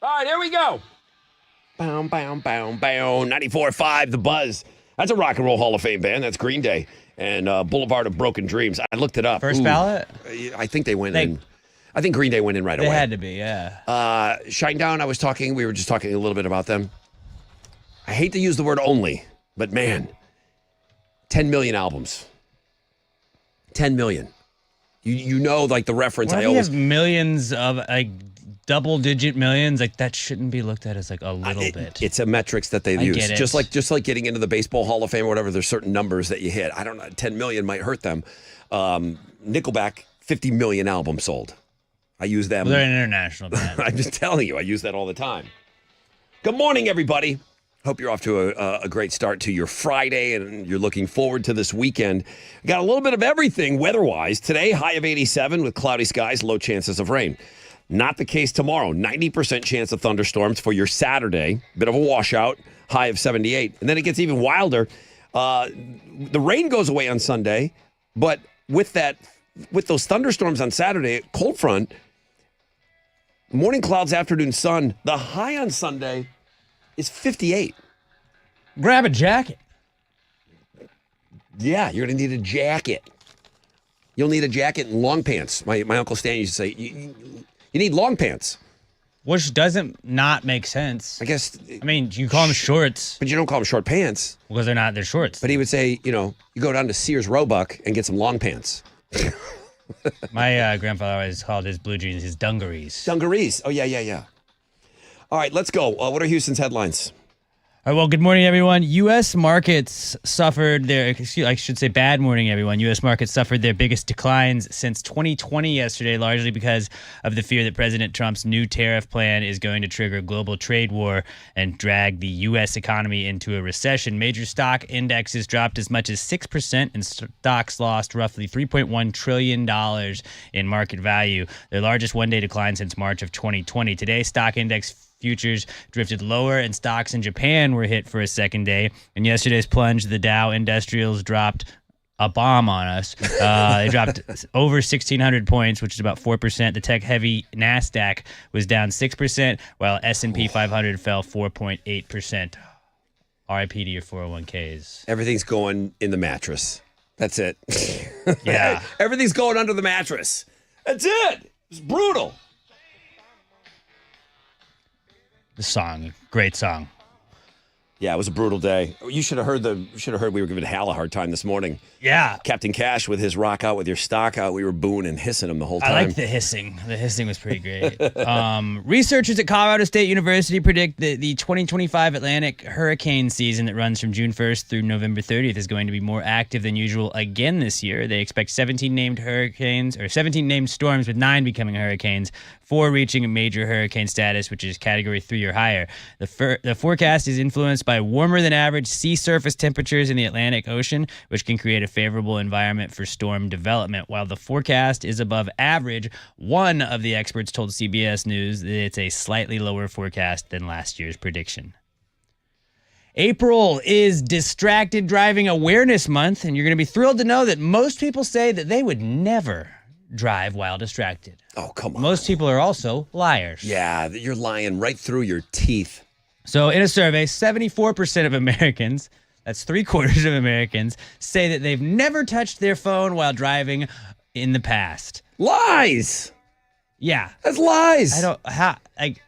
All right, here we go. Bow, bow, bow, bow. 94.5, The Buzz. That's a Rock and Roll Hall of Fame band. That's Green Day and Boulevard of Broken Dreams. I looked it up. First ballot? I think they went in. I think Green Day went in right away. They had to be, yeah. Shinedown, we were just talking a little bit about them. I hate to use the word only, but man, 10 million albums. 10 million. You know, like the reference Why I do you always... have millions of, like, double-digit millions? Like, that shouldn't be looked at as, like, a little bit. It's a metrics that they I use. get it. Just like getting into the Baseball Hall of Fame or whatever, there's certain numbers that you hit. I don't know, 10 million might hurt them. Nickelback, 50 million albums sold. I use them. Well, they're an international band. I'm just telling you, I use that all the time. Good morning, everybody. Hope you're off to a great start to your Friday and you're looking forward to this weekend. Got a little bit of everything weather-wise. Today, high of 87 with cloudy skies, low chances of rain. Not the case tomorrow. 90% chance of thunderstorms for your Saturday. Bit of a washout, high of 78. And then it gets even wilder. The rain goes away on Sunday, but with those thunderstorms on Saturday, cold front, morning clouds, afternoon sun, the high on Sunday is 58. Grab a jacket. Yeah, you're going to need a jacket. You'll need a jacket and long pants. My Uncle Stan used to say, you need long pants. Which doesn't not make sense. I guess. I mean, you call them shorts. But you don't call them short pants. Because they're shorts. But he would say, you go down to Sears Roebuck and get some long pants. My grandfather always called his blue jeans his dungarees. Dungarees. Oh, yeah. All right, let's go. What are Houston's headlines? All right, well, good morning, everyone. U.S. markets suffered bad morning, everyone. U.S. markets suffered their biggest declines since 2020 yesterday, largely because of the fear that President Trump's new tariff plan is going to trigger a global trade war and drag the U.S. economy into a recession. Major stock indexes dropped as much as 6%, and stocks lost roughly $3.1 trillion in market value, their largest one-day decline since March of 2020. Today, stock index futures drifted lower, and stocks in Japan were hit for a second day. In yesterday's plunge, the Dow Industrials dropped a bomb on us. They dropped over 1,600 points, which is about 4%. The tech-heavy NASDAQ was down 6%, while S&P 500 fell 4.8%. RIP to your 401ks. Everything's going in the mattress. That's it. Yeah. Everything's going under the mattress. That's it. It's brutal. The song, great song. Yeah, it was a brutal day. You should have heard we were giving Hal a hard time this morning. Yeah. Captain Cash with his rock out with your stock out. We were booing and hissing him the whole time. I liked the hissing. The hissing was pretty great. Researchers at Colorado State University predict that the 2025 Atlantic hurricane season that runs from June 1st through November 30th is going to be more active than usual again this year. They expect 17 named storms, with 9 becoming hurricanes, 4 reaching a major hurricane status, which is Category 3 or higher. The forecast is influenced by warmer than average sea surface temperatures in the Atlantic Ocean, which can create a favorable environment for storm development. While the forecast is above average, one of the experts told CBS News that it's a slightly lower forecast than last year's prediction. April is Distracted Driving Awareness Month, and you're going to be thrilled to know that most people say that they would never drive while distracted. Oh, come on. Most people are also liars. Yeah, you're lying right through your teeth. So in a survey, 74% of Americans, that's 3/4 of Americans, say that they've never touched their phone while driving in the past. Lies. Yeah. That's lies.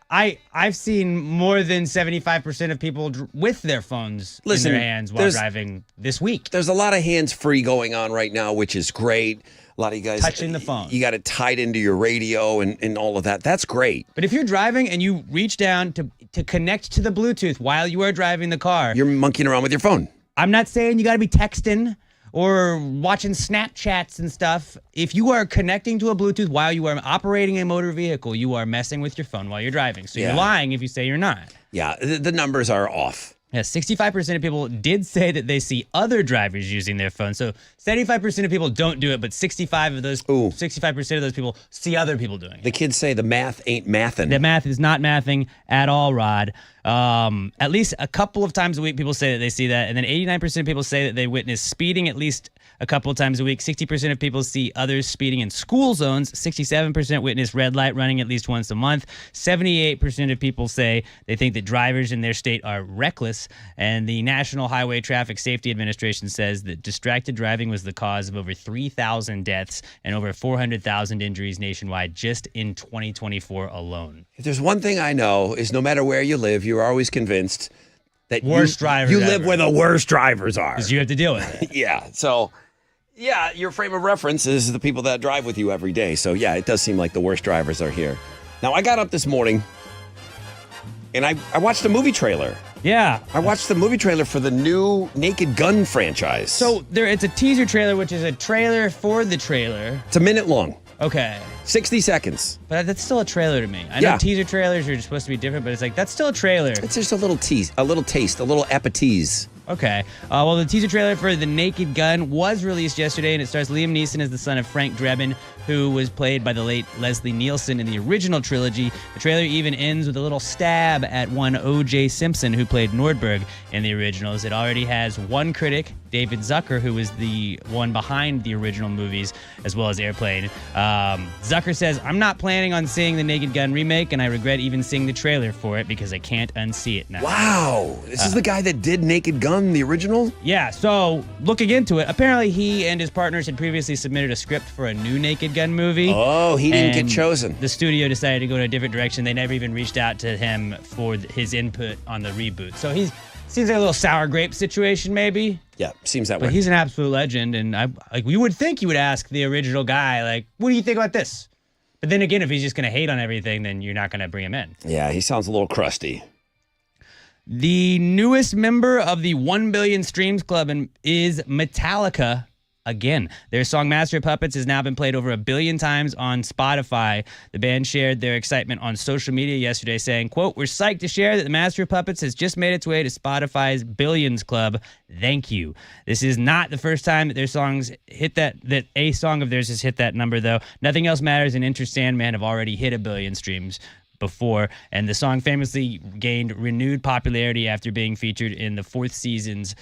I've seen more than 75% of people with their phones in their hands while driving this week. There's a lot of hands-free going on right now, which is great. A lot of you guys touching the phone. You got it tied into your radio and all of that. That's great. But if you're driving and you reach down to connect to the Bluetooth while you are driving the car, you're monkeying around with your phone. I'm not saying you got to be texting or watching Snapchats and stuff. If you are connecting to a Bluetooth while you are operating a motor vehicle, you are messing with your phone while you're driving. So you're lying if you say you're not. Yeah, the numbers are off. Yeah, 65% of people did say that they see other drivers using their phone. So 75% of people don't do it, but 65% of those people see other people doing it. The kids say the math ain't mathin'. The math is not mathing at all, Rod. At least a couple of times a week, people say that they see that. And then 89% of people say that they witness speeding at least a couple of times a week. 60% of people see others speeding in school zones. 67% witness red light running at least once a month. 78% of people say they think that drivers in their state are reckless. And the National Highway Traffic Safety Administration says that distracted driving was the cause of over 3,000 deaths and over 400,000 injuries nationwide just in 2024 alone. If there's one thing I know is no matter where you live, you're always convinced that Worst drivers you live ever. where the worst drivers are. Because you have to deal with it. Yeah. So, yeah, your frame of reference is the people that drive with you every day. So, yeah, it does seem like the worst drivers are here. Now, I got up this morning and I watched a movie trailer. Yeah. I watched the movie trailer for the new Naked Gun franchise. So it's a teaser trailer, which is a trailer for the trailer. It's a minute long. Okay. 60 seconds. But that's still a trailer to me. I know teaser trailers are supposed to be different, but it's like, that's still a trailer. It's just a little taste, a little appetize. Okay. Well, the teaser trailer for The Naked Gun was released yesterday, and it stars Liam Neeson as the son of Frank Drebin, who was played by the late Leslie Nielsen in the original trilogy. The trailer even ends with a little stab at one O.J. Simpson, who played Nordberg in the originals. It already has one critic, David Zucker, who was the one behind the original movies, as well as Airplane. Zucker says, "I'm not planning on seeing the Naked Gun remake, and I regret even seeing the trailer for it because I can't unsee it now." Wow. This is the guy that did Naked Gun, the original? Yeah, so looking into it, apparently he and his partners had previously submitted a script for a new Naked Gun movie. Oh, he didn't and get chosen. The studio decided to go in a different direction. They never even reached out to him for his input on the reboot. So he seems like a little sour grape situation, maybe. Yeah, seems that But way. he's an absolute legend, and we would think you would ask the original guy, like, what do you think about this? But then again, if he's just going to hate on everything, then you're not going to bring him in. Yeah, he sounds a little crusty. The newest member of the 1 Billion Streams Club is Metallica again. Their song Master of Puppets has now been played over 1 billion times on Spotify. The band shared their excitement on social media yesterday saying, quote, "We're psyched to share that the Master of Puppets has just made its way to Spotify's Billions Club. Thank you." This is not the first time that their songs hit that a song of theirs has hit that number, though. Nothing Else Matters and Enter Sandman have already hit 1 billion streams before, and the song famously gained renewed popularity after being featured in the 4th seasons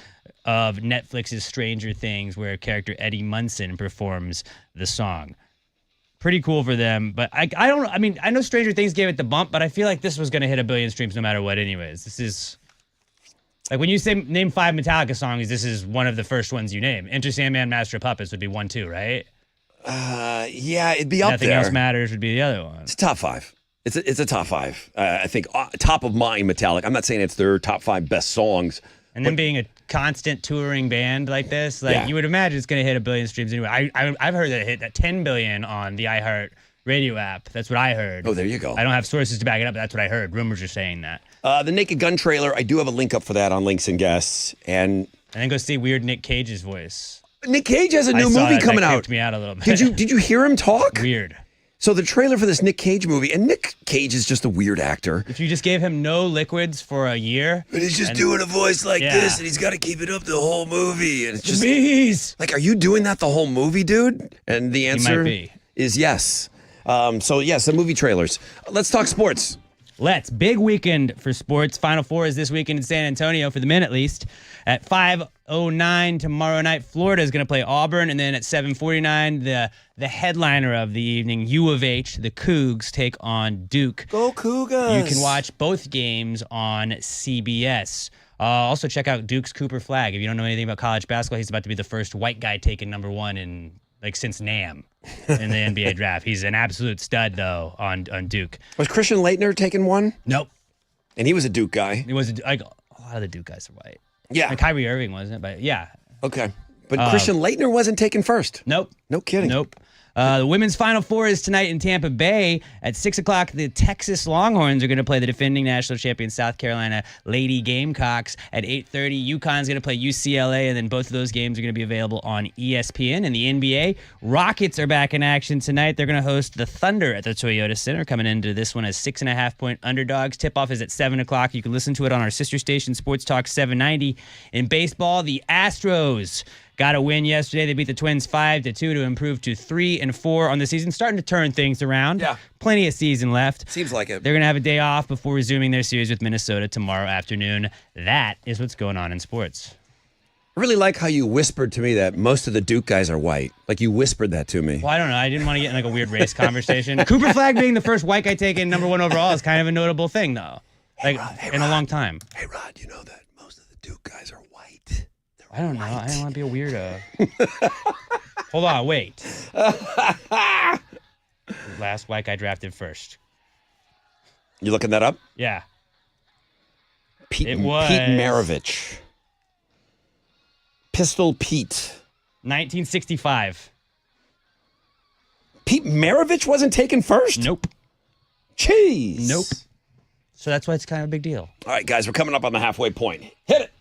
of Netflix's Stranger Things, where character Eddie Munson performs the song. Pretty cool for them, but I know Stranger Things gave it the bump, but I feel like this was going to hit 1 billion streams no matter what anyways. This is, like, when you say name 5 Metallica songs, this is one of the first ones you name. Enter Sandman, Master of Puppets would be 1, 2, right? Yeah, it'd be up Nothing there. Else Matters would be the other one. It's a top 5. It's a top 5. I think top of mind Metallica. I'm not saying it's their top 5 best songs. And then being a constant touring band like this, you would imagine it's going to hit 1 billion streams anyway. I've heard that it hit 10 billion on the iHeartRadio app. That's what I heard. Oh, there you go. I don't have sources to back it up, but that's what I heard. Rumors are saying that. The Naked Gun trailer, I do have a link up for that on Links and Guests. And then go see weird Nick Cage's voice. Nick Cage has a new I saw movie that. coming That out. creeped me out a little bit. Did you hear him talk? Weird. So the trailer for this Nick Cage movie, and Nick Cage is just a weird actor. If you just gave him no liquids for a year. But he's just doing a voice like this, and he's got to keep it up the whole movie. And it's just bees. Like, are you doing that the whole movie, dude? And the answer might be. is yes. So yes, the movie trailers. Let's talk sports. Big weekend for sports. Final Four is this weekend in San Antonio, for the men at least. At 5:09 tomorrow night, Florida is going to play Auburn. And then at 7:49, the headliner of the evening, U of H, the Cougs, take on Duke. Go Cougars. You can watch both games on CBS. Also, check out Duke's Cooper Flagg. If you don't know anything about college basketball, he's about to be the first white guy taken #1 since Nam in the NBA draft. He's an absolute stud, though, on Duke. Was Christian Laettner taking one? Nope. And he was a Duke guy. He was a lot of the Duke guys are white. Yeah. And Kyrie Irving wasn't, but yeah. Okay. But Christian Laettner wasn't taken first. Nope. No kidding. Nope. The women's Final Four is tonight in Tampa Bay. At 6 o'clock, the Texas Longhorns are going to play the defending national champion South Carolina Lady Gamecocks. At 8:30, UConn's going to play UCLA, and then both of those games are going to be available on ESPN. In the NBA, Rockets are back in action tonight. They're going to host the Thunder at the Toyota Center, coming into this one as 6.5-point underdogs. Tip-off is at 7 o'clock. You can listen to it on our sister station, Sports Talk 790. In baseball, the Astros got a win yesterday. They beat the Twins 5-2 to improve to 3-4 on the season. Starting to turn things around. Yeah. Plenty of season left. Seems like it. They're going to have a day off before resuming their series with Minnesota tomorrow afternoon. That is what's going on in sports. really like how you whispered to me that most of the Duke guys are white. Like you whispered that to me. Well, I don't know. I didn't want to get in like a weird race conversation. Cooper Flag being the first white guy taken #1 overall is kind of a notable thing, though. Like in a long time. Hey, Rod, you know that most of the Duke guys are white. I don't know. I don't want to be a weirdo. Hold on, wait. Last white guy drafted first. You looking that up? Yeah. Pete was Maravich. Pistol Pete. 1965. Pete Maravich wasn't taken first? Nope. Jeez. Nope. So that's why it's kind of a big deal. All right, guys, we're coming up on the halfway point. Hit it.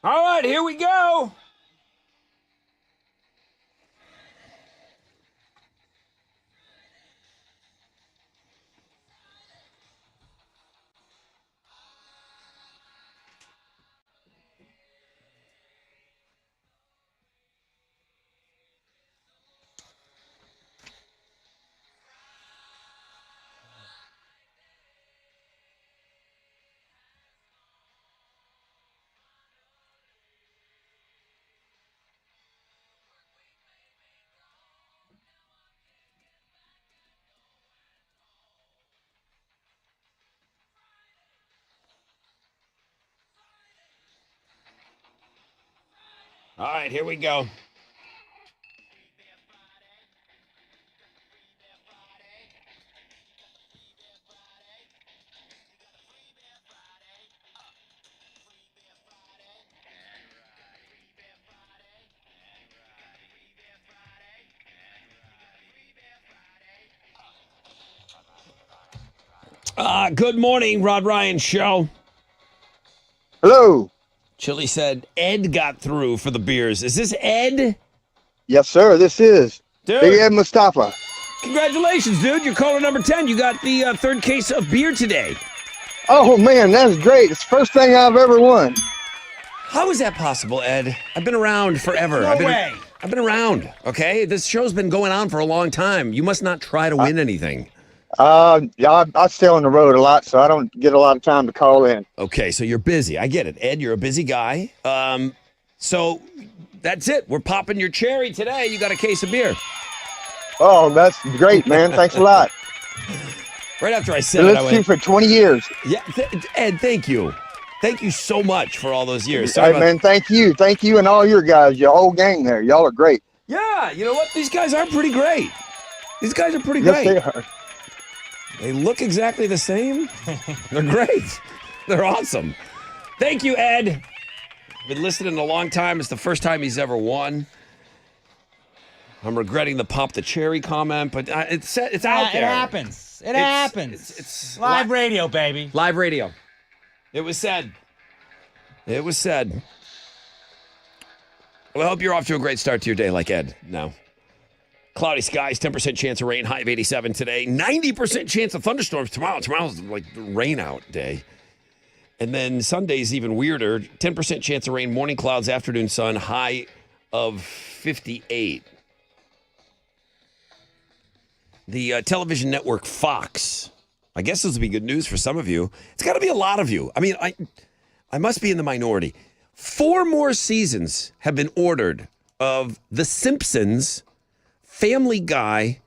All right, here we go. All right, here we go. Good morning, Rod Ryan Show. Hello. Chili said Ed got through for the beers. Is this Ed? Yes, sir. This is Dude. Big Ed Mustafa. Congratulations, dude. You're caller number 10. You got the third case of beer today. Oh, man, that's great. It's the first thing I've ever won. How is that possible, Ed? I've been around forever. No way. I've been around, okay? This show's been going on for a long time. You must not try to win anything. Yeah, I stay on the road a lot, so I don't get a lot of time to call in. Okay, so you're busy. I get it. Ed, you're a busy guy. So that's it. We're popping your cherry today. You got a case of beer. Oh, that's great, man. Thanks a lot. Right after I said Been it, I listening to you went, for 20 years. yeah, Ed, thank you. Thank you so much for all those years. Hey, man, thank you. Thank you and all your guys, your whole gang there. Y'all are great. Yeah, you know what? These guys are pretty great. These guys are pretty Yes, great. they are. They look exactly the same. They're great. They're awesome. Thank you, Ed. Been listening a long time. It's the first time he's ever won. I'm regretting the pop the cherry comment, but it's out there. It happens. It happens. It's live radio, baby. Live radio. It was said. It was said. Well, I hope you're off to a great start to your day like Ed now. Cloudy skies, 10% chance of rain, high of 87 today. 90% chance of thunderstorms tomorrow. Tomorrow's like the rain out day. And then Sunday's even weirder. 10% chance of rain, morning clouds, afternoon sun, high of 58. The television network Fox. I guess this will be good news for some of you. It's got to be a lot of you. I mean, I must be in the minority. 4 more seasons have been ordered of The Simpsons, Family Guy,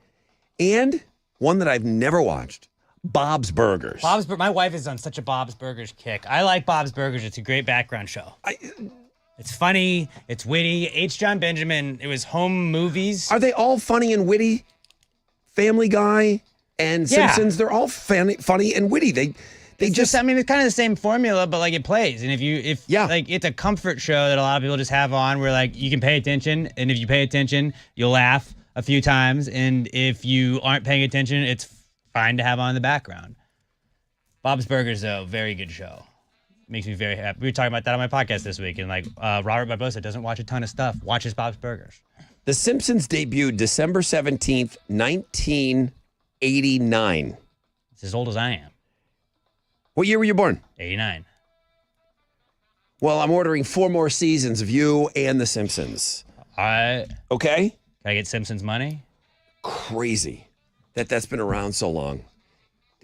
and one that I've never watched, Bob's Burgers. My wife is on such a Bob's Burgers kick. I like Bob's Burgers. It's a great background show. It's funny. It's witty. H. John Benjamin. It was home movies. Are they all funny and witty? Family Guy and Simpsons, they're all funny and witty. They just, I mean, it's kind of the same formula, but like it plays. And like it's a comfort show that a lot of people just have on where like you can pay attention. And if you pay attention, you'll laugh a few times. And if you aren't paying attention, it's fine to have on in the background. Bob's Burgers, though, very good show. Makes me very happy. We were talking about that on my podcast this week. And like Robert Barbosa doesn't watch a ton of stuff, watches Bob's Burgers. The Simpsons debuted December 17th, 1989. It's as old as I am. What year were you born? 89. Well, I'm ordering 4 more seasons of you and The Simpsons. All right. Okay? Can I get Simpsons money? Crazy that's been around so long.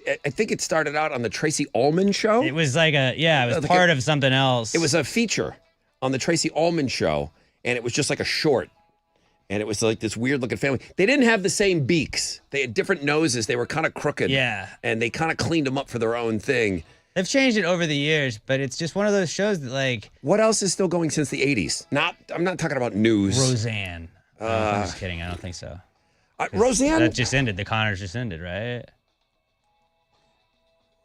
I think it started out on the Tracy Ullman show. It was like it was part of something else. It was a feature on the Tracy Ullman show, and it was just like a short. And it was like this weird looking family. They didn't have the same beaks. They had different noses. They were kind of crooked. Yeah. And they kind of cleaned them up for their own thing. They've changed it over the years, but it's just one of those shows that like... What else is still going since the 80s? I'm not talking about news. Roseanne. I'm just kidding. I don't think so. Roseanne? That just ended. The Connors just ended, right?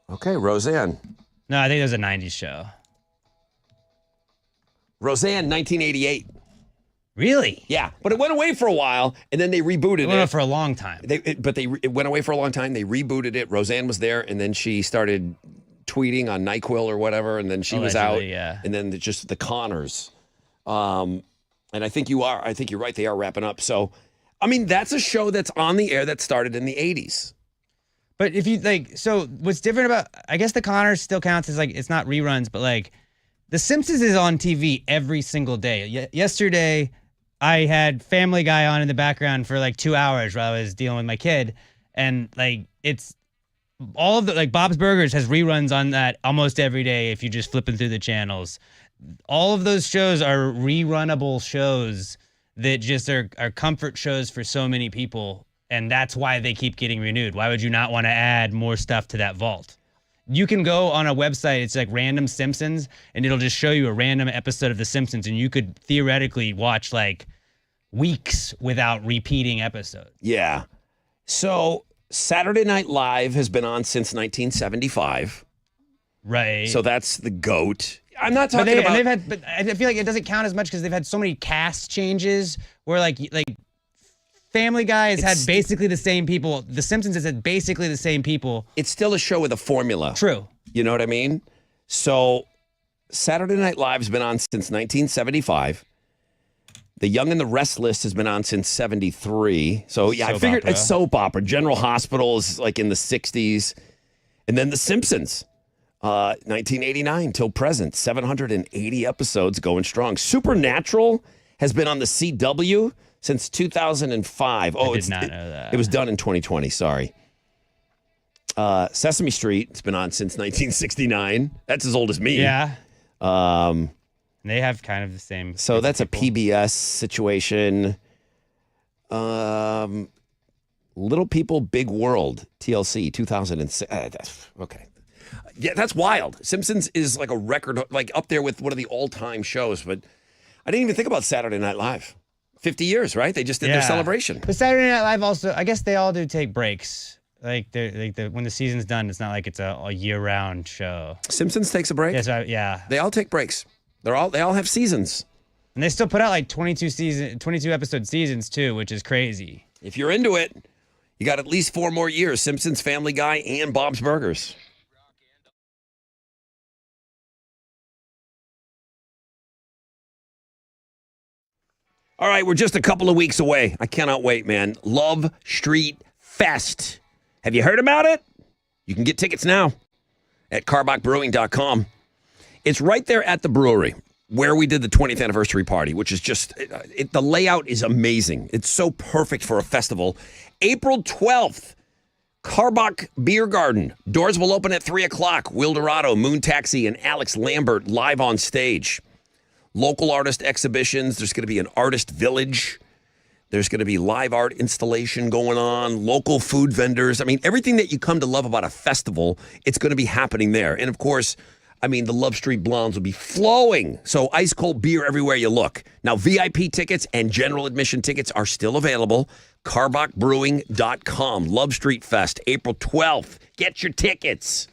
Okay, Roseanne. No, I think it was a 90s show. Roseanne, 1988. Really? Yeah, but it went away for a while, and then they rebooted it. It went away for a long time. It went away for a long time. They rebooted it. Roseanne was there, and then she started tweeting on NyQuil or whatever, and then she was out. Allegedly, yeah. And then just the Connors. And I think you're right. They are wrapping up. So, I mean, that's a show that's on the air that started in the 80s. But if you so what's different about, I guess the Connors still counts as it's not reruns, but The Simpsons is on TV every single day. Yesterday, I had Family Guy on in the background for 2 hours while I was dealing with my kid. And it's all of the, Bob's Burgers has reruns on that almost every day if you're just flipping through the channels. All of those shows are rerunnable shows that just are comfort shows for so many people. And that's why they keep getting renewed. Why would you not want to add more stuff to that vault? You can go on a website, it's Random Simpsons, and it'll just show you a random episode of The Simpsons, and you could theoretically watch weeks without repeating episodes. Yeah. So Saturday Night Live has been on since 1975. Right. So that's the GOAT. I'm not talking about... But I feel like it doesn't count as much because they've had so many cast changes where Family Guy has had basically the same people. The Simpsons has had basically the same people. It's still a show with a formula. True. You know what I mean? So Saturday Night Live's been on since 1975. The Young and the Restless has been on since 73. So yeah, I figured it's soap opera. General Hospital is in the 60s. And then The Simpsons, 1989 till present. 780 episodes going strong. Supernatural has been on the CW since 2005. I did not know that. It was done in 2020, sorry. Sesame Street, it's been on since 1969. That's as old as me. Yeah. They have kind of the same. So that's a PBS situation. Little People, Big World, TLC, 2006. Okay. Yeah, that's wild. Simpsons is a record, up there with one of the all-time shows. But I didn't even think about Saturday Night Live. 50 years, right? They just did their celebration. But Saturday Night Live also, I guess they all do take breaks. When the season's done, it's not like it's a year-round show. Simpsons takes a break? Yes, yeah. They all take breaks. They all have seasons. And they still put out 22 episode seasons too, which is crazy. If you're into it, you got at least 4 more years. Simpsons, Family Guy, and Bob's Burgers. All right, we're just a couple of weeks away. I cannot wait, man. Love Street Fest. Have you heard about it? You can get tickets now at carbachbrewing.com. It's right there at the brewery where we did the 20th anniversary party, which is just, the layout is amazing. It's so perfect for a festival. April 12th, Carbach Beer Garden. Doors will open at 3 o'clock. Will Dorado, Moon Taxi, and Alex Lambert live on stage. Local artist exhibitions. There's going to be an artist village. There's going to be live art installation going on, local food vendors. I mean, everything that you come to love about a festival, it's going to be happening there. And of course, the Love Street Blondes will be flowing. So ice cold beer everywhere you look. Now, VIP tickets and general admission tickets are still available. carbachbrewing.com. Love Street Fest, April 12th. Get your tickets.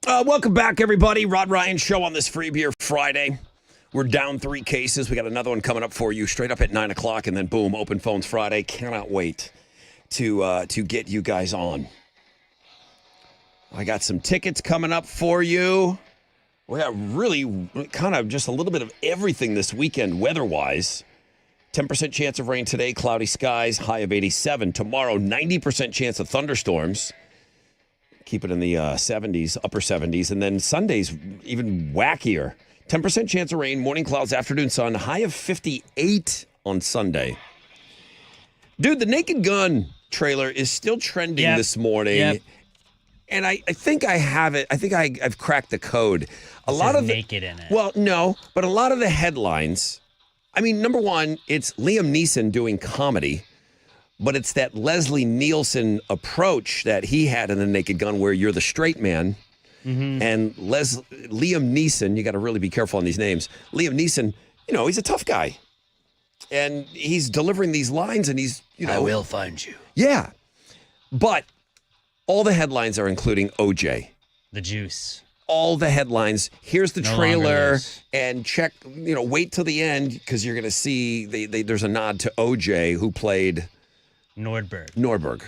Welcome back, everybody. Rod Ryan Show on this Free Beer Friday. We're down 3 cases. We got another one coming up for you straight up at 9 o'clock, and then boom, open phones Friday. Cannot wait to get you guys on. I got some tickets coming up for you. We got really kind of just a little bit of everything this weekend weather-wise. 10% chance of rain today, cloudy skies, high of 87. Tomorrow, 90% chance of thunderstorms. Keep it in the 70s, upper 70s. And then Sunday's even wackier. 10% chance of rain, morning clouds, afternoon sun, high of 58 on Sunday. Dude, the Naked Gun trailer is still trending this morning. Yep. And I think I have it. I think I've cracked the code. A lot of naked in it. Well, no, but a lot of the headlines. I mean, number one, it's Liam Neeson doing comedy, but it's that Leslie Nielsen approach that he had in The Naked Gun, where you're the straight man, and Liam Neeson. You got to really be careful on these names. Liam Neeson, he's a tough guy, and he's delivering these lines, and he's, I will find you. Yeah, but all the headlines are including OJ. The juice. All the headlines. Here's the No trailer, longer is. and check. Wait till the end, because you're going to see there's a nod to OJ, who played Nordberg.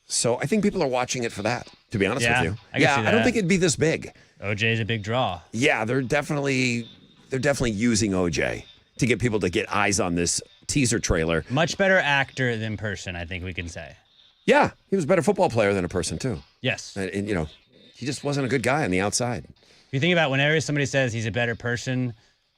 So I think people are watching it for that. To be honest with you, I can see I don't that. think it'd be this big. OJ's a big draw. Yeah, they're definitely using OJ to get people to get eyes on this teaser trailer. Much better actor than person, I think we can say. Yeah, he was a better football player than a person too. Yes. And he just wasn't a good guy on the outside. If you think about whenever somebody says he's a better person,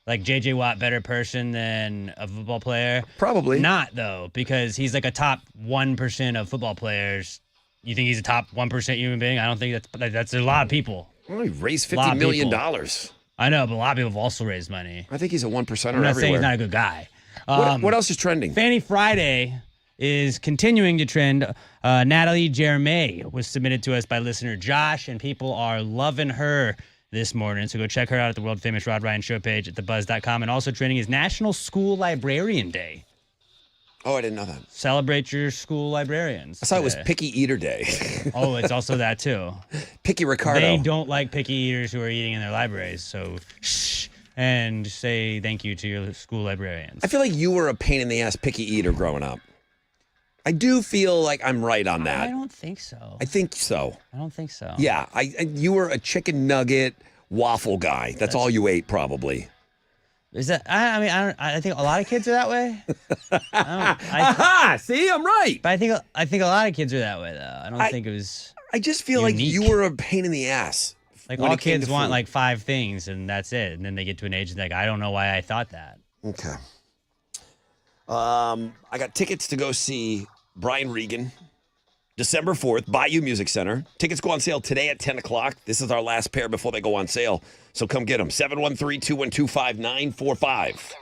like J.J. Watt, better person than a football player? Probably. Not, though, because he's like a top 1% of football players. You think he's a top 1% human being? I don't think that's a lot of people. Well, he raised A lot $50 of million. people. I know, but a lot of people have also raised money. I think he's a 1%er I'm not saying everywhere. he's not a good guy. What else is trending? Fanny Friday is continuing to trend. Natalie Jeremy was submitted to us by listener Josh, and people are loving her this morning. So go check her out at the world famous Rod Ryan Show page at thebuzz.com. And also trending is National School Librarian Day. Oh, I didn't know that. Celebrate your school librarians. I thought it was today. Picky Eater Day. Oh, it's also that too. Picky Ricardo. They don't like picky eaters who are eating in their libraries. So shh, and say thank you to your school librarians. I feel like you were a pain in the ass picky eater growing up. I do feel like I'm right on that. I don't think so. I think so. I don't think so. Yeah, you were a chicken nugget waffle guy. That's all you ate, probably. Is that? I think a lot of kids are that way. Aha! See, I'm right. But I think a lot of kids are that way though. I don't think it was. I just feel like you were a pain in the ass. Like when all it came kids to want food. like 5 things and that's it, and then they get to an age and like I don't know why I thought that. Okay. I got tickets to go see Brian Regan, December 4th, Bayou Music Center. Tickets go on sale today at 10 o'clock. This is our last pair before they go on sale. So come get them. 713-212-5945.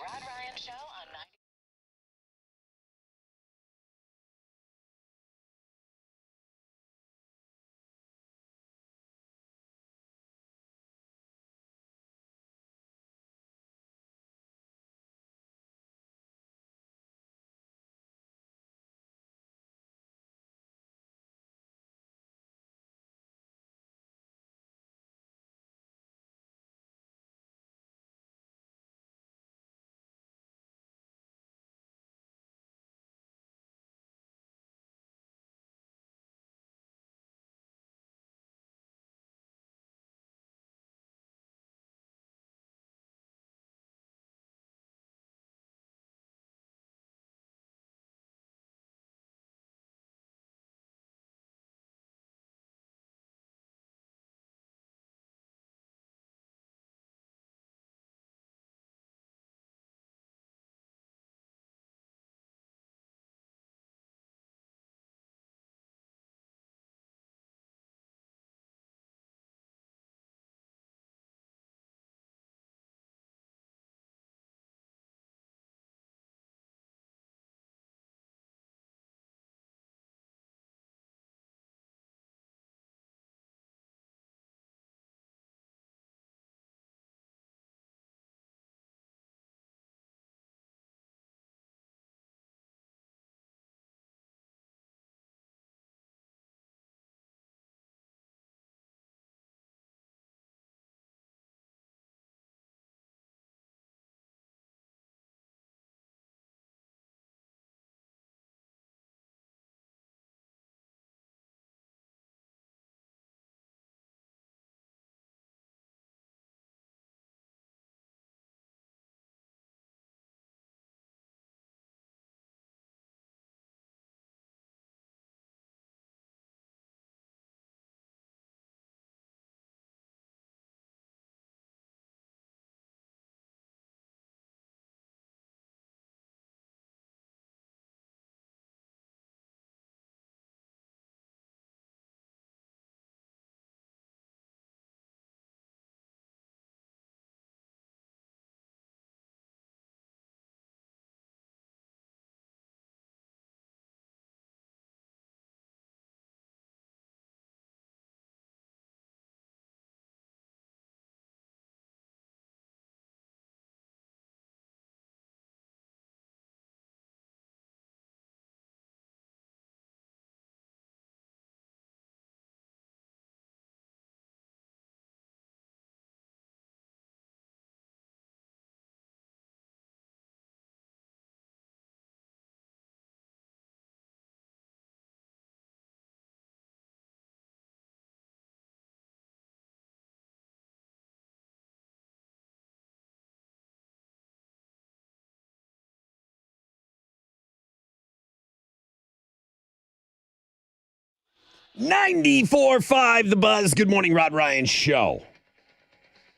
94.5 The Buzz. Good morning, Rod Ryan Show.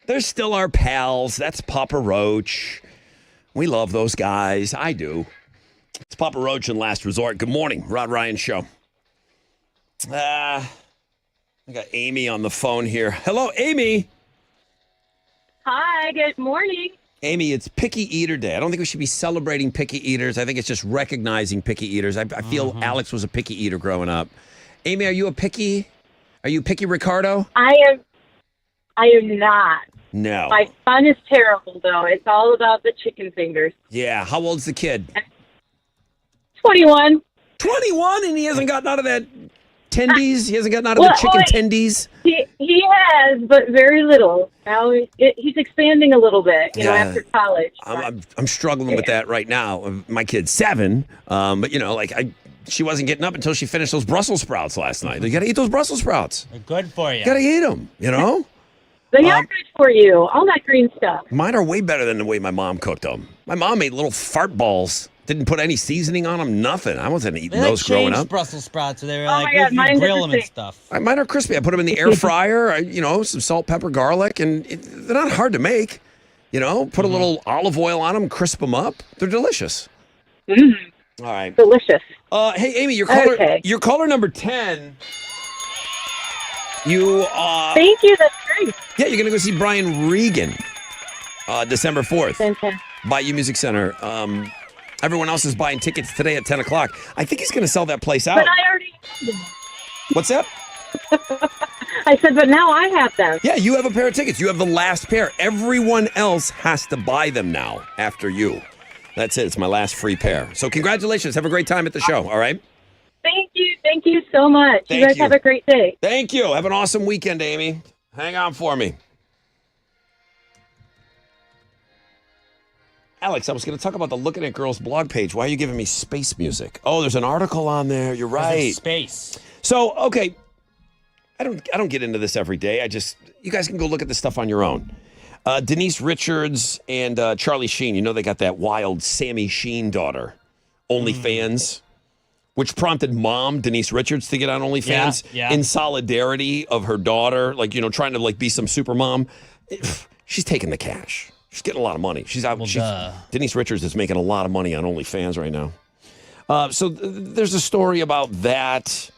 They're still our pals. That's Papa Roach. We love those guys. I do. It's Papa Roach and Last Resort. Good morning, Rod Ryan Show. I got Amy on the phone here. Hello, Amy. Hi, good morning. Amy, it's Picky Eater Day. I don't think we should be celebrating picky eaters. I think it's just recognizing picky eaters. I feel Alex was a picky eater growing up. Amy, are you picky Ricardo? I am not. No. My son is terrible, though. It's all about the chicken fingers. Yeah. How old's the kid? 21. 21, and he hasn't gotten out of that tendies? He hasn't gotten out of the chicken tendies? He has, but very little. Now he's expanding a little bit, after college. I'm struggling with that right now. My kid's 7, but she wasn't getting up until she finished those Brussels sprouts last night. You got to eat those Brussels sprouts. They're good for you. Got to eat them, They are good for you. All that green stuff. Mine are way better than the way my mom cooked them. My mom made little fart balls. Didn't put any seasoning on them, nothing. I wasn't eating those growing up. Brussels sprouts, so they were mine grill them and stuff. Mine are crispy. I put them in the air fryer, some salt, pepper, garlic, and they're not hard to make. Put a little olive oil on them, crisp them up. They're delicious. Mm. All right. Delicious. Hey, Amy, your caller number 10. Thank you. That's great. Yeah, you're going to go see Brian Regan December 4th. Fantastic. Bayou Music Center. Everyone else is buying tickets today at 10 o'clock. I think he's going to sell that place out. But I already have them. What's that? I said, but now I have them. Yeah, you have a pair of tickets. You have the last pair. Everyone else has to buy them now after you. That's it. It's my last free pair. So congratulations. Have a great time at the show, all right? Thank you. Thank you so much. Thank you guys you. have a great day. Thank you. Have an awesome weekend, Amy. Hang on for me. Alex, I was going to talk about the Looking at Girls blog page. Why are you giving me space music? Oh, there's an article on there. You're right. Space. So, okay. I don't get into this every day. You guys can go look at this stuff on your own. Denise Richards and Charlie Sheen, they got that wild Sammy Sheen daughter, OnlyFans, which prompted mom, Denise Richards, to get on OnlyFans in solidarity of her daughter, trying to be some super mom. She's taking the cash. She's getting a lot of money. She's out. Denise Richards is making a lot of money on OnlyFans right now. So there's a story about that.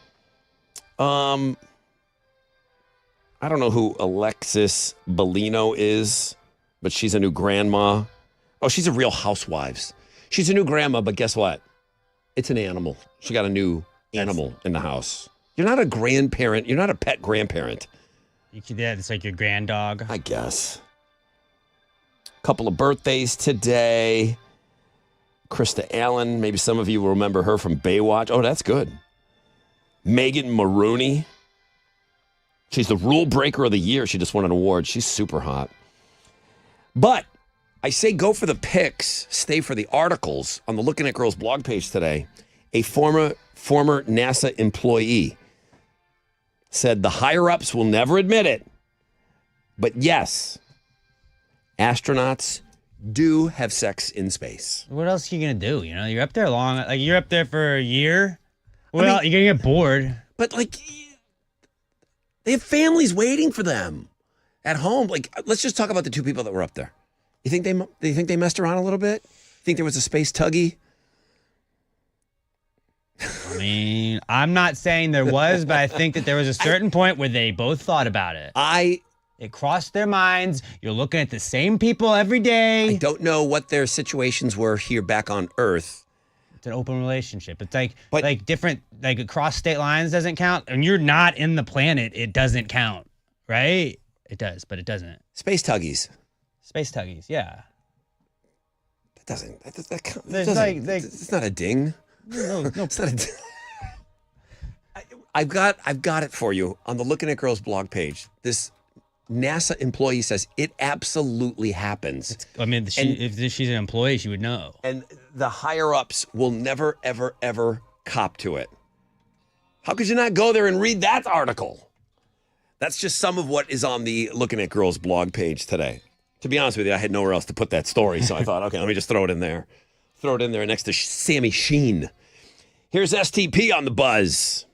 I don't know who Alexis Bellino is, but she's a new grandma. Oh, she's a Real Housewives. She's a new grandma, but guess what? It's an animal. She got a new animal in the house. You're not a grandparent. You're not a pet grandparent. It's like your granddog. I guess. Couple of birthdays today. Krista Allen. Maybe some of you will remember her from Baywatch. Oh, that's good. Megan Maroney. She's the rule breaker of the year. She just won an award. She's super hot. But I say go for the pics, stay for the articles on the Looking at Girls blog page today. A former NASA employee said the higher-ups will never admit it. But yes, astronauts do have sex in space. What else are you going to do? You're up there you're up there for a year. Well, you're going to get bored. But they have families waiting for them at home. Let's just talk about the two people that were up there. You think they messed around a little bit? Think there was a space tuggy? I mean, I'm not saying there was, but I think that there was a certain point where they both thought about it. It crossed their minds. You're looking at the same people every day. I don't know what their situations were here back on Earth. It's an open relationship. It's like different, across state lines doesn't count. And you're not in the planet, it doesn't count, right? It does, but it doesn't. Space tuggies. Space tuggies, yeah. That doesn't. It's not a ding. No. It's not a ding. I've got it for you on the Looking at Girls blog page. This NASA employee says it absolutely happens. If she's an employee, she would know. And the higher-ups will never, ever, ever cop to it. How could you not go there and read that article? That's just some of what is on the Looking at Girls blog page today. To be honest with you, I had nowhere else to put that story, so I thought, okay, let me just throw it in there. Throw it in there next to Sammy Sheen. Here's STP on the Buzz.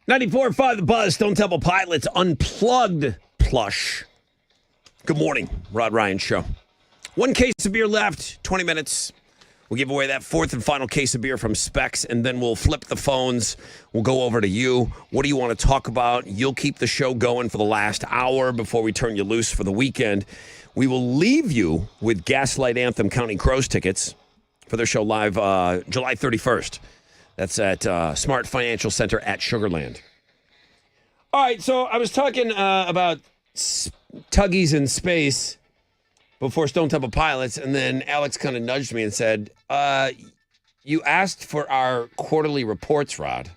94.5 The Buzz, Stone Temple Pilots Unplugged plush. Good morning, Rod Ryan Show. One case of beer left, 20 minutes. We'll give away that fourth and final case of beer from Specs, and then we'll flip the phones. We'll go over to you. What do you want to talk about? You'll keep the show going for the last hour before we turn you loose for the weekend. We will leave you with Gaslight Anthem Counting Crows tickets for their show live July 31st. That's at Smart Financial Center at Sugarland. All right, so I was talking about Tuggies in space before Stone Temple Pilots, and then Alex kind of nudged me and said, you asked for our quarterly reports, Rod.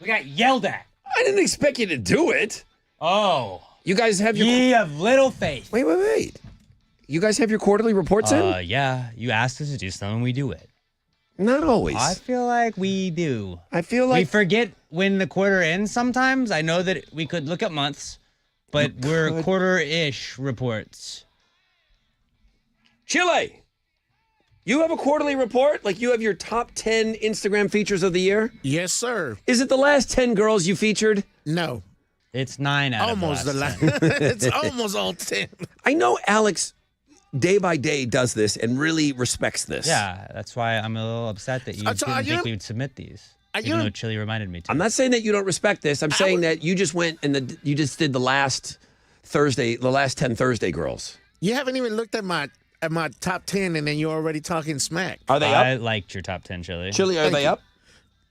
We got yelled at. I didn't expect you to do it. Oh. You guys have your... Ye of little faith. Wait. You guys have your quarterly reports in? Yeah. You asked us to do something, we do it. Not always. I feel like we do. I feel like... We forget when the quarter ends sometimes. I know that we could look at months, but we're quarter-ish reports. Chile, you have a quarterly report? Like you have your top 10 Instagram features of the year? Yes, sir. Is it the last 10 girls you featured? No. It's 9 out almost of the last 10. It's almost all 10. I know Alex, day by day, does this and really respects this. Yeah, that's why I'm a little upset that you didn't think we would submit these. Even though Chili reminded me to. I'm not saying that you don't respect this. I'm saying that you just went and you just did the last 10 Thursday girls. You haven't even looked at my top 10, and then you're already talking smack. Are they up? I liked your top 10, Chili. Chili, are they up?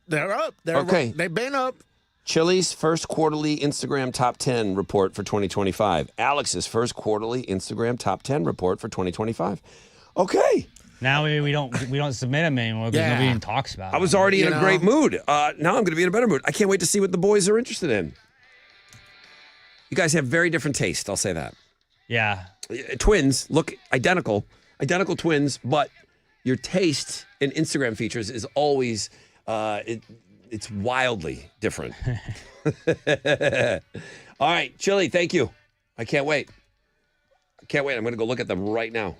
They're up. Okay. They've been up. Chili's first quarterly Instagram top 10 report for 2025. Alex's first quarterly Instagram top 10 report for 2025. Okay. Now we don't submit them anymore because nobody even talks about it. I was already in a great mood. Now I'm going to be in a better mood. I can't wait to see what the boys are interested in. You guys have very different taste, I'll say that. Yeah. Twins look identical twins, but your taste in Instagram features is always it's wildly different. All right, Chili, thank you. I can't wait. I'm going to go look at them right now.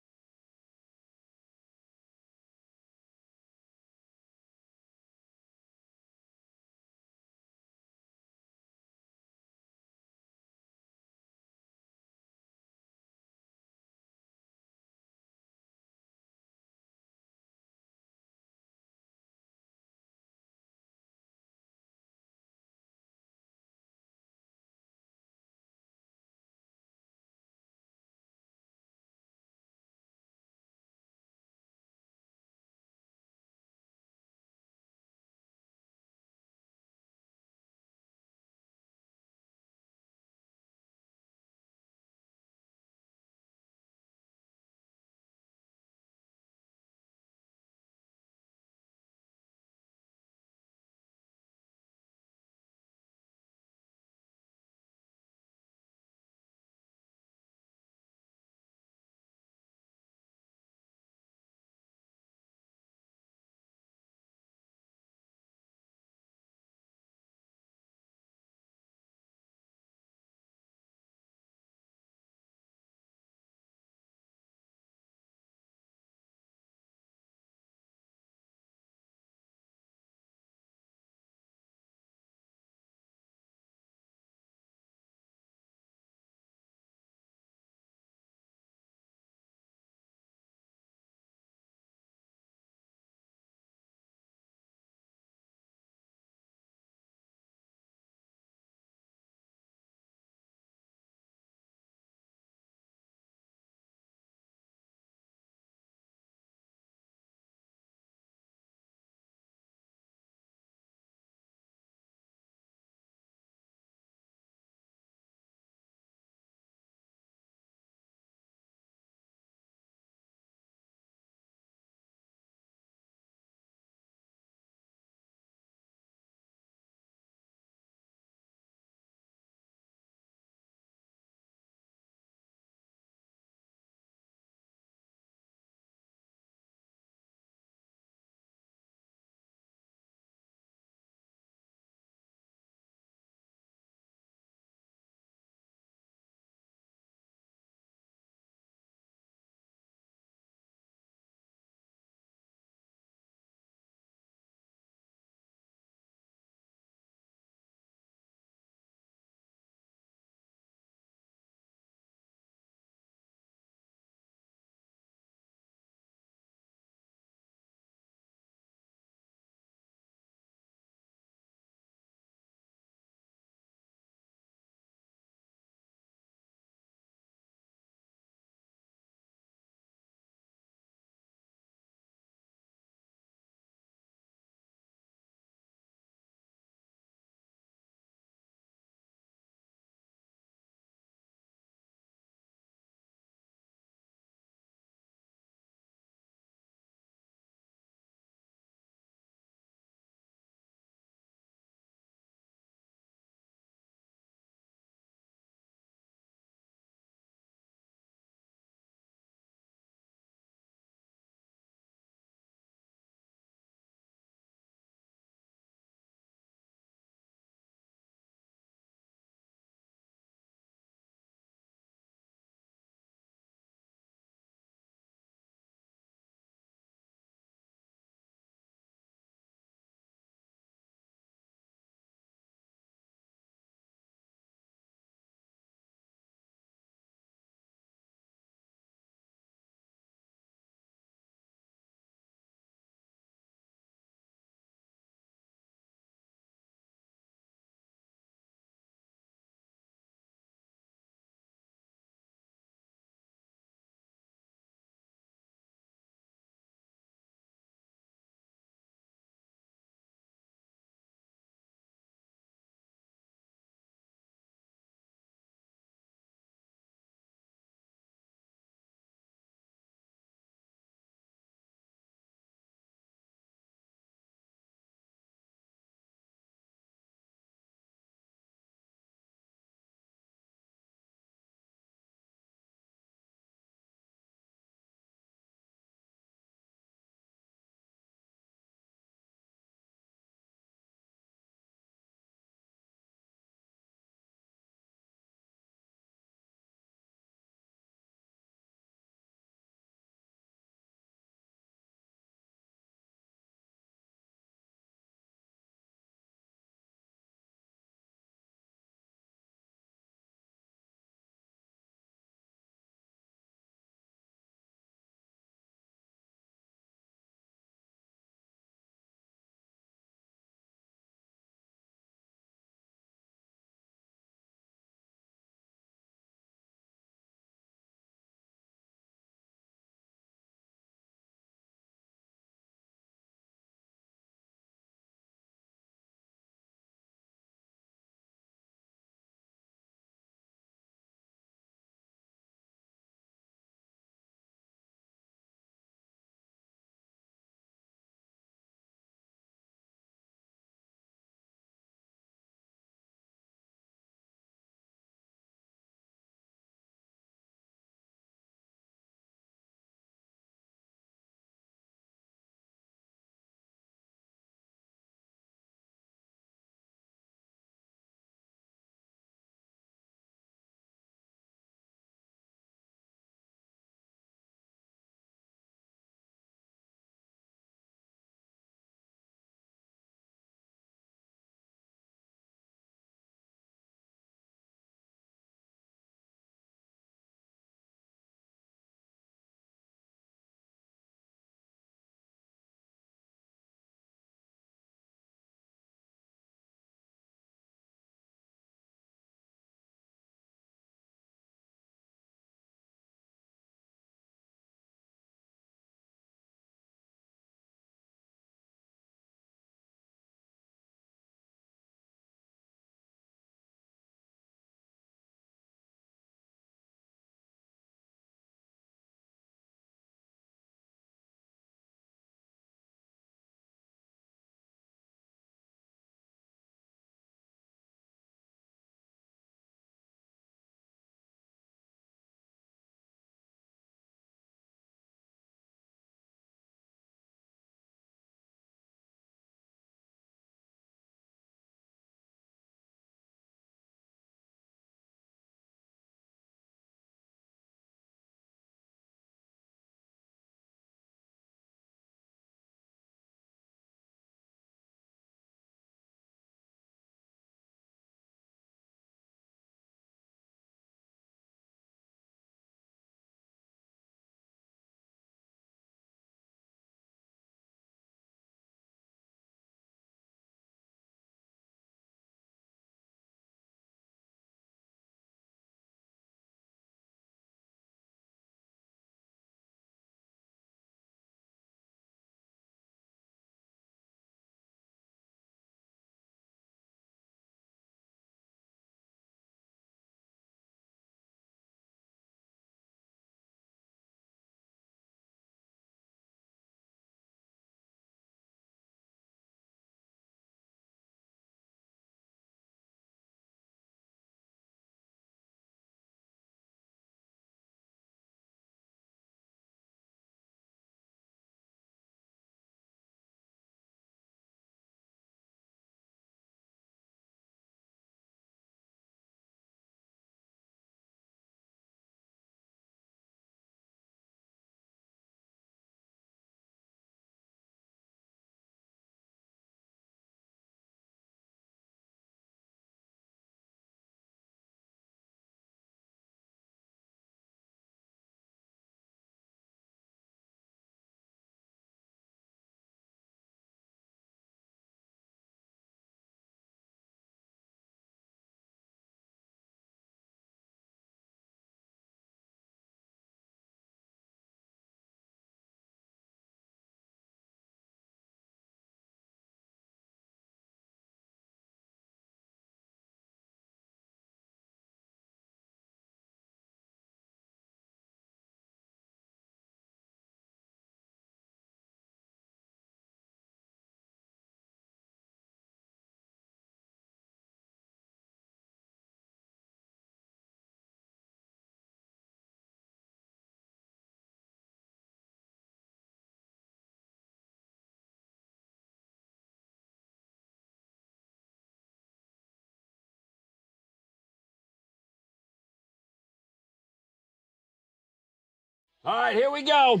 All right, here we go.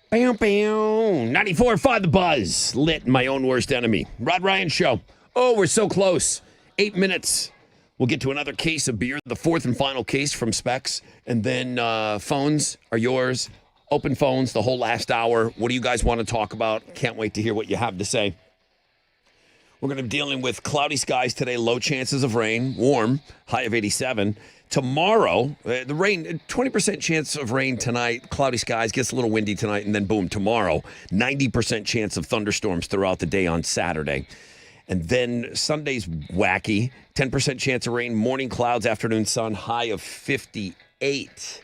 Bam, bam. 94.5 The Buzz. Lit, my own worst enemy. Rod Ryan Show. Oh, we're so close. 8 minutes. We'll get to another case of beer, the fourth and final case from Specs. And then phones are yours. Open phones the whole last hour. What do you guys want to talk about? Can't wait to hear what you have to say. We're going to be dealing with cloudy skies today, low chances of rain, warm, high of 87. Tomorrow, the rain, 20% chance of rain tonight, cloudy skies, gets a little windy tonight, and then boom, tomorrow, 90% chance of thunderstorms throughout the day on Saturday. And then Sunday's wacky, 10% chance of rain, morning clouds, afternoon sun, high of 58.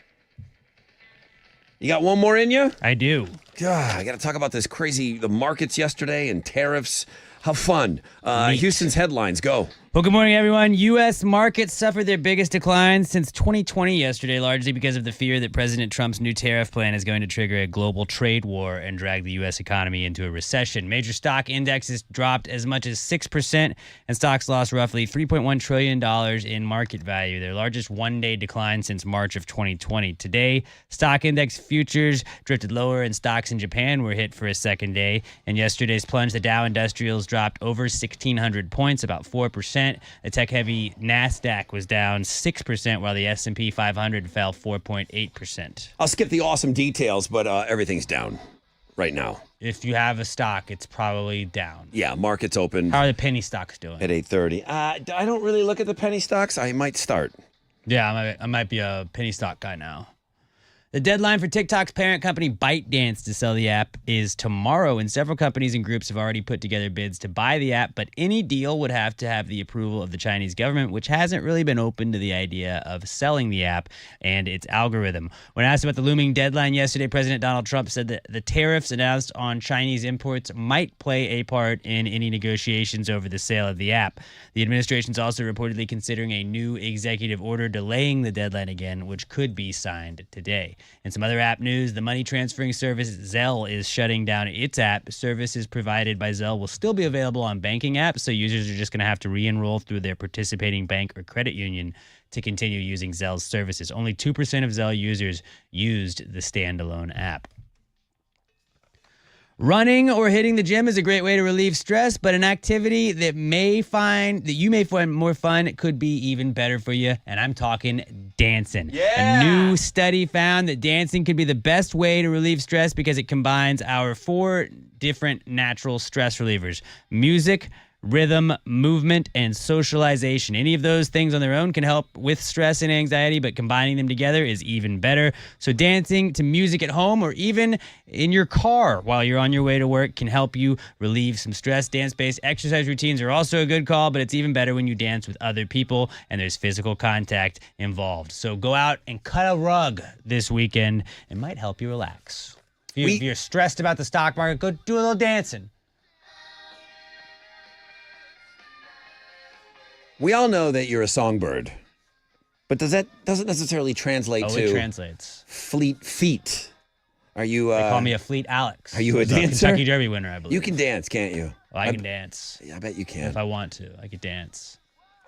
You got one more in you? I do. God, I got to talk about this crazy, the markets yesterday and tariffs. How fun. Houston's headlines, go. Well, good morning, everyone. U.S. markets suffered their biggest decline since 2020 yesterday, largely because of the fear that President Trump's new tariff plan is going to trigger a global trade war and drag the U.S. economy into a recession. Major stock indexes dropped as much as 6%, and stocks lost roughly $3.1 trillion in market value, their largest one-day decline since March of 2020. Today, stock index futures drifted lower, and stocks in Japan were hit for a second day. And yesterday's plunge, the Dow Industrials dropped over 1,600 points, about 4%. The tech-heavy NASDAQ was down 6%, while the S&P 500 fell 4.8%. I'll skip the awesome details, but everything's down right now. If you have a stock, it's probably down. Yeah, market's open. How are the penny stocks doing? At 8:30. I don't really look at the penny stocks. I might start. Yeah, I might be a penny stock guy now. The deadline for TikTok's parent company ByteDance to sell the app is tomorrow, and several companies and groups have already put together bids to buy the app, but any deal would have to have the approval of the Chinese government, which hasn't really been open to the idea of selling the app and its algorithm. When asked about the looming deadline yesterday, President Donald Trump said that the tariffs announced on Chinese imports might play a part in any negotiations over the sale of the app. The administration's also reportedly considering a new executive order delaying the deadline again, which could be signed today. In some other app news, the money transferring service Zelle is shutting down its app. Services provided by Zelle will still be available on banking apps, so users are just going to have to re-enroll through their participating bank or credit union to continue using Zelle's services. Only 2% of Zelle users used the standalone app. Running or hitting the gym is a great way to relieve stress, but an activity that you may find more fun could be even better for you, and I'm talking dancing. Yeah! A new study found that dancing could be the best way to relieve stress because it combines our 4 different natural stress relievers: music, rhythm, movement, and socialization. Any of those things on their own can help with stress and anxiety, but combining them together is even better. So dancing to music at home or even in your car while you're on your way to work can help you relieve some stress. Dance-based exercise routines are also a good call, but it's even better when you dance with other people and there's physical contact involved. So go out and cut a rug this weekend. It might help you relax. If you're stressed about the stock market, go do a little dancing. We all know that you're a songbird, but doesn't necessarily translate to... it translates. Fleet feet. Are you... They call me a Fleet Alex. Are you a dancer? Kentucky Derby winner, I believe. You can dance, can't you? Well, I can dance. Yeah, I bet you can. If I want to, I could dance.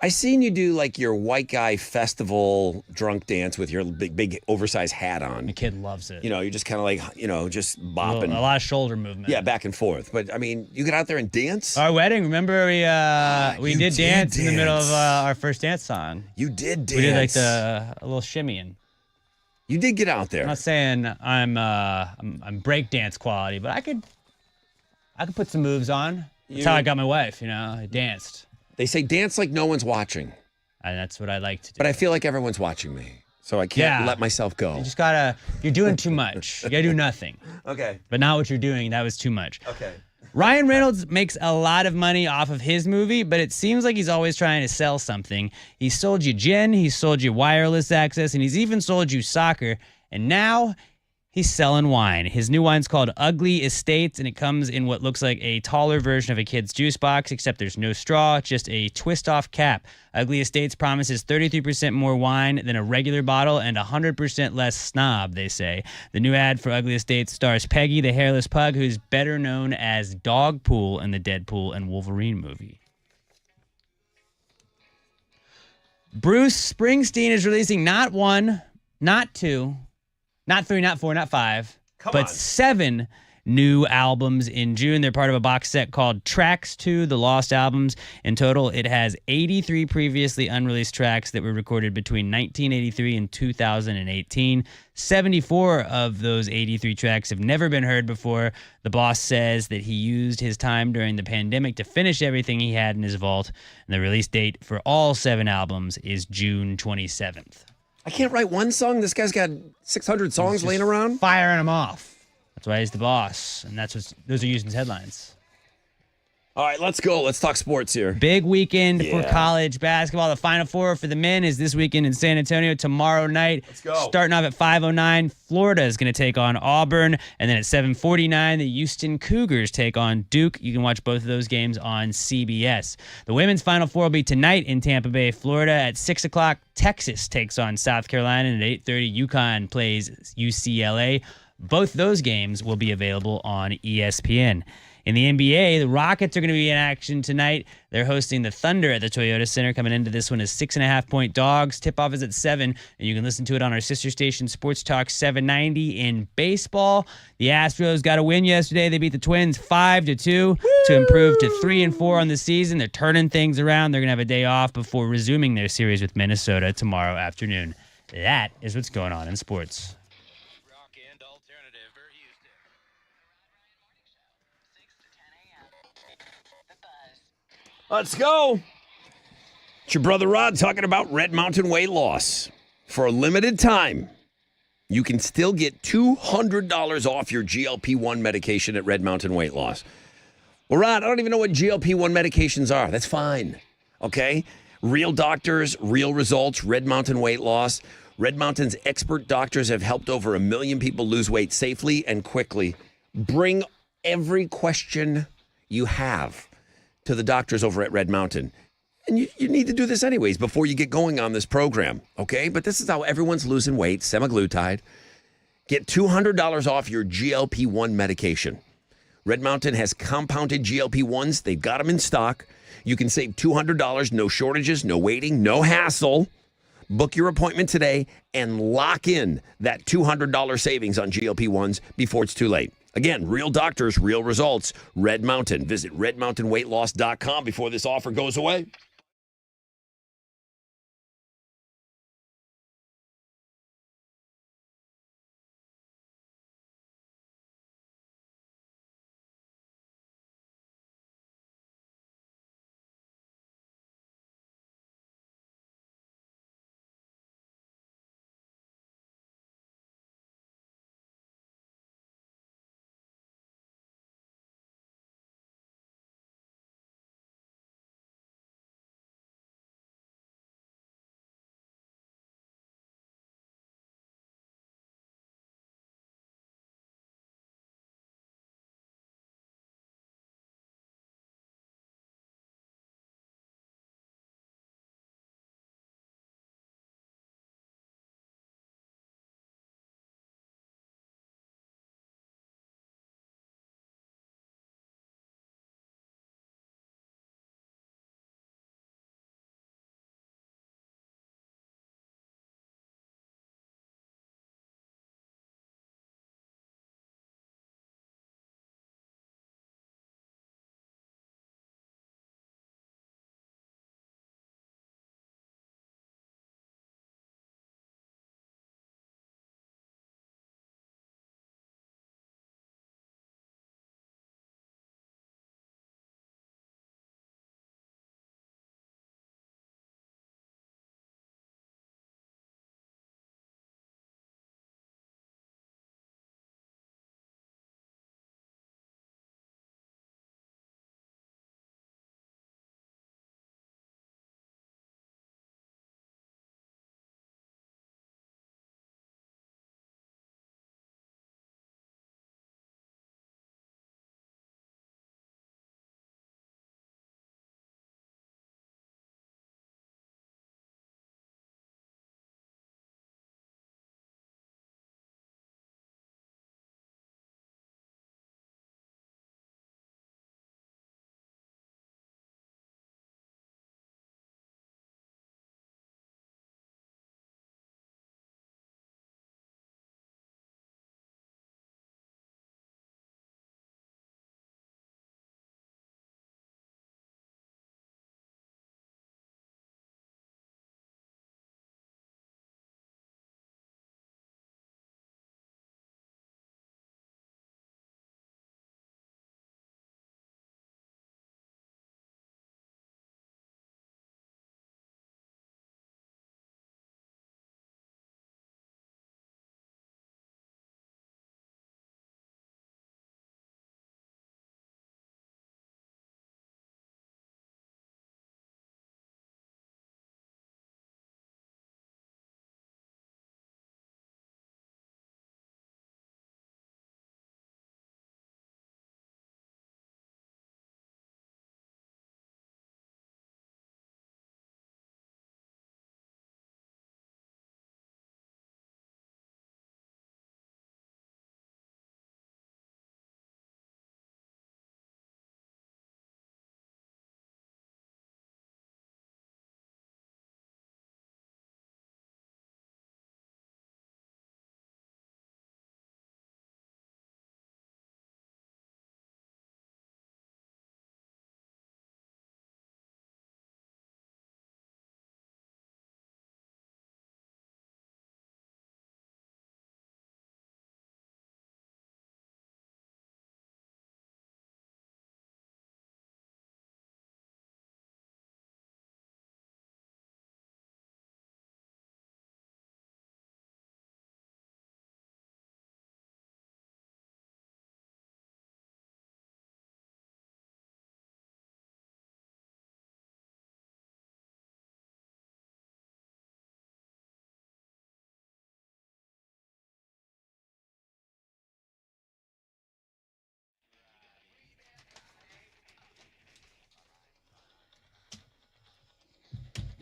I seen you do like your white guy festival drunk dance with your big oversized hat on. The kid loves it. You know, you're just kind of like, just bopping. A lot of shoulder movement. Yeah, back and forth. But I mean, you get out there and dance. Our wedding, remember we did dance in the middle of our first dance song. You did dance. We did like a little shimmying. You did get out there. I'm not saying I'm break dance quality, but I could put some moves on. That's how I got my wife. I danced. They say dance like no one's watching. And that's what I like to do. But I feel like everyone's watching me. So I can't let myself go. You just you're doing too much. You gotta do nothing. Okay. But not what you're doing. That was too much. Okay. Ryan Reynolds makes a lot of money off of his movie, but it seems like he's always trying to sell something. He sold you gin, he's sold you wireless access, and he's even sold you soccer. And now he's selling wine. His new wine's called Ugly Estates, and it comes in what looks like a taller version of a kid's juice box, except there's no straw, just a twist-off cap. Ugly Estates promises 33% more wine than a regular bottle and 100% less snob, they say. The new ad for Ugly Estates stars Peggy, the hairless pug, who's better known as Dogpool in the Deadpool and Wolverine movie. Bruce Springsteen is releasing not one, not two, Not 3, not 4, not 5, but on. 7 new albums in June. They're part of a box set called Tracks to the Lost Albums. In total, it has 83 previously unreleased tracks that were recorded between 1983 and 2018. 74 of those 83 tracks have never been heard before. The boss says that he used his time during the pandemic to finish everything he had in his vault. And the release date for all 7 albums is June 27th. I can't write one song. This guy's got 600 songs laying around. Firing them off. That's why he's the boss, and those are used as headlines. All right, let's go. Let's talk sports here. Big weekend for college basketball. The Final Four for the men is this weekend in San Antonio tomorrow night. Let's go. Starting off at 5:09, Florida is going to take on Auburn, and then at 7:49, the Houston Cougars take on Duke. You can watch both of those games on CBS. The women's Final Four will be tonight in Tampa Bay, Florida. At 6 o'clock, Texas takes on South Carolina, and at 8:30, UConn plays UCLA. Both those games will be available on ESPN. In the NBA, the Rockets are going to be in action tonight. They're hosting the Thunder at the Toyota Center. Coming into this one as 6.5-point dogs. Tip-off is at 7, and you can listen to it on our sister station, Sports Talk 790. In baseball, the Astros got a win yesterday. They beat the Twins 5-2 to improve to 3-4 on the season. They're turning things around. They're going to have a day off before resuming their series with Minnesota tomorrow afternoon. That is what's going on in sports. Let's go. It's your brother Rod talking about Red Mountain weight loss. For a limited time, you can still get $200 off your GLP-1 medication at Red Mountain Weight Loss. Well, Rod, I don't even know what GLP-1 medications are. That's fine. Okay? Real doctors, real results, Red Mountain Weight Loss. Red Mountain's expert doctors have helped over 1 million people lose weight safely and quickly. Bring every question you have to the doctors over at Red Mountain. And you need to do this anyways before you get going on this program, okay? But this is how everyone's losing weight, semaglutide. Get $200 off your GLP-1 medication. Red Mountain has compounded GLP-1s. They've got them in stock. You can save $200, no shortages, no waiting, no hassle. Book your appointment today and lock in that $200 savings on GLP-1s before it's too late. Again, real doctors, real results. Red Mountain. Visit redmountainweightloss.com before this offer goes away.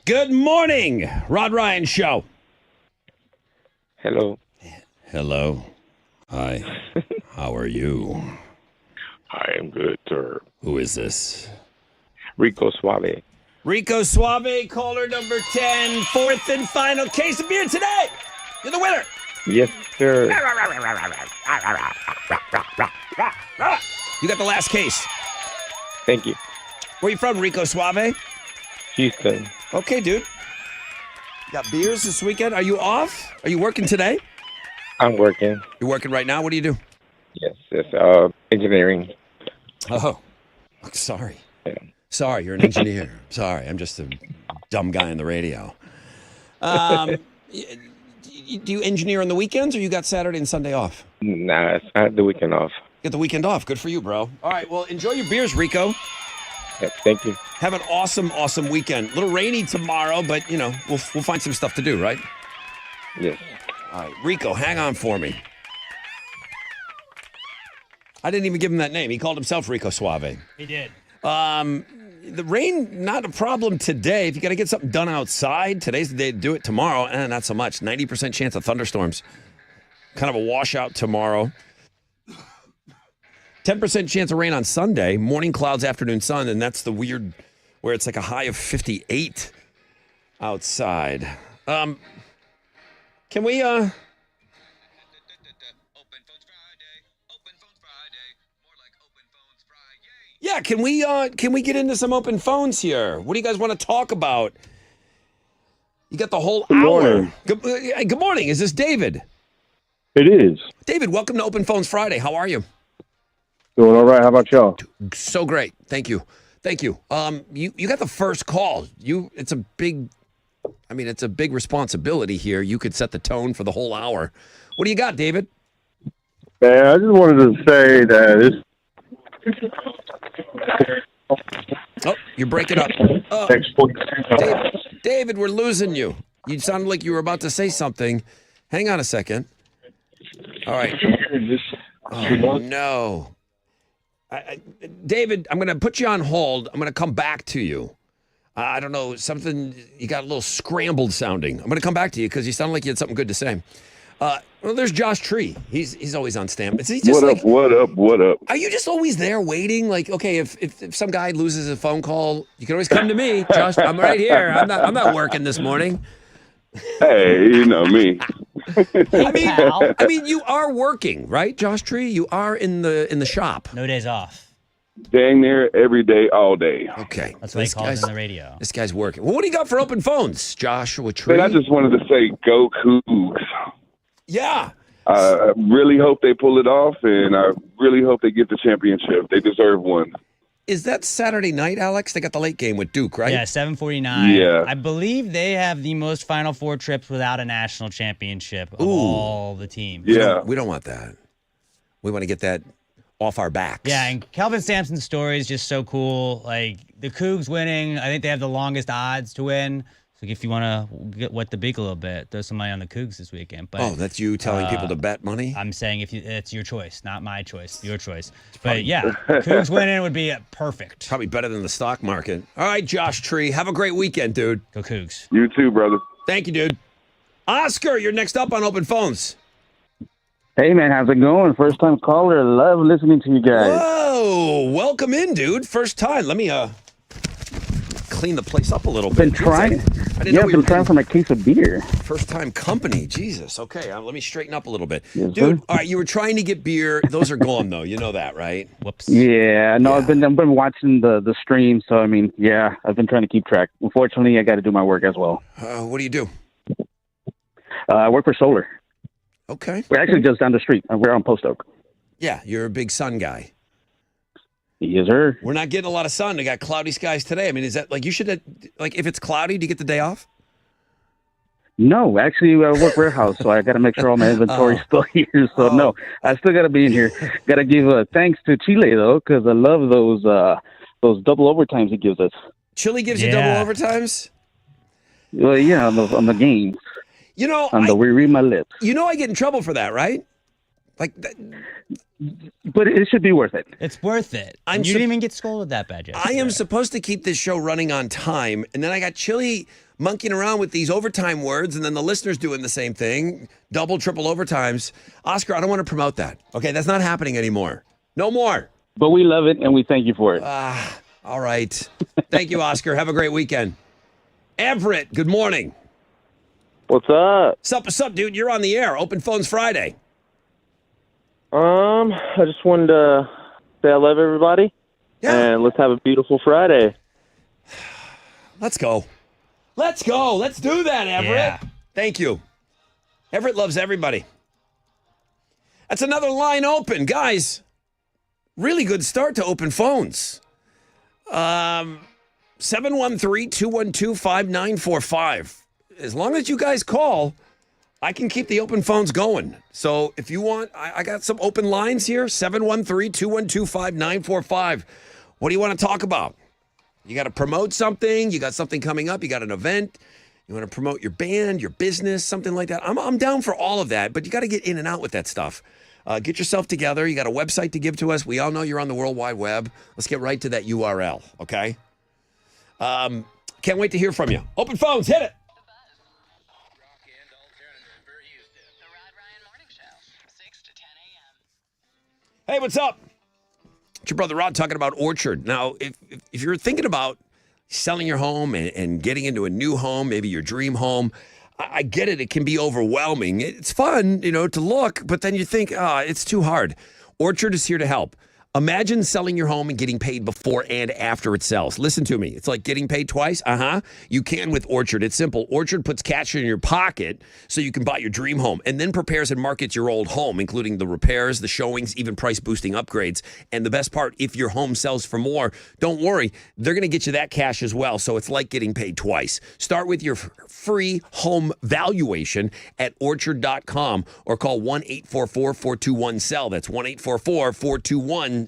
Good morning, Rod Ryan Show. Hello. Hello. Hi. How are you? I am good, sir. Who is this? Rico Suave. Rico Suave, caller number 10, fourth and final case of beer today. You're the winner. Yes, sir. You got the last case. Thank you. Where you from, Rico Suave? Houston. Okay, dude. Got beers this weekend. Are you off? Are you working today? I'm working. You're working right now? What do you do? Yes, engineering. Oh, sorry. Yeah. Sorry, you're an engineer. Sorry, I'm just a dumb guy on the radio. Do you engineer on the weekends, or you got Saturday and Sunday off? Nah, I had the weekend off. Get the weekend off. Good for you, bro. All right, well, enjoy your beers, Rico. Yeah, thank you. Have an awesome weekend. A little rainy tomorrow, but, we'll find some stuff to do, right? Yes. All right, Rico, hang on for me. I didn't even give him that name. He called himself Rico Suave. He did. The rain, not a problem today. If you got to get something done outside, today's the day to do it. Tomorrow, not so much. 90% chance of thunderstorms. Kind of a washout tomorrow. 10% chance of rain on Sunday. Morning clouds, afternoon sun, and that's the weird where it's like a high of 58 outside. Can we Yeah, can we get into some open phones here? What do you guys want to talk about? You got the whole hour. Morning. Good morning. Is this David? It is. David, welcome to Open Phones Friday. How are you? Doing all right. How about y'all? So great. Thank you. You got the first call. It's a big responsibility here. You could set the tone for the whole hour. What do you got, David? Man, I just wanted to say that Oh, you're breaking up. David, we're losing you. You sounded like you were about to say something. Hang on a second. All right. Oh, no. David, I'm going to put you on hold. I'm going to come back to you. I don't know, you got a little scrambled sounding. I'm going to come back to you because you sound like you had something good to say. Well, there's Josh Tree. He's always on stand. Is he just what up? Are you just always there waiting? Like, okay, if some guy loses a phone call, you can always come to me, Josh. I'm right here. I'm not working this morning. Hey, you know me. I mean, you are working, right, Josh Tree? You are in the shop. No days off. Dang near every day, all day. Okay. That's why he calls on the radio. This guy's working. Well, what do you got for open phones, Joshua Tree? Man, I just wanted to say, go Cougs. Yeah. I really hope they pull it off, and I really hope they get the championship. They deserve one. Is that Saturday night, Alex? They got the late game with Duke, right? Yeah, 7:49. Yeah. I believe they have the most Final Four trips without a national championship of all the teams. Yeah. We don't want that. We want to get that off our backs. Yeah, and Kelvin Sampson's story is just so cool. Like, the Cougs winning, I think they have the longest odds to win. So if you want to get wet the beak a little bit, throw some money on the Cougs this weekend. But, that's you telling people to bet money? I'm saying it's your choice, not my choice, your choice. But yeah, Cougs winning would be perfect. Probably better than the stock market. All right, Josh Tree, have a great weekend, dude. Go Cougs. You too, brother. Thank you, dude. Oscar, you're next up on Open Phones. Hey, man, how's it going? First time caller. Love listening to you guys. Whoa, welcome in, dude. First time. Let me clean the place up a little bit. Been trying. Yeah, I've been trying for my case of beer. First time company. Jesus. Okay, let me straighten up a little bit. Yes, dude, sir. all right, you were trying to get beer. Those are gone, though. You know that, right? Whoops. Yeah, no, I've been watching the stream, so I mean, yeah, I've been trying to keep track. Unfortunately, I got to do my work as well. What do you do? I work for solar. Okay. We're actually just down the street. We're on Post Oak. Yeah, you're a big sun guy. Yes, sir. We're not getting a lot of sun. We got cloudy skies today. I mean, is that like you should like if it's cloudy, do you get the day off? No, actually, I work warehouse, so I got to make sure all my inventory's still here. So no, I still got to be in here. Got to give thanks to Chile though, because I love those double overtimes he gives us. Chile gives you double overtimes? Well, yeah, on the games. You know, we read my lips. You know, I get in trouble for that, right? Like, But it should be worth it. It's worth it. And you didn't even get scolded that bad, Jeff. I am supposed to keep this show running on time, and then I got Chili monkeying around with these overtime words, and then the listeners doing the same thing, double, triple overtimes. Oscar, I don't want to promote that. Okay, that's not happening anymore. No more. But we love it, and we thank you for it. All right. Thank you, Oscar. Have a great weekend. Everett, good morning. What's up? What's up, dude? You're on the air. Open Phones Friday. I just wanted to say I love everybody. Yeah. And let's have a beautiful Friday. Let's go. Let's go. Let's do that, Everett. Yeah. Thank you. Everett loves everybody. That's another line open. Guys, really good start to Open Phones. 713-212-5945. As long as you guys call, I can keep the open phones going. So if you want, I got some open lines here, 713-212-5945. What do you want to talk about? You got to promote something. You got something coming up. You got an event. You want to promote your band, your business, something like that. I'm down for all of that, but you got to get in and out with that stuff. Get yourself together. You got a website to give to us. We all know you're on the World Wide Web. Let's get right to that URL, okay? Can't wait to hear from you. Open phones, hit it. Hey, what's up? It's your brother Rod talking about Orchard. Now, if you're thinking about selling your home and getting into a new home, maybe your dream home, I get it. It can be overwhelming. It's fun, to look, but then you think, it's too hard. Orchard is here to help. Imagine selling your home and getting paid before and after it sells. Listen to me. It's like getting paid twice. You can with Orchard. It's simple. Orchard puts cash in your pocket so you can buy your dream home and then prepares and markets your old home, including the repairs, the showings, even price-boosting upgrades. And the best part, if your home sells for more, don't worry. They're going to get you that cash as well, so it's like getting paid twice. Start with your free home valuation at Orchard.com or call 1-844-421-SELL. That's 1-844-421-SELL.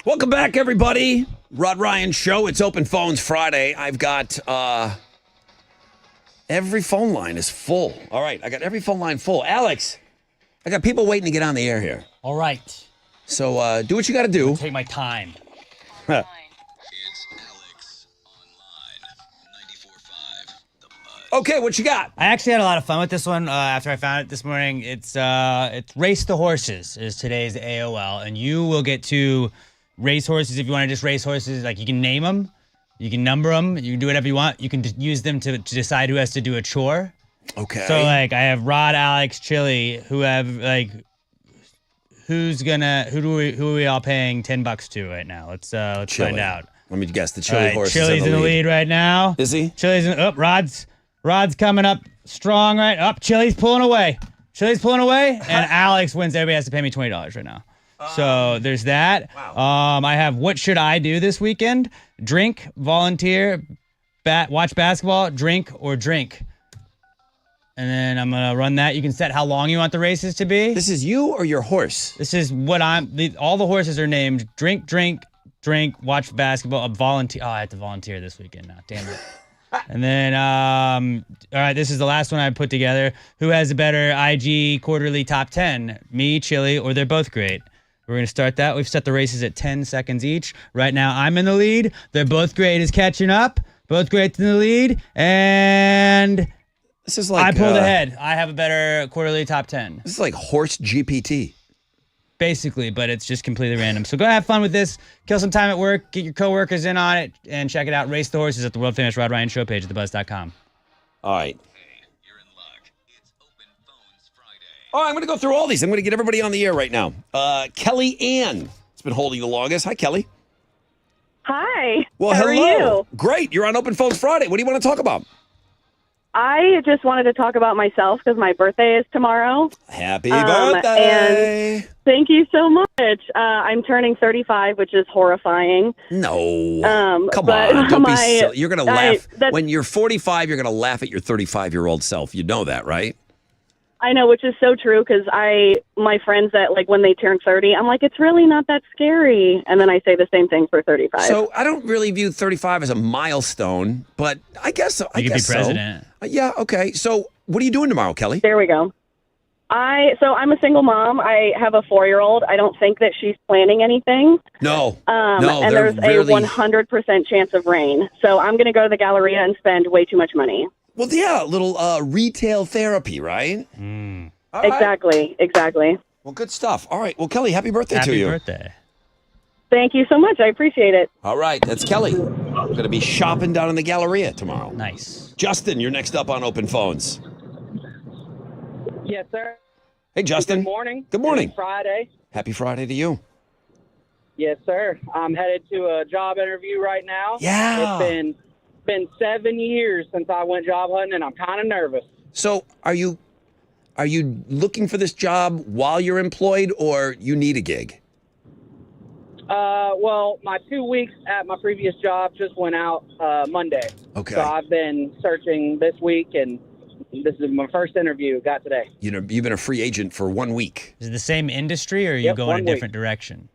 Welcome back, everybody. Rod Ryan Show. It's Open Phones Friday. I've got every phone line is full. All right, I got every phone line full. Alex, I got people waiting to get on the air here. All right. So do what you got to do. Take my time. Okay, what you got? I actually had a lot of fun with this one after I found it this morning. It's Race the Horses is today's AOL, and you will get to race horses if you want to just race horses. Like, you can name them, you can number them, you can do whatever you want. You can use them to decide who has to do a chore. Okay. So, like, I have Rod, Alex, Chili, who have, like, who are we all paying $10 to right now? Let's Chili. find out. Let me guess. The Chili All right, horse Chili's is in the lead right now. Is he? Chili's in. Oh, Rod's coming up strong right up. Chili's pulling away. And Alex wins. Everybody has to pay me $20 right now. So there's that. Wow. I have what should I do this weekend? Drink, volunteer, watch basketball, drink, or drink. And then I'm going to run that. You can set how long you want the races to be. This is you or your horse? This is what all the horses are named. Drink, watch basketball, volunteer. Oh, I have to volunteer this weekend now. Damn it. And then, all right, this is the last one I put together. Who has a better IG quarterly top 10? Me, Chili, or they're both great? We're going to start that. We've set the races at 10 seconds each. Right now, I'm in the lead. They're both great is catching up. Both great in the lead. And this is like I pulled ahead. I have a better quarterly top 10. This is like horse GPT. Basically, but it's just completely random. So go have fun with this. Kill some time at work. Get your coworkers in on it. And check it out. Race the Horses at the world famous Rod Ryan Show page at thebuzz.com. All right. All right, I'm going to go through all these. I'm going to get everybody on the air right now. Kelly Ann has been holding the longest. Hi, Kelly. Hi. Well, How hello. are you? Great. You're on Open Phones Friday. What do you want to talk about? I just wanted to talk about myself because my birthday is tomorrow. Happy birthday. And thank you so much. I'm turning 35, which is horrifying. No. Come but on. Don't be silly. You're going to laugh. that's- When you're 45, you're going to laugh at your 35-year-old self. You know that, right? I know, which is so true because my friends that, like, when they turn 30, I'm like, it's really not that scary. And then I say the same thing for 35. So I don't really view 35 as a milestone, but I guess so. You could be president. Yeah, okay. So what are you doing tomorrow, Kelly? There we go. So I'm a single mom. I have a 4-year-old. I don't think that she's planning anything. No. And they're there's really... a 100% chance of rain. So I'm going to go to the Galleria and spend way too much money. Well, yeah, a little retail therapy, right? All right. Exactly. Well, good stuff. All right. Well, Kelly, happy birthday to you. Happy birthday. Thank you so much. I appreciate it. All right. That's Kelly. I'm going to be shopping down in the Galleria tomorrow. Nice. Justin, you're next up on Open Phones. Yes, sir. Hey, Justin. Good morning. Good morning. It's Friday. Happy Friday to you. Yes, sir. I'm headed to a job interview right now. Yeah. It's been 7 years since I went job hunting, and I'm kind of nervous. So are you looking for this job while you're employed, or you need a gig? Well, my 2 weeks at my previous job just went out Monday. Okay. So I've been searching this week, and this is my first interview. Got today. You know, you've been a free agent for 1 week. Is it the same industry, or are you Yep, going 1 a different direction?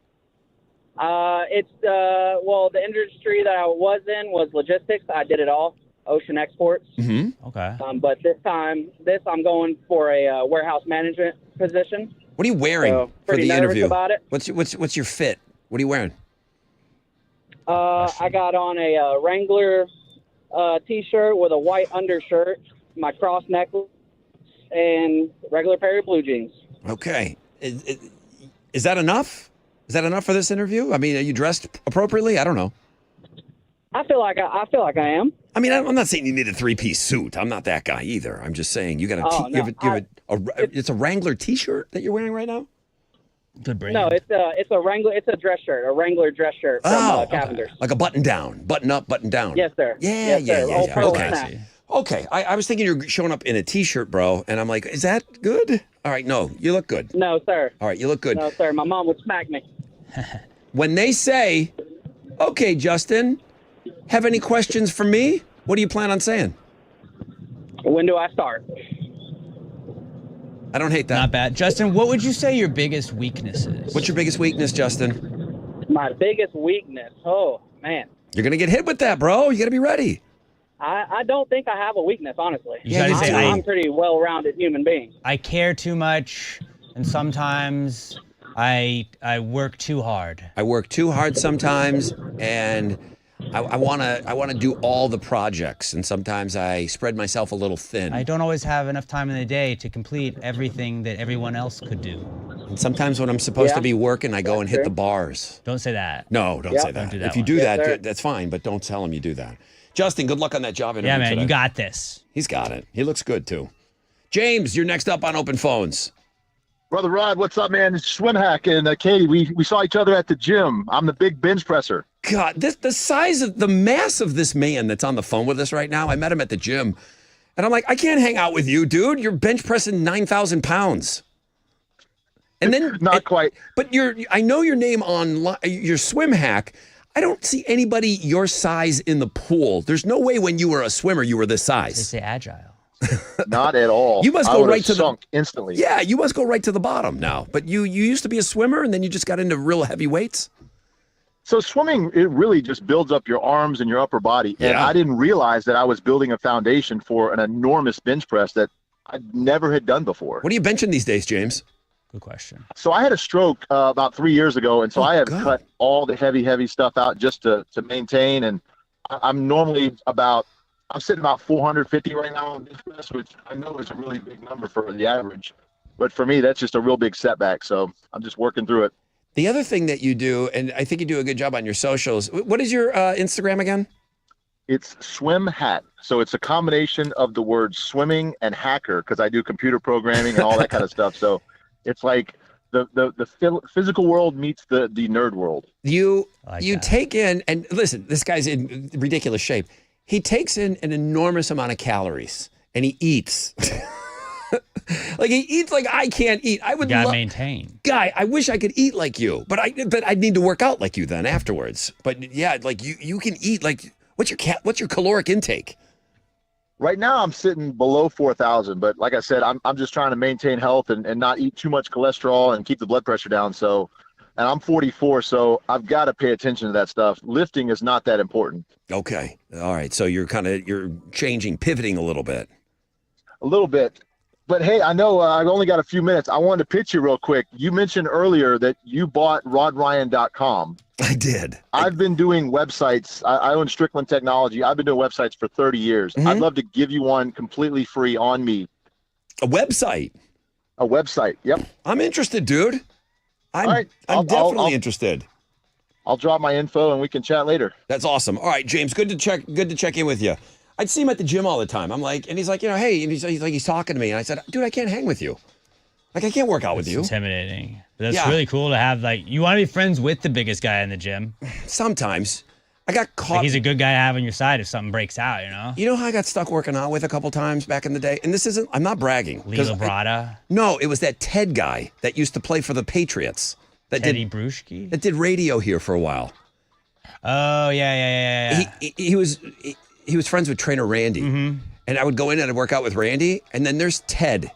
It's the industry that I was in was logistics. I did it all, ocean exports. Mm-hmm. Okay. But this time, I'm going for a warehouse management position. What are you wearing So, for pretty the nervous interview? about it. What's your fit? What are you wearing? I got on a Wrangler T-shirt with a white undershirt, my cross necklace, and regular pair of blue jeans. Okay. Is that enough? Is that enough for this interview? I mean, are you dressed appropriately? I don't know. I feel like I am. I mean, I'm not saying you need a 3-piece suit. I'm not that guy either. I'm just saying you got it's a Wrangler T-shirt that you're wearing right now. Good brand. No, it's a Wrangler. It's a dress shirt, a Wrangler dress shirt from Cavender's. Like a button down, button up, button down. Yes, sir. Yeah. Old pearl Okay. snap. Okay. I was thinking you're showing up in a T-shirt, bro, and I'm like, is that good? All right, no, you look good. No, sir. All right, you look good. No, sir. My mom would smack me. When they say, okay, Justin, have any questions for me? What do you plan on saying? When do I start? I don't hate that. Not bad. Justin, what would you say your biggest weakness is? What's your biggest weakness, Justin? My biggest weakness. Oh, man. You're going to get hit with that, bro. You got to be ready. I don't think I have a weakness, honestly. Yeah, you say I'm pretty well-rounded human being. I care too much, and sometimes I work too hard. I work too hard sometimes, and I want to do all the projects, and sometimes I spread myself a little thin. I don't always have enough time in the day to complete everything that everyone else could do. And sometimes when I'm supposed to be working, I go and hit the bars. Don't say that. No, don't say that. Don't do that if you one. do Yes, sir. that, that's fine, but don't tell him you do that. Justin, good luck on that job interview Yeah, man, today. you got this. He's got it. He looks good, too. James, you're next up on Open Phones. Brother Rod, what's up, man? It's Swim Hack and Katie. We saw each other at the gym. I'm the big bench presser. God, the mass of this man that's on the phone with us right now, I met him at the gym, and I'm like, I can't hang out with you, dude. You're bench pressing 9,000 pounds. And then Not quite. But I know your name on your Swim Hack. I don't see anybody your size in the pool. There's no way when you were a swimmer you were this size. They say agile. Not at all. You must I go would've right to sunk instantly. Yeah, you must go right to the bottom now. But you used to be a swimmer and then you just got into real heavy weights? So swimming, it really just builds up your arms and your upper body. And I didn't realize that I was building a foundation for an enormous bench press that I never had done before. What are you benching these days, James? Good question. So I had a stroke about 3 years ago, and so I have cut all the heavy stuff out just to maintain. And I'm normally I'm sitting about 450 right now on bench press, which I know is a really big number for the average. But for me, that's just a real big setback. So I'm just working through it. The other thing that you do, and I think you do a good job on your socials. What is your Instagram again? It's Swim Hack. So it's a combination of the words swimming and hacker, because I do computer programming and all that kind of stuff. So it's like the physical world meets the nerd world. You take in, and listen, this guy's in ridiculous shape. He takes in an enormous amount of calories, and he eats. Like he eats like I can't eat. I would gotta maintain. Guy, I wish I could eat like you, but I'd need to work out like you then afterwards. But yeah, like you can eat like what's your caloric intake? Right now I'm sitting below 4,000, but like I said, I'm just trying to maintain health and not eat too much cholesterol and keep the blood pressure down. So, and I'm 44, so I've got to pay attention to that stuff. Lifting is not that important. Okay. All right. So you're pivoting a little bit. A little bit. But hey, I know I've only got a few minutes. I wanted to pitch you real quick. You mentioned earlier that you bought rodryan.com. I did. I've been doing websites. I own Strickland Technology. I've been doing websites for 30 years. Mm-hmm. I'd love to give you one completely free on me. A website? A website, yep. I'm interested, dude. I'm definitely interested. I'll drop my info and we can chat later. That's awesome. All right, James, good to check in with you. I'd see him at the gym all the time. I'm like, and he's like, hey, and he's talking to me. And I said, dude, I can't hang with you. Like, I can't work out with you. Intimidating. But that's really cool to have, like, you want to be friends with the biggest guy in the gym. Sometimes. I got caught. Like he's a good guy to have on your side if something breaks out, you know? You know how I got stuck working out with a couple times back in the day? And I'm not bragging. Lee Labrada? No, it was that Ted guy that used to play for the Patriots. Teddy Bruschi? That did radio here for a while. Oh, yeah. He was friends with trainer Randy. Mm-hmm. And I would go in and I'd work out with Randy. And then there's Ted.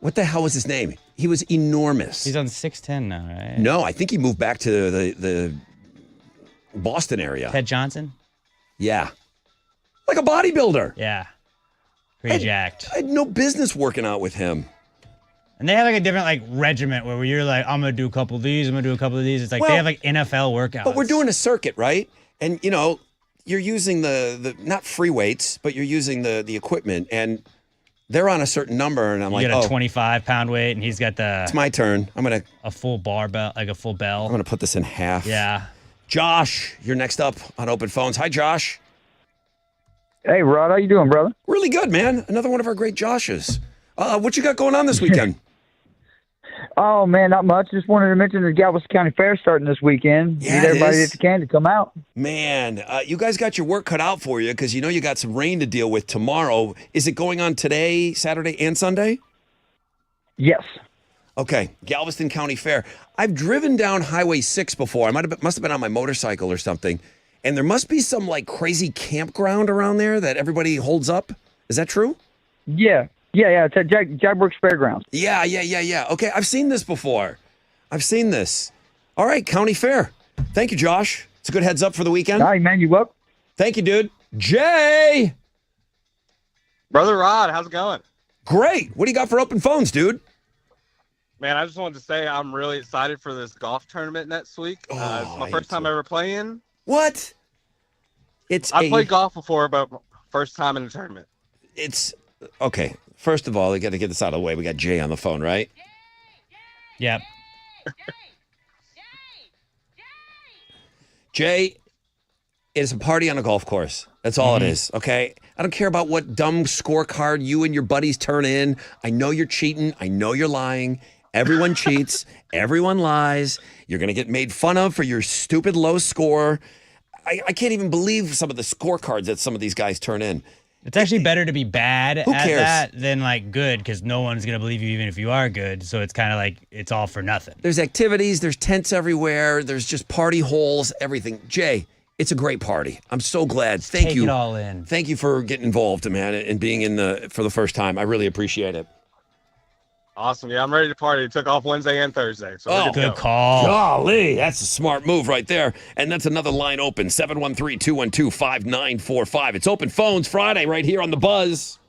What the hell was his name? He was enormous. He's on 6'10" now, right? No, I think he moved back to the Boston area. Ted Johnson? Yeah. Like a bodybuilder. Yeah. Pretty jacked. I had no business working out with him. And they have like a different like regiment where you're like, I'm going to do a couple of these, I'm going to do a couple of these. It's like they have like NFL workouts. But we're doing a circuit, right? And, you know, you're using the not free weights, but you're using the equipment. And they're on a certain number, and I'm you got a 25-pound weight, and he's got it's my turn. a full barbell, like a full bell. I'm gonna put this in half. Yeah. Josh, you're next up on Open Phones. Hi, Josh. Hey, Rod, how you doing, brother? Really good, man. Another one of our great Joshes. What you got going on this weekend? Oh, man, not much. Just wanted to mention the Galveston County Fair starting this weekend. Yeah, Need everybody that can to come out. Man, you guys got your work cut out for you because you know you got some rain to deal with tomorrow. Is it going on today, Saturday, and Sunday? Yes. Okay, Galveston County Fair. I've driven down Highway 6 before. I must have been on my motorcycle or something. And there must be some like crazy campground around there that everybody holds up. Is that true? Yeah. It's at Jack Brooks Fairgrounds. Yeah. Okay, I've seen this before. I've seen this. All right, County Fair. Thank you, Josh. It's a good heads up for the weekend. All right, man. You welcome. Thank you, dude. Jay! Brother Rod, how's it going? Great. What do you got for open phones, dude? Man, I just wanted to say I'm really excited for this golf tournament next week. It's my first time ever playing. What? I've played golf before, but first time in a tournament. It's okay. First of all, we got to get this out of the way. We got Jay on the phone, right? Yep. Jay, it's a party on a golf course. That's all it is, okay? I don't care about what dumb scorecard you and your buddies turn in. I know you're cheating. I know you're lying. Everyone cheats. Everyone lies. You're going to get made fun of for your stupid low score. I can't even believe some of the scorecards that some of these guys turn in. It's actually better to be bad Who at cares? that than like good, because no one's going to believe you even if you are good. So it's kind of like it's all for nothing. There's activities. There's tents everywhere. There's just party holes, everything. Jay, it's a great party. I'm so glad. Thank Take you. it all in. Thank you for getting involved, man, and being for the first time. I really appreciate it. Awesome. Yeah, I'm ready to party. It took off Wednesday and Thursday. So we're good to go. call. Golly, that's a smart move right there. And that's another line open, 713-212-5945. It's Open Phones Friday right here on The Buzz.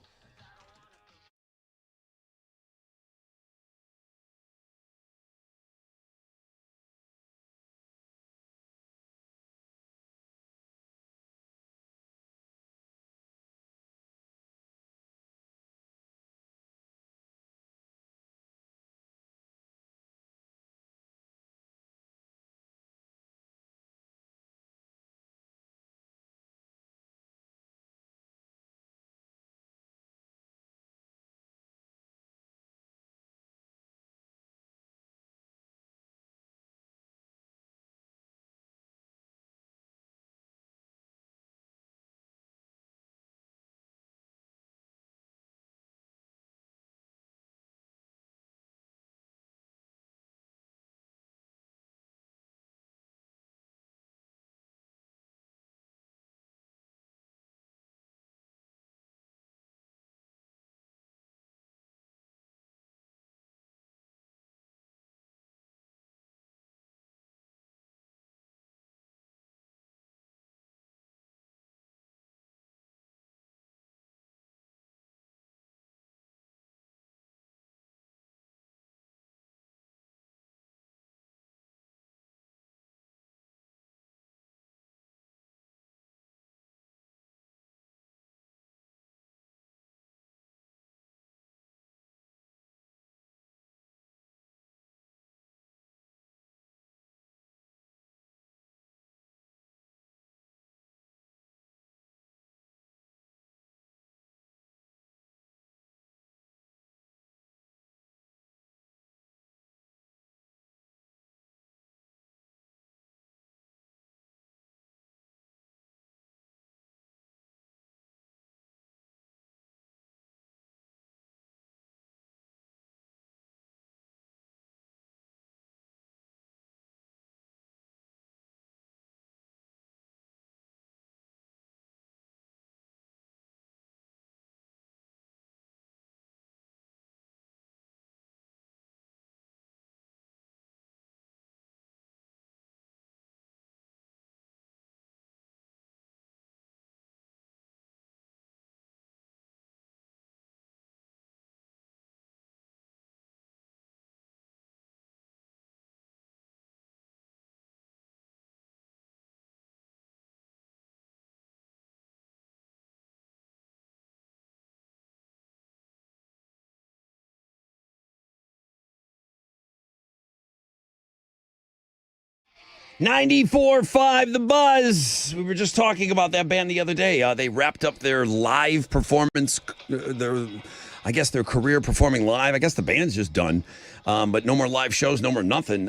.94.5 The Buzz. We were just talking about that band the other day. They wrapped up their live performance, I guess their career performing live. I guess the band's just done, but no more live shows, no more nothing.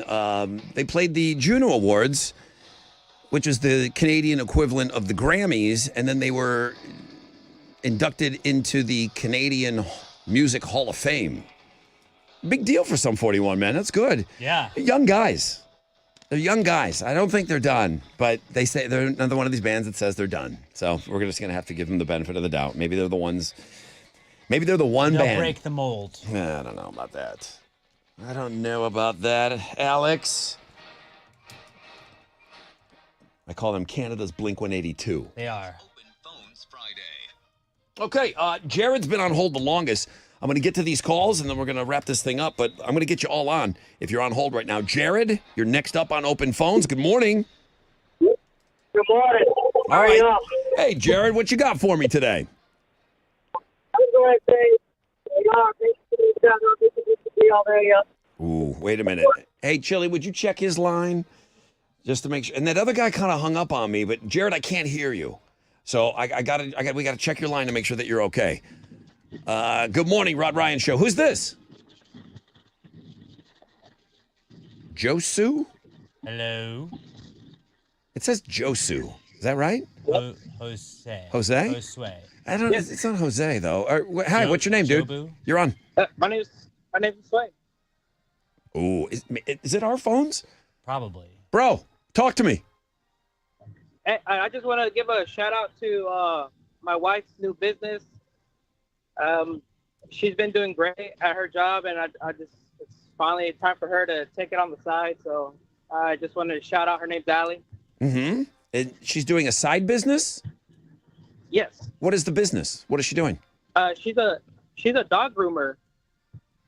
They played the Juno Awards, which is the Canadian equivalent of the Grammys, and then they were inducted into the Canadian Music Hall of Fame. Big deal for Sum 41, man. That's good. Yeah. Young guys. They're young guys. I don't think they're done, but they say they're another one of these bands that says they're done. So we're just going to have to give them the benefit of the doubt. Maybe they're the ones. Maybe they're the one They'll band. break the mold. I don't know about that. I don't know about that, Alex. I call them Canada's Blink-182. They are. Okay, Jared's been on hold the longest. I'm going to get to these calls, and then we're going to wrap this thing up, but I'm going to get you all on if you're on hold right now. Jared, you're next up on Open Phones. Good morning. Good morning. All right. Hey, Jared, what you got for me today? I'm going to say, Ooh, wait a minute. Hey, Chili, would you check his line just to make sure? And that other guy kind of hung up on me, but Jared, I can't hear you. So we got to check your line to make sure that you're okay. Good morning, Rod Ryan Show. Who's this? Josu? Hello. It says Josu. Is that right? Jose. Jose? Josue. I don't. It's not Jose though. Hi, what's your name, dude? Jobu? You're on. My name is Sway. Ooh, is it our phones? Probably. Bro, talk to me. Hey, I just want to give a shout out to my wife's new business. She's been doing great at her job, and it's finally time for her to take it on the side. So I just wanted to shout out. Her name's Allie. Mm-hmm. And she's doing a side business? Yes. What is the business? What is she doing? She's a dog groomer.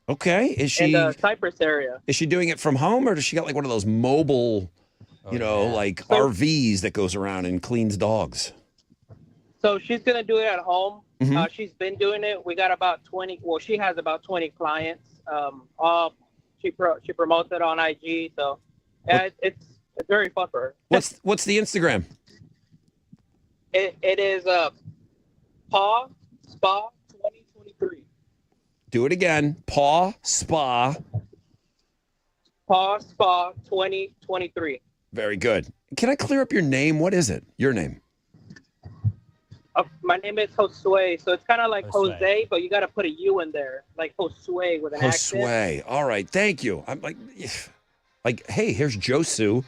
Okay. Is she in the Cypress area? Is she doing it from home, or does she got like one of those mobile, like RVs that goes around and cleans dogs? So she's gonna do it at home. Mhm. She's been doing it. We got about 20. Well, she has about 20 clients. She promotes it on IG. So yeah, it's very fun for her. What's the Instagram? It is Paw Spa 2023. Do it again. Paw Spa. Paw Spa 2023. Very good. Can I clear up your name? What is it? Your name? My name is Josue, so it's kind of like Jose, but you got to put a U in there, like Josue with an accent. Josue. All right. Thank you. I'm like, hey, here's Josu.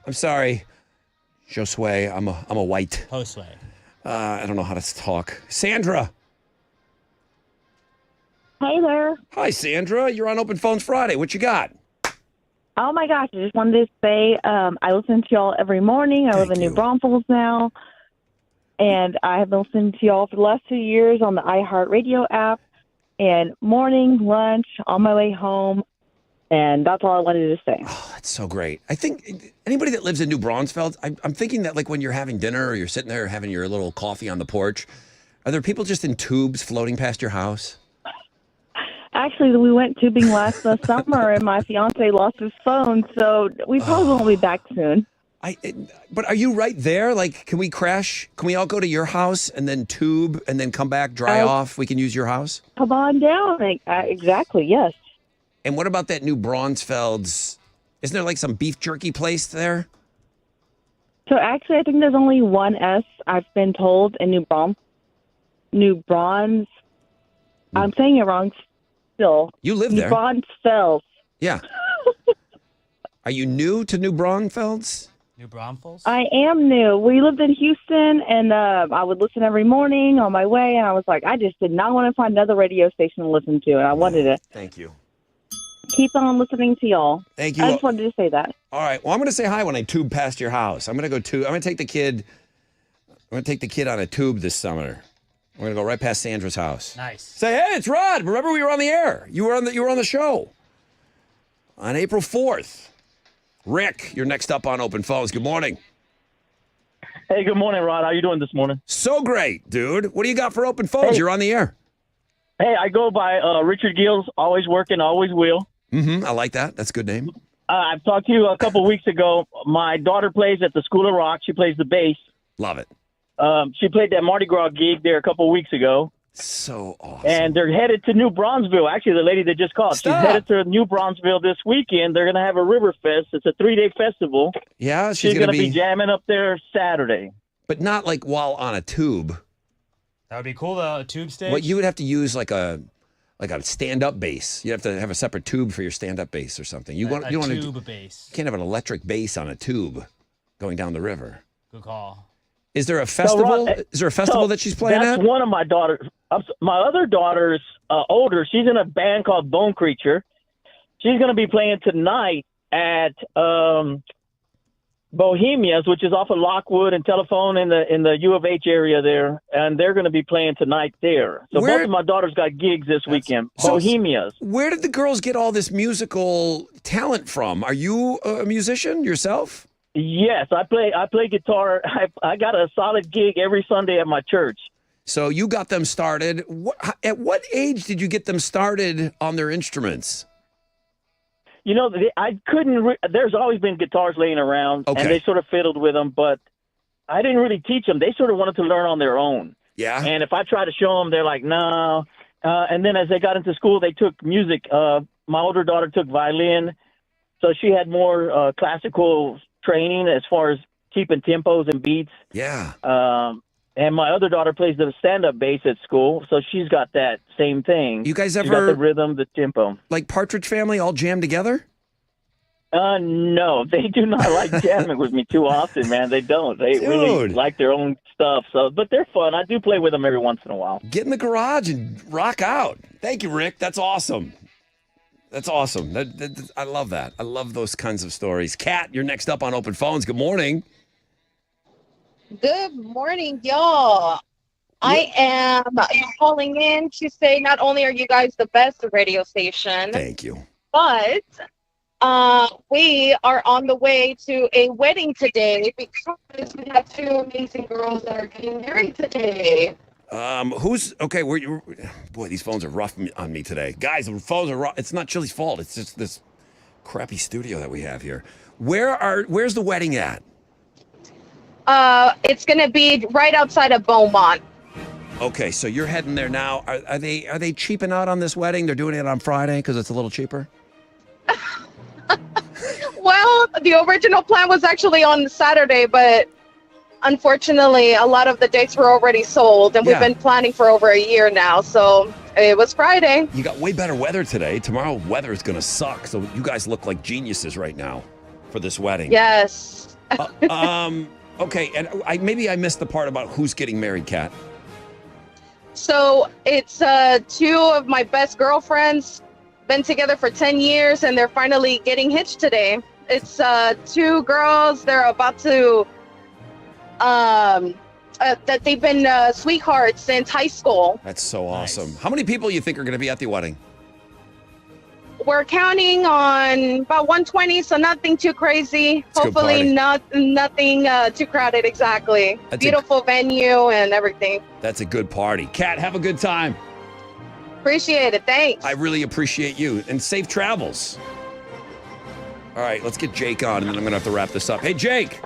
I'm sorry, Josue. I'm a white. Josue. I don't know how to talk. Sandra. Hey there. Hi, Sandra. You're on Open Phones Friday. What you got? Oh my gosh, I just wanted to say I listen to y'all every morning. I live in New Braunfels now, and I have been listening to y'all for the last 2 years on the iHeartRadio app, and morning, lunch, on my way home, and that's all I wanted to say. Oh, that's so great. I think anybody that lives in New Braunfels, I'm thinking that like when you're having dinner or you're sitting there having your little coffee on the porch, are there people just in tubes floating past your house? Actually, we went tubing last summer, and my fiance lost his phone, so we probably won't be back soon. But are you right there? Like, can we crash? Can we all go to your house and then tube and then come back, dry off? We can use your house? Come on down. Exactly, yes. And what about that New Braunfels? Isn't there like some beef jerky place there? So actually, I think there's only one S, I've been told, in New Braunfels. I'm saying it wrong still. You live there. New Braunfels. Yeah. Are you new to New Braunfels? New Braunfels? I am new. We lived in Houston, and I would listen every morning on my way, and I was like, I just did not want to find another radio station to listen to, and I wanted to Thank you. keep on listening to y'all. Thank you. I just wanted to say that. All right. Well, I'm going to say hi when I tube past your house. I'm going to take the kid on a tube this summer. We're going to go right past Sandra's house. Nice. Say, hey, it's Rod. Remember we were on the air. You were on the show on April 4th. Rick, you're next up on Open Phones. Good morning. Hey, good morning, Rod. How you doing this morning? So great, dude. What do you got for Open Phones? Hey. You're on the air. Hey, I go by Richard Gills, always working, always will. Mm-hmm. I like that. That's a good name. I've talked to you a couple weeks ago. My daughter plays at the School of Rock. She plays the bass. Love it. She played that Mardi Gras gig there a couple weeks ago. So awesome. And they're headed to New Braunfels. Actually, the lady that just called, Stop. she's headed to New Braunfels this weekend. They're going to have a River Fest. It's a 3-day festival. Yeah, she's going to be jamming up there Saturday. But not like while on a tube. That would be cool, though. A tube stage. What you would have to use like a stand-up bass. You have to have a separate tube for your stand-up bass or something. You want tube bass. You can't have an electric bass on a tube going down the river. Good call. Is there a festival? Is there a festival that she's playing that's at? One of my daughters. My other daughter's older. She's in a band called Bone Creature. She's going to be playing tonight at Bohemia's, which is off of Lockwood and Telephone in the U of H area there, and they're going to be playing tonight there. So both of my daughters got gigs this weekend. Bohemia's. Where did the girls get all this musical talent from? Are you a musician yourself? Yes, I play guitar. I got a solid gig every Sunday at my church. So you got them started. At what age did you get them started on their instruments? You know, I couldn't. There's always been guitars laying around, and they sort of fiddled with them, but I didn't really teach them. They sort of wanted to learn on their own. Yeah. And if I try to show them, they're like, no. And then as they got into school, they took music. My older daughter took violin, so she had more classical training as far as keeping tempos and beats. Yeah. And my other daughter plays the stand-up bass at school, so she's got that same thing. You guys She got ever the rhythm, the tempo? like Partridge Family all jam together? No, they do not like jamming with me too often, man. They don't. They really like their own stuff. So, but they're fun. I do play with them every once in a while. Get in the garage and rock out. Thank you, Rick. That's awesome. That's awesome. I love that. I love those kinds of stories. Kat, you're next up on Open Phones. Good morning. Good morning, y'all. I am calling in to say not only are you guys the best radio station, thank you, but we are on the way to a wedding today because we have two amazing girls that are getting married today. Who's okay? Boy, these phones are rough on me today, guys. The phones are rough. It's not Chili's fault. It's just this crappy studio that we have here. Where's the wedding at? It's gonna be right outside of Beaumont. Okay, so you're heading there now. Are they cheaping out on this wedding? They're doing it on Friday because it's a little cheaper. Well, the original plan was actually on Saturday, but unfortunately, a lot of the dates were already sold, and we've been planning for over a year now. So it was Friday. You got way better weather today. Tomorrow, weather is gonna suck. So you guys look like geniuses right now for this wedding. Yes. Okay, and maybe I missed the part about who's getting married, Kat. So it's two of my best girlfriends, been together for 10 years, and they're finally getting hitched today. It's two girls. They're about to, that they've been sweethearts since high school. That's so awesome. How many people you think are going to be at the wedding? We're counting on about 120, so nothing too crazy. Hopefully nothing too crowded, exactly. Beautiful venue and everything. That's a good party. Kat, have a good time. Appreciate it. Thanks. I really appreciate you. And safe travels. All right, let's get Jake on, and then I'm going to have to wrap this up. Hey, Jake.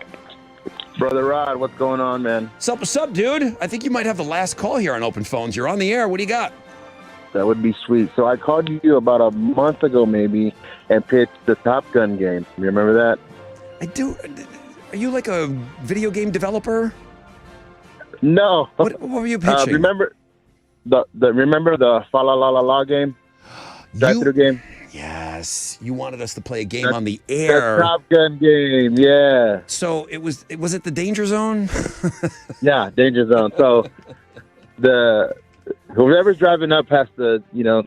Brother Rod, what's going on, man? What's up, dude? I think you might have the last call here on Open Phones. You're on the air. What do you got? That would be sweet. So I called you about a month ago maybe and pitched the Top Gun game. You remember that? I do. Are you like a video game developer? No. What were you pitching? Remember the Fa La La La La game? Drive-through game? Yes. You wanted us to play a game on the air. The Top Gun game, yeah. So was it the Danger Zone? Yeah, Danger Zone. So whoever's driving up has to,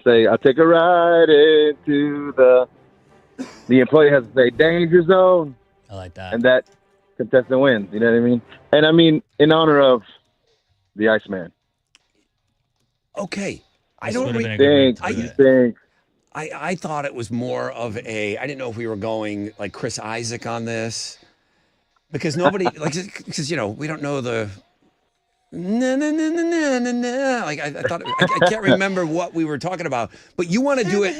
say, I'll take a ride into the employee has to say, Danger Zone. I like that. And that contestant wins, you know what I mean? And I mean, in honor of the Iceman. Okay. I thought it was more of I didn't know if we were going like Chris Isaac on this. Because nobody, because, we don't know the... No. Like I thought, I can't remember what we were talking about, but you want to do it.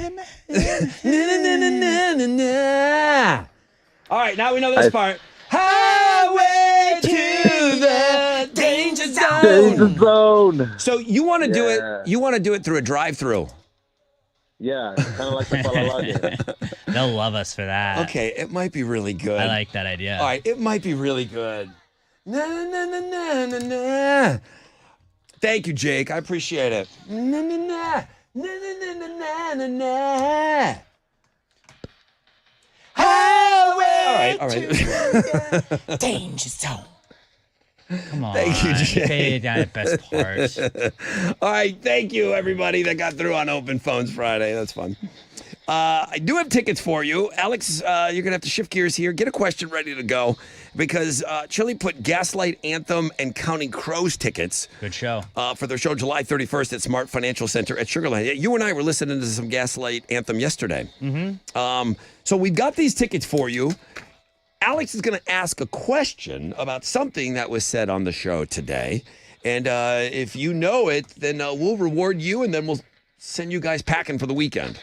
All right, now we know this part. Highway to the danger zone. Danger zone. So you want to do it? You want to do it through a drive-through? Yeah, kind of like the Fa La La game. They'll love us for that. Okay, it might be really good. I like that idea. All right, it might be really good. Thank you, Jake. I appreciate it. Highway all right. Danger zone. Come on. Thank you, Jake. Fade down at best part. All right, thank you, everybody that got through on Open Phones Friday. That's fun. I do have tickets for you. Alex, you're going to have to shift gears here. Get a question ready to go because Chili put Gaslight Anthem and Counting Crows tickets. Good show. For their show July 31st at Smart Financial Center at Sugar Land. You and I were listening to some Gaslight Anthem yesterday. Mm-hmm. So we've got these tickets for you. Alex is going to ask a question about something that was said on the show today. And if you know it, then we'll reward you and then we'll send you guys packing for the weekend.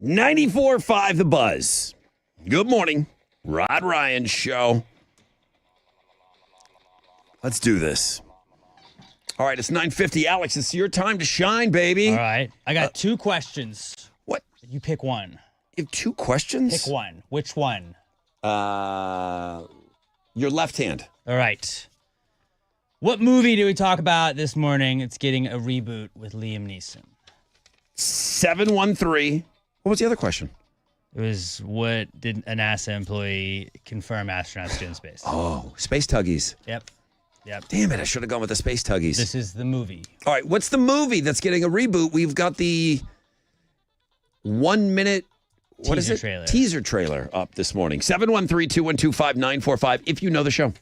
94.5 The Buzz. Good morning. Rod Ryan Show. Let's do this. All right, it's 9:50. Alex, it's your time to shine, baby. All right. I got 2 questions. What? You pick one. You have 2 questions? Pick one. Which one? Your left hand. All right. What movie do we talk about this morning? It's getting a reboot with Liam Neeson. 713. What was the other question? It was, what did a NASA employee confirm astronauts do in space? Oh, Space Tuggies. Yep. Damn it, I should have gone with the Space Tuggies. This is the movie. All right, what's the movie that's getting a reboot? We've got the 1 minute teaser trailer up this morning. 713-212-5945 if you know the show.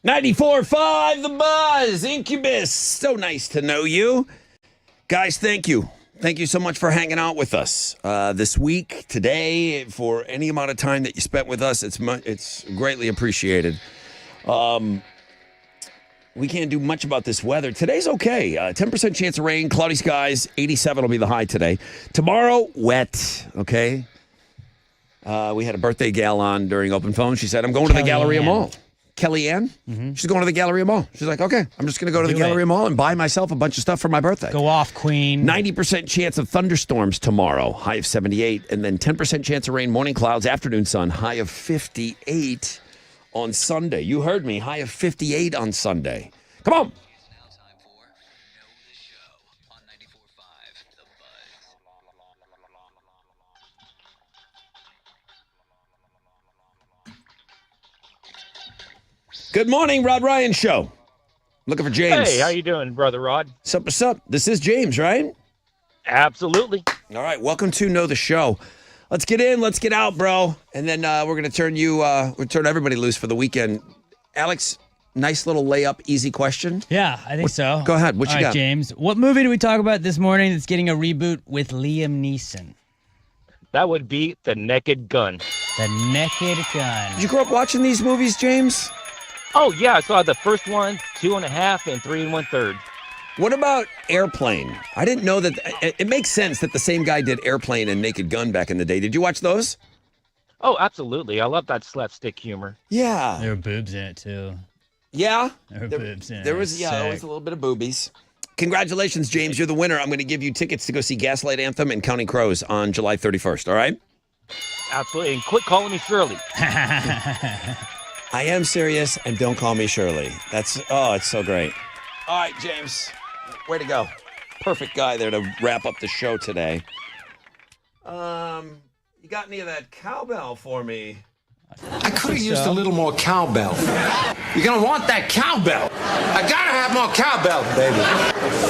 94.5 The Buzz, Incubus. So nice to know you. Guys, thank you. Thank you so much for hanging out with us this week, today, for any amount of time that you spent with us. It's greatly appreciated. We can't do much about this weather. Today's okay. 10% chance of rain, cloudy skies, 87 will be the high today. Tomorrow, wet, okay? We had a birthday gal on during Open Phone. She said, I'm going to the Galleria Mall. Kellyanne? Mm-hmm. She's going to the Galleria Mall. She's like, okay, I'm just going to go to the Galleria Mall and buy myself a bunch of stuff for my birthday. Go off, Queen. 90% chance of thunderstorms tomorrow, high of 78. And then 10% chance of rain, morning clouds, afternoon sun, high of 58 on Sunday. You heard me, high of 58 on Sunday. Come on. Good morning, Rod Ryan Show. Looking for James. Hey, how you doing, Brother Rod? What's up? This is James, right? Absolutely. All right, welcome to Know the Show. Let's get in, let's get out, bro. And then we're going to turn everybody loose for the weekend. Alex, nice little layup, easy question. Yeah, I think so. Go ahead. What you got? James. What movie do we talk about this morning that's getting a reboot with Liam Neeson? That would be The Naked Gun. The Naked Gun. Did you grow up watching these movies, James? Oh, yeah. I saw the first one, 2.5, and 3 1/3. What about Airplane? I didn't know that. It makes sense that the same guy did Airplane and Naked Gun back in the day. Did you watch those? Oh, absolutely. I love that slapstick humor. Yeah. There were boobs in it, too. Yeah? There were boobs in it. There was always a little bit of boobies. Congratulations, James. You're the winner. I'm going to give you tickets to go see Gaslight Anthem and Counting Crows on July 31st, all right? Absolutely. And quit calling me Shirley. I am serious, and don't call me Shirley. It's so great. All right, James. Way to go. Perfect guy there to wrap up the show today. You got any of that cowbell for me? I could have used a little more cowbell. You're gonna want that cowbell. I gotta have more cowbell, baby.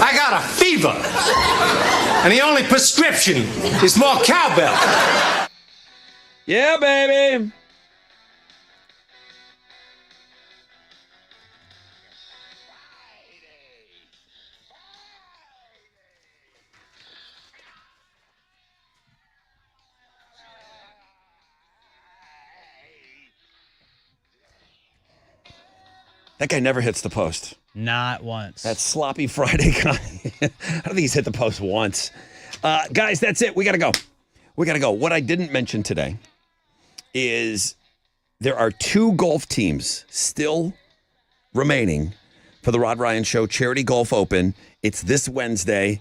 I got a fever. And the only prescription is more cowbell. Yeah, baby. That guy never hits the post. Not once. That sloppy Friday guy. I don't think he's hit the post once. Guys, that's it. We got to go. What I didn't mention today is there are 2 golf teams still remaining for the Rod Ryan Show Charity Golf Open. It's this Wednesday.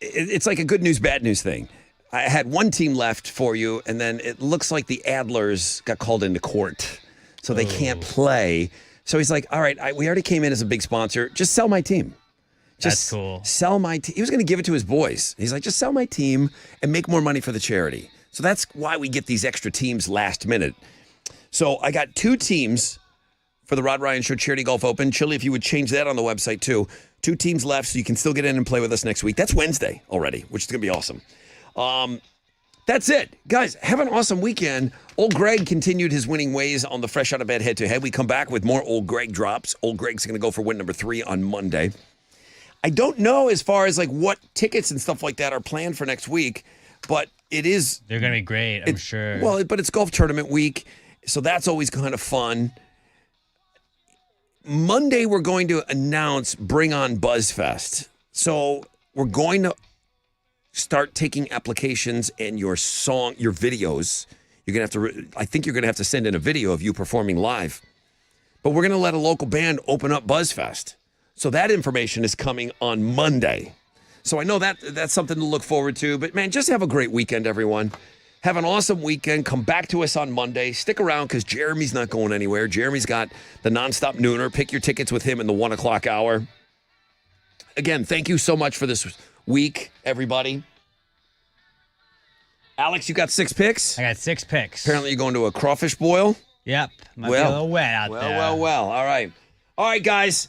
It's like a good news, bad news thing. I had one team left for you, and then it looks like the Adlers got called into court. So they can't play. So he's like, all right, we already came in as a big sponsor. Just sell my team. That's cool. Sell my team. He was going to give it to his boys. He's like, just sell my team and make more money for the charity. So that's why we get these extra teams last minute. So I got 2 teams for the Rod Ryan Show Charity Golf Open. Chili, if you would change that on the website too. 2 teams left, so you can still get in and play with us next week. That's Wednesday already, which is going to be awesome. That's it. Guys, have an awesome weekend. Old Greg continued his winning ways on the Fresh Out of Bed head-to-head. We come back with more Old Greg drops. Old Greg's going to go for win number 3 on Monday. I don't know as far as like what tickets and stuff like that are planned for next week, but it is... They're going to be great, I'm sure. Well, but it's golf tournament week, so that's always kind of fun. Monday, we're going to announce Bring On BuzzFest. So we're going to start taking applications and your videos. You're going to have to, I think you're going to have to send in a video of you performing live. But we're going to let a local band open up BuzzFest. So that information is coming on Monday. So I know that's something to look forward to. But man, just have a great weekend, everyone. Have an awesome weekend. Come back to us on Monday. Stick around because Jeremy's not going anywhere. Jeremy's got the nonstop nooner. Pick your tickets with him in the 1 o'clock hour. Again, thank you so much for this week, everybody. Alex, you got 6 picks? I got 6 picks. Apparently you're going to a crawfish boil? Yep. Might be a little wet out there. Well. All right. All right, guys.